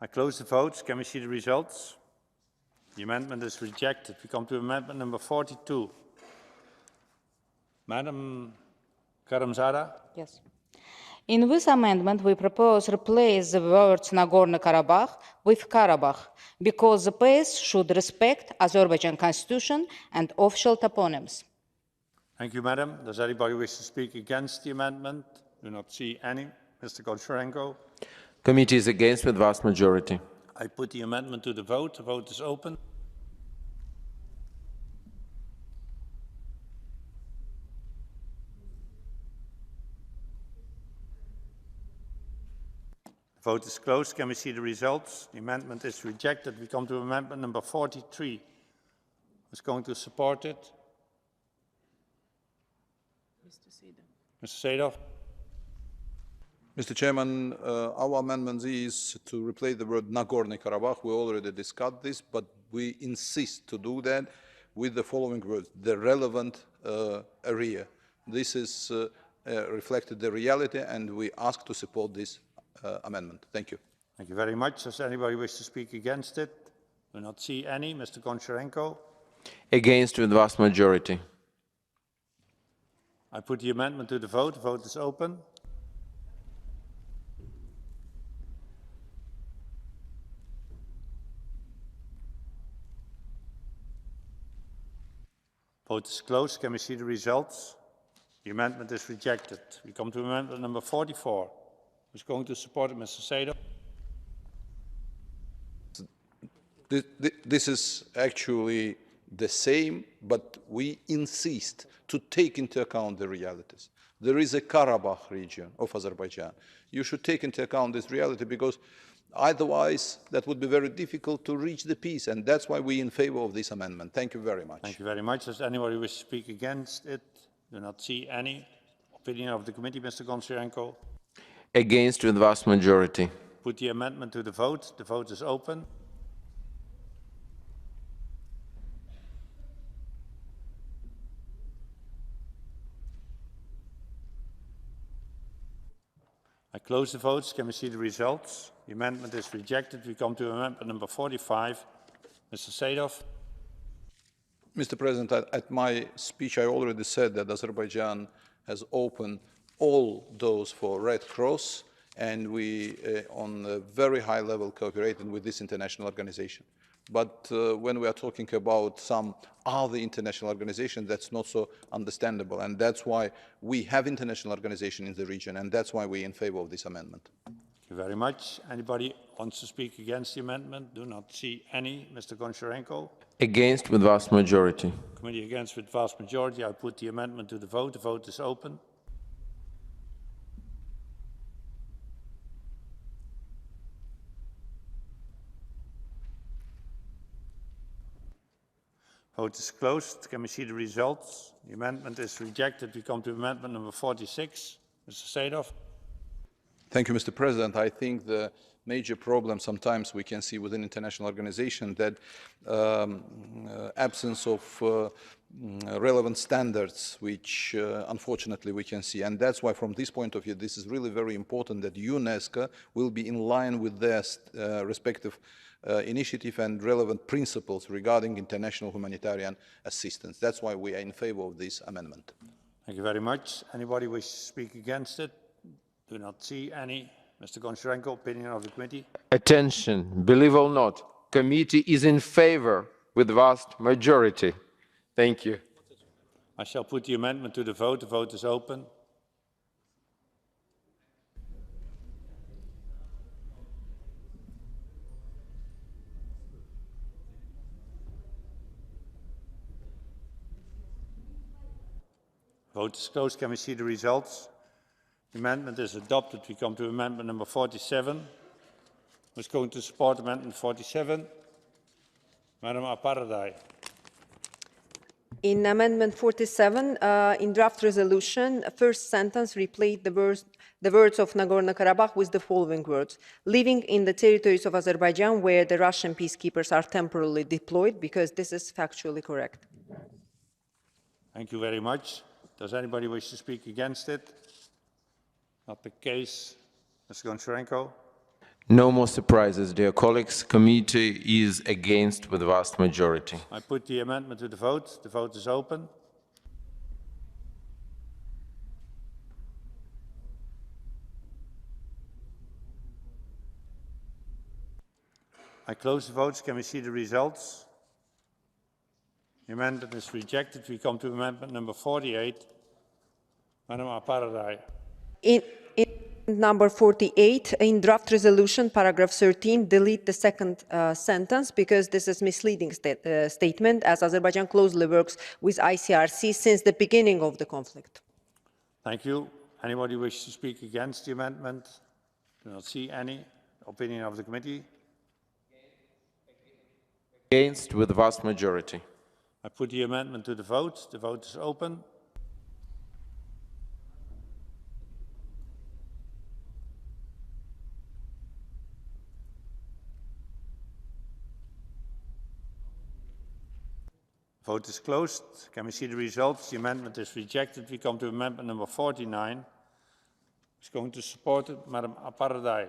I close the votes. Can we see the results? The amendment is rejected. We come to amendment number 42. Madam Karamzada. Yes. In this amendment, we propose to replace the words Nagorno-Karabakh with Karabakh because the place should respect Azerbaijan constitution and official toponyms. Thank you, Madam. Does anybody wish to speak against the amendment? Do not see any. Mr. Goncharenko. Committee is against with vast majority. I put the amendment to the vote. The vote is open. The vote is closed. Can we see the results? The amendment is rejected. We come to amendment number 43. Who's going to support it? Mr. Seedorf. Mr. Chairman, our amendment is to replace the word Nagorno-Karabakh. We already discussed this, but we insist to do that with the following words: the relevant area. This is reflected the reality, and we ask to support this amendment. Thank you. Thank you very much. Does anybody wish to speak against it? Do not see any. Mr. Goncharenko. Against with vast majority. I put the amendment to the vote. The vote is open. Vote is closed. Can we see the results? The amendment is rejected. We come to amendment number 44. Who's going to support it, Mr. Sado? This is actually the same, but we insist to take into account the realities. There is a Karabakh region of Azerbaijan. You should take into account this reality because otherwise that would be very difficult to reach the peace, and that's why we're in favor of this amendment. Thank you very much. Thank you very much. Does anybody wish to speak against it? Do not see any. Opinion of the committee, Mr. Goncharenko? Against with vast majority. Put the amendment to the vote. The vote is open. I close the votes. Can we see the results? The amendment is rejected. We come to amendment number 45. Mr. Sadov. Mr. President, at my speech, I already said that Azerbaijan has opened all doors for Red Cross, and we, on a very high level, cooperated with this international organization. But when we are talking about some other international organizations, that's not so understandable, and that's why we have international organizations in the region, and that's why we're in favor of this amendment. Thank you very much. Anybody wants to speak against the amendment? Do not see any. Mr. Goncharenko? Against with vast majority. Committee against with vast majority. I put the amendment to the vote. The vote is open. Vote is closed. Can we see the results? The amendment is rejected. We come to amendment number 46. Mr. Sadov. Thank you, Mr. President. I think the major problem sometimes we can see within international organizations that absence of relevant standards, which unfortunately we can see. And that's why from this point of view, this is really very important that UNESCO will be in line with their respective initiative and relevant principles regarding international humanitarian assistance. That's why we are in favor of this amendment. Thank you very much. Anybody wish to speak against it? Do not see any. Mr. Goncharenko, opinion of the committee? Attention, believe or not, committee is in favor with vast majority. Thank you. I shall put the amendment to the vote. The vote is open. Vote is closed. Can we see the results? The amendment is adopted. We come to amendment number 47. Who's going to support amendment 47? Madam Aparadai. In Amendment 47, in draft resolution, first sentence replaced the words of Nagorno-Karabakh with the following words: living in the territories of Azerbaijan where the Russian peacekeepers are temporarily deployed, because this is factually correct. Thank you very much. Does anybody wish to speak against it? Not the case. Mr. Goncharenko? No more surprises, dear colleagues. Committee is against with vast majority. I put the amendment to the vote. The vote is open. I close the votes. Can we see the results? The amendment is rejected. We come to amendment number 48. Madam Aparadai. In number 48, in draft resolution, paragraph 13, delete the second sentence, because this is misleading statement, as Azerbaijan closely works with ICRC since the beginning of the conflict. Thank you. Anybody wish to speak against the amendment? Do not see any. Opinion of the committee? Against with vast majority. I put the amendment to the vote. The vote is open. Vote is closed. Can we see the results? The amendment is rejected. We come to amendment number 49. Who's going to support it? Madam Aparadai.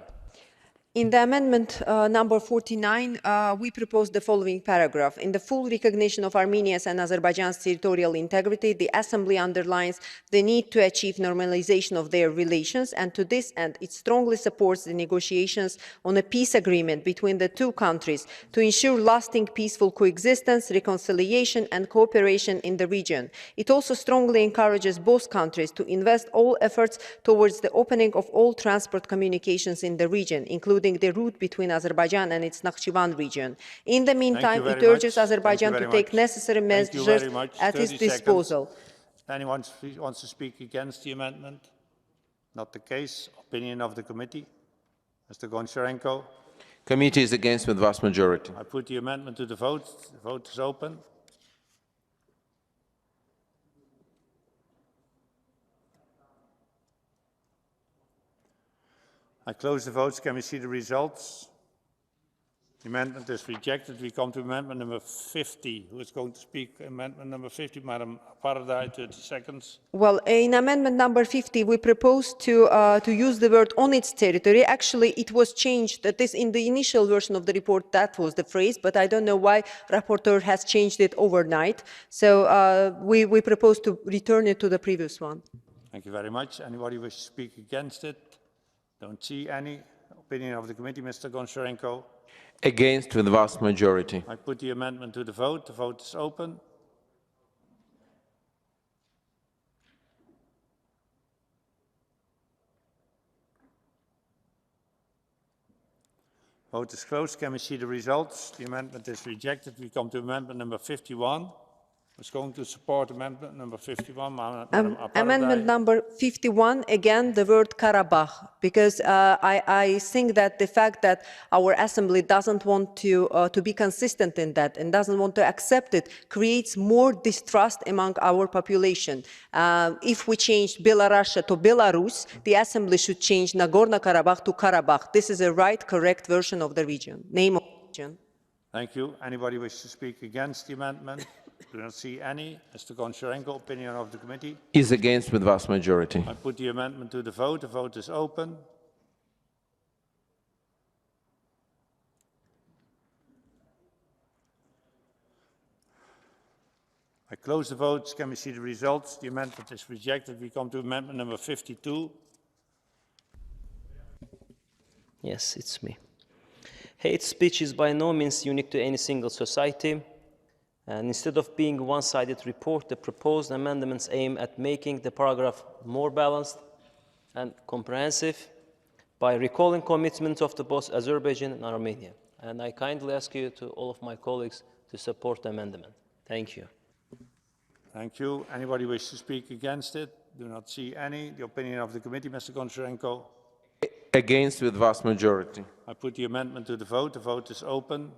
In the amendment number 49, we propose the following paragraph. In the full recognition of Armenia's and Azerbaijan's territorial integrity, the Assembly underlines the need to achieve normalization of their relations, and to this end, it strongly supports the negotiations on a peace agreement between the two countries to ensure lasting peaceful coexistence, reconciliation, and cooperation in the region. It also strongly encourages both countries to invest all efforts towards the opening of all transport communications in the region, including the route between Azerbaijan and its Nakhchivan region. In the meantime, it urges Azerbaijan to take necessary measures at its disposal. Anyone wants to speak against the amendment? Not the case. Opinion of the committee? Mr. Goncharenko? Committee is against with vast majority. I put the amendment to the vote. The vote is open. I close the votes. Can we see the results? The amendment is rejected. We come to amendment number 50. Who is going to speak? Amendment number 50, Madam Paradise, 30 seconds. Well, in amendment number 50, we propose to use the word on its territory. Actually, it was changed. That is, in the initial version of the report, that was the phrase, but I don't know why rapporteur has changed it overnight. So we propose to return it to the previous one. Thank you very much. Anybody wish to speak against it? Don't see any. Opinion of the committee, Mr. Goncharenko? Against with vast majority. I put the amendment to the vote. The vote is open. Vote is closed. Can we see the results? The amendment is rejected. We come to amendment number 51. Who's going to support amendment number 51? Amendment number 51, again, the word Karabakh, because I think that the fact that our assembly doesn't want to be consistent in that and doesn't want to accept it creates more distrust among our population. If we change Belarus to Belarus, the assembly should change Nagorno-Karabakh to Karabakh. This is a right, correct version of the region, name of the region. Thank you. Anybody wish to speak against the amendment? Do not see any. Mr. Goncharenko, opinion of the committee? Is against with vast majority. I put the amendment to the vote. The vote is open. I close the votes. Can we see the results? The amendment is rejected. We come to amendment number 52. Yes, it's me. Hate speech is by no means unique to any single society. And instead of being a one-sided report, the proposed amendments aim at making the paragraph more balanced and comprehensive by recalling commitments of both Azerbaijan and Armenia. And I kindly ask you, to all of my colleagues, to support the amendment. Thank you. Thank you. Anybody wish to speak against it? Do not see any. The opinion of the committee, Mr. Goncharenko? Against with vast majority. I put the amendment to the vote. The vote is open.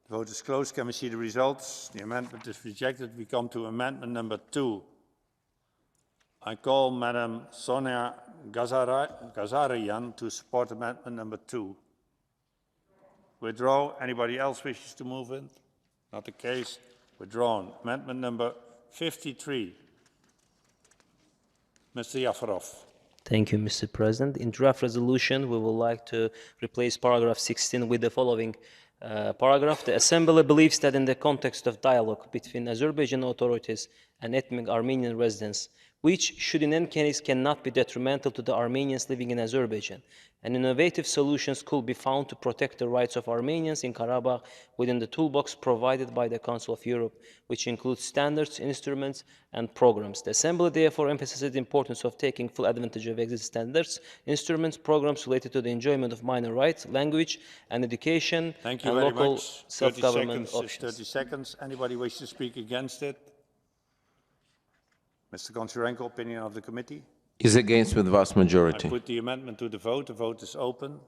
The vote is closed. Can we see the results? The amendment is rejected. We come to amendment number 2. I call Madam Sonia Gazarian to support amendment number 2. Withdraw. Anybody else wishes to move in? Not the case. Withdrawn. Amendment number 53. Mr. Yafarov. Thank you, Mr. President. In draft resolution, we would like to replace paragraph 16 with the following paragraph. The Assembly believes that in the context of dialogue between Azerbaijan authorities and ethnic Armenian residents, which should in any case cannot be detrimental to the Armenians living in Azerbaijan, and innovative solutions could be found to protect the rights of Armenians in Karabakh within the toolbox provided by the Council of Europe, which includes standards, instruments, and programs. The Assembly therefore emphasizes the importance of taking full advantage of existing standards, instruments, programs related to the enjoyment of minor rights, language, and education, and local self-government options. 30 seconds. Anybody wish to speak against it? Mr. Goncharenko, opinion of the committee? Is against with vast majority. I put the amendment to the vote. The vote is open.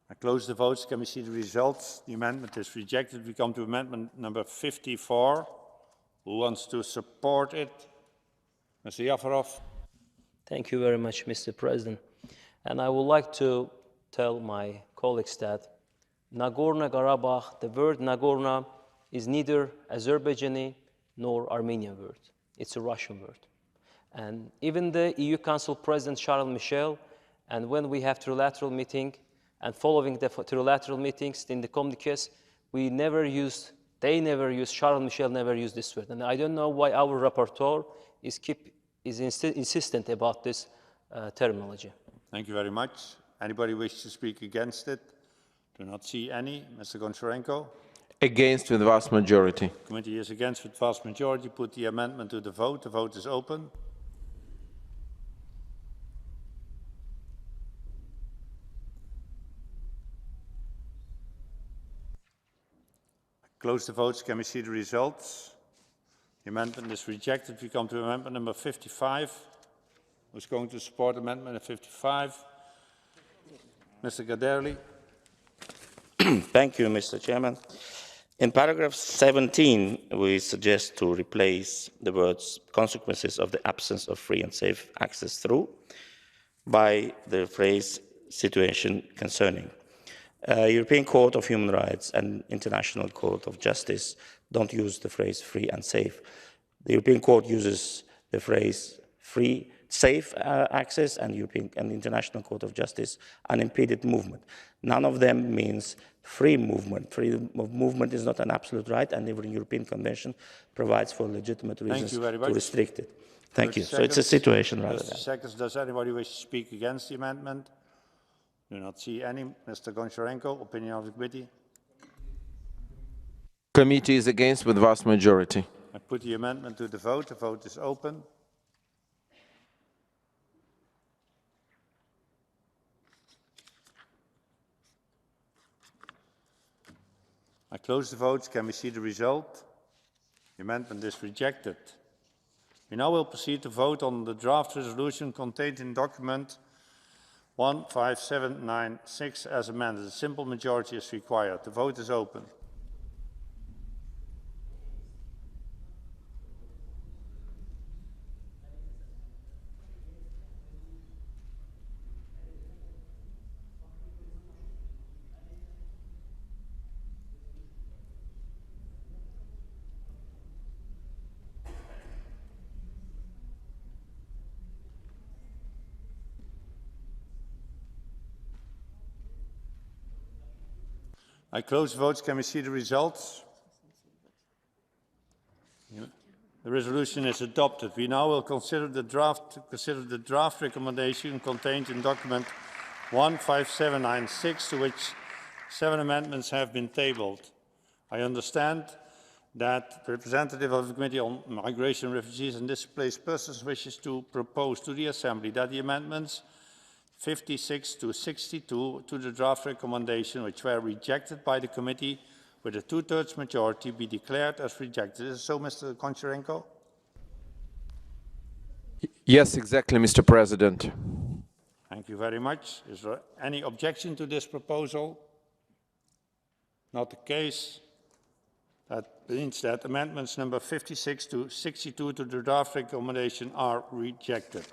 I close the votes. Can we see the results? The amendment is rejected. We come to amendment number 54. Who wants to support it? Mr. Yafarov. Thank you very much, Mr. President. And I would like to tell my colleagues that Nagorno-Karabakh, the word Nagorno is neither Azerbaijani nor Armenian word. It's a Russian word. And even the EU Council President Charles Michel, and when we have trilateral meeting, and following the trilateral meetings in the communiques, they never used, Charles Michel never used this word. And I don't know why our rapporteur is insistent about this terminology. Thank you very much. Anybody wish to speak against it? Do not see any. Mr. Goncharenko. Against with vast majority. Committee is against with vast majority. Put the amendment to the vote. The vote is open. Close the votes. Can we see the results? The amendment is rejected. We come to amendment number 55. Who's going to support amendment 55? Mr. Gaderli. Thank you, Mr. Chairman. In paragraph 17, we suggest to replace the words consequences of the absence of free and safe access through by the phrase situation concerning. European Court of Human Rights and International Court of Justice don't use the phrase free and safe. The European Court uses the phrase free, safe access, and International Court of Justice unimpeded movement. None of them means free movement. Freedom of movement is not an absolute right, and every European Convention provides for legitimate reasons to restrict it. Thank you. So it's a situation rather than. Seconds. Does anybody wish to speak against the amendment? Do not see any. Mr. Goncharenko, opinion of the committee. Committee is against with vast majority. I put the amendment to the vote. The vote is open. I close the votes. Can we see the result? The amendment is rejected. We now will proceed to vote on the draft resolution contained in document 15796 as amended. A simple majority is required. The vote is open. I close the votes. Can we see the results? The resolution is adopted. We now will consider the draft recommendation contained in document 15796, to which 7 amendments have been tabled. I understand that the representative of the Committee on Migration, Refugees and Displaced Persons wishes to propose to the Assembly that the amendments 56 to 62 to the draft recommendation, which were rejected by the committee with a 2/3 majority, be declared as rejected. Is it so, Mr. Goncharenko? Yes, exactly, Mr. President. Thank you very much. Is there any objection to this proposal? Not the case. That means that amendments number 56 to 62 to the draft recommendation are rejected.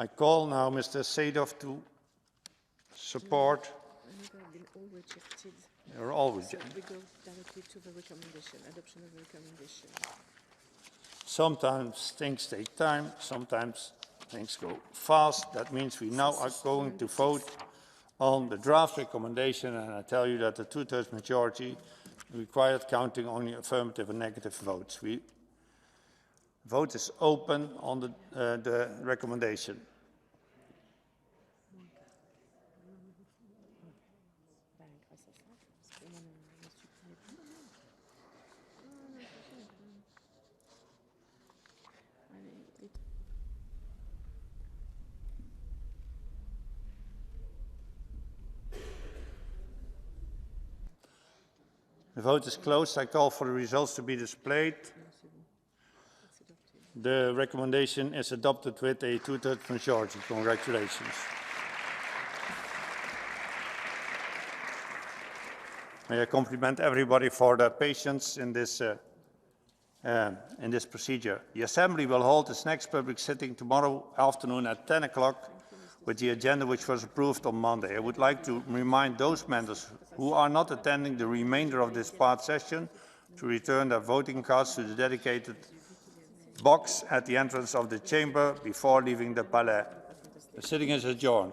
I call now Mr. Sadov to support. They're all rejected. We go directly to the recommendation, adoption of the recommendation. Sometimes things take time, sometimes things go fast. That means we now are going to vote on the draft recommendation, and I tell you that the 2/3 majority required counting only affirmative and negative votes. Vote is open on the recommendation. The vote is closed. I call for the results to be displayed. The recommendation is adopted with a 2/3 majority. Congratulations. May I compliment everybody for their patience in this in this procedure. The Assembly will hold its next public sitting tomorrow afternoon at 10 o'clock with the agenda which was approved on Monday. I would like to remind those members who are not attending the remainder of this part session to return their voting cards to the dedicated box at the entrance of the chamber before leaving the Palais. The sitting is adjourned.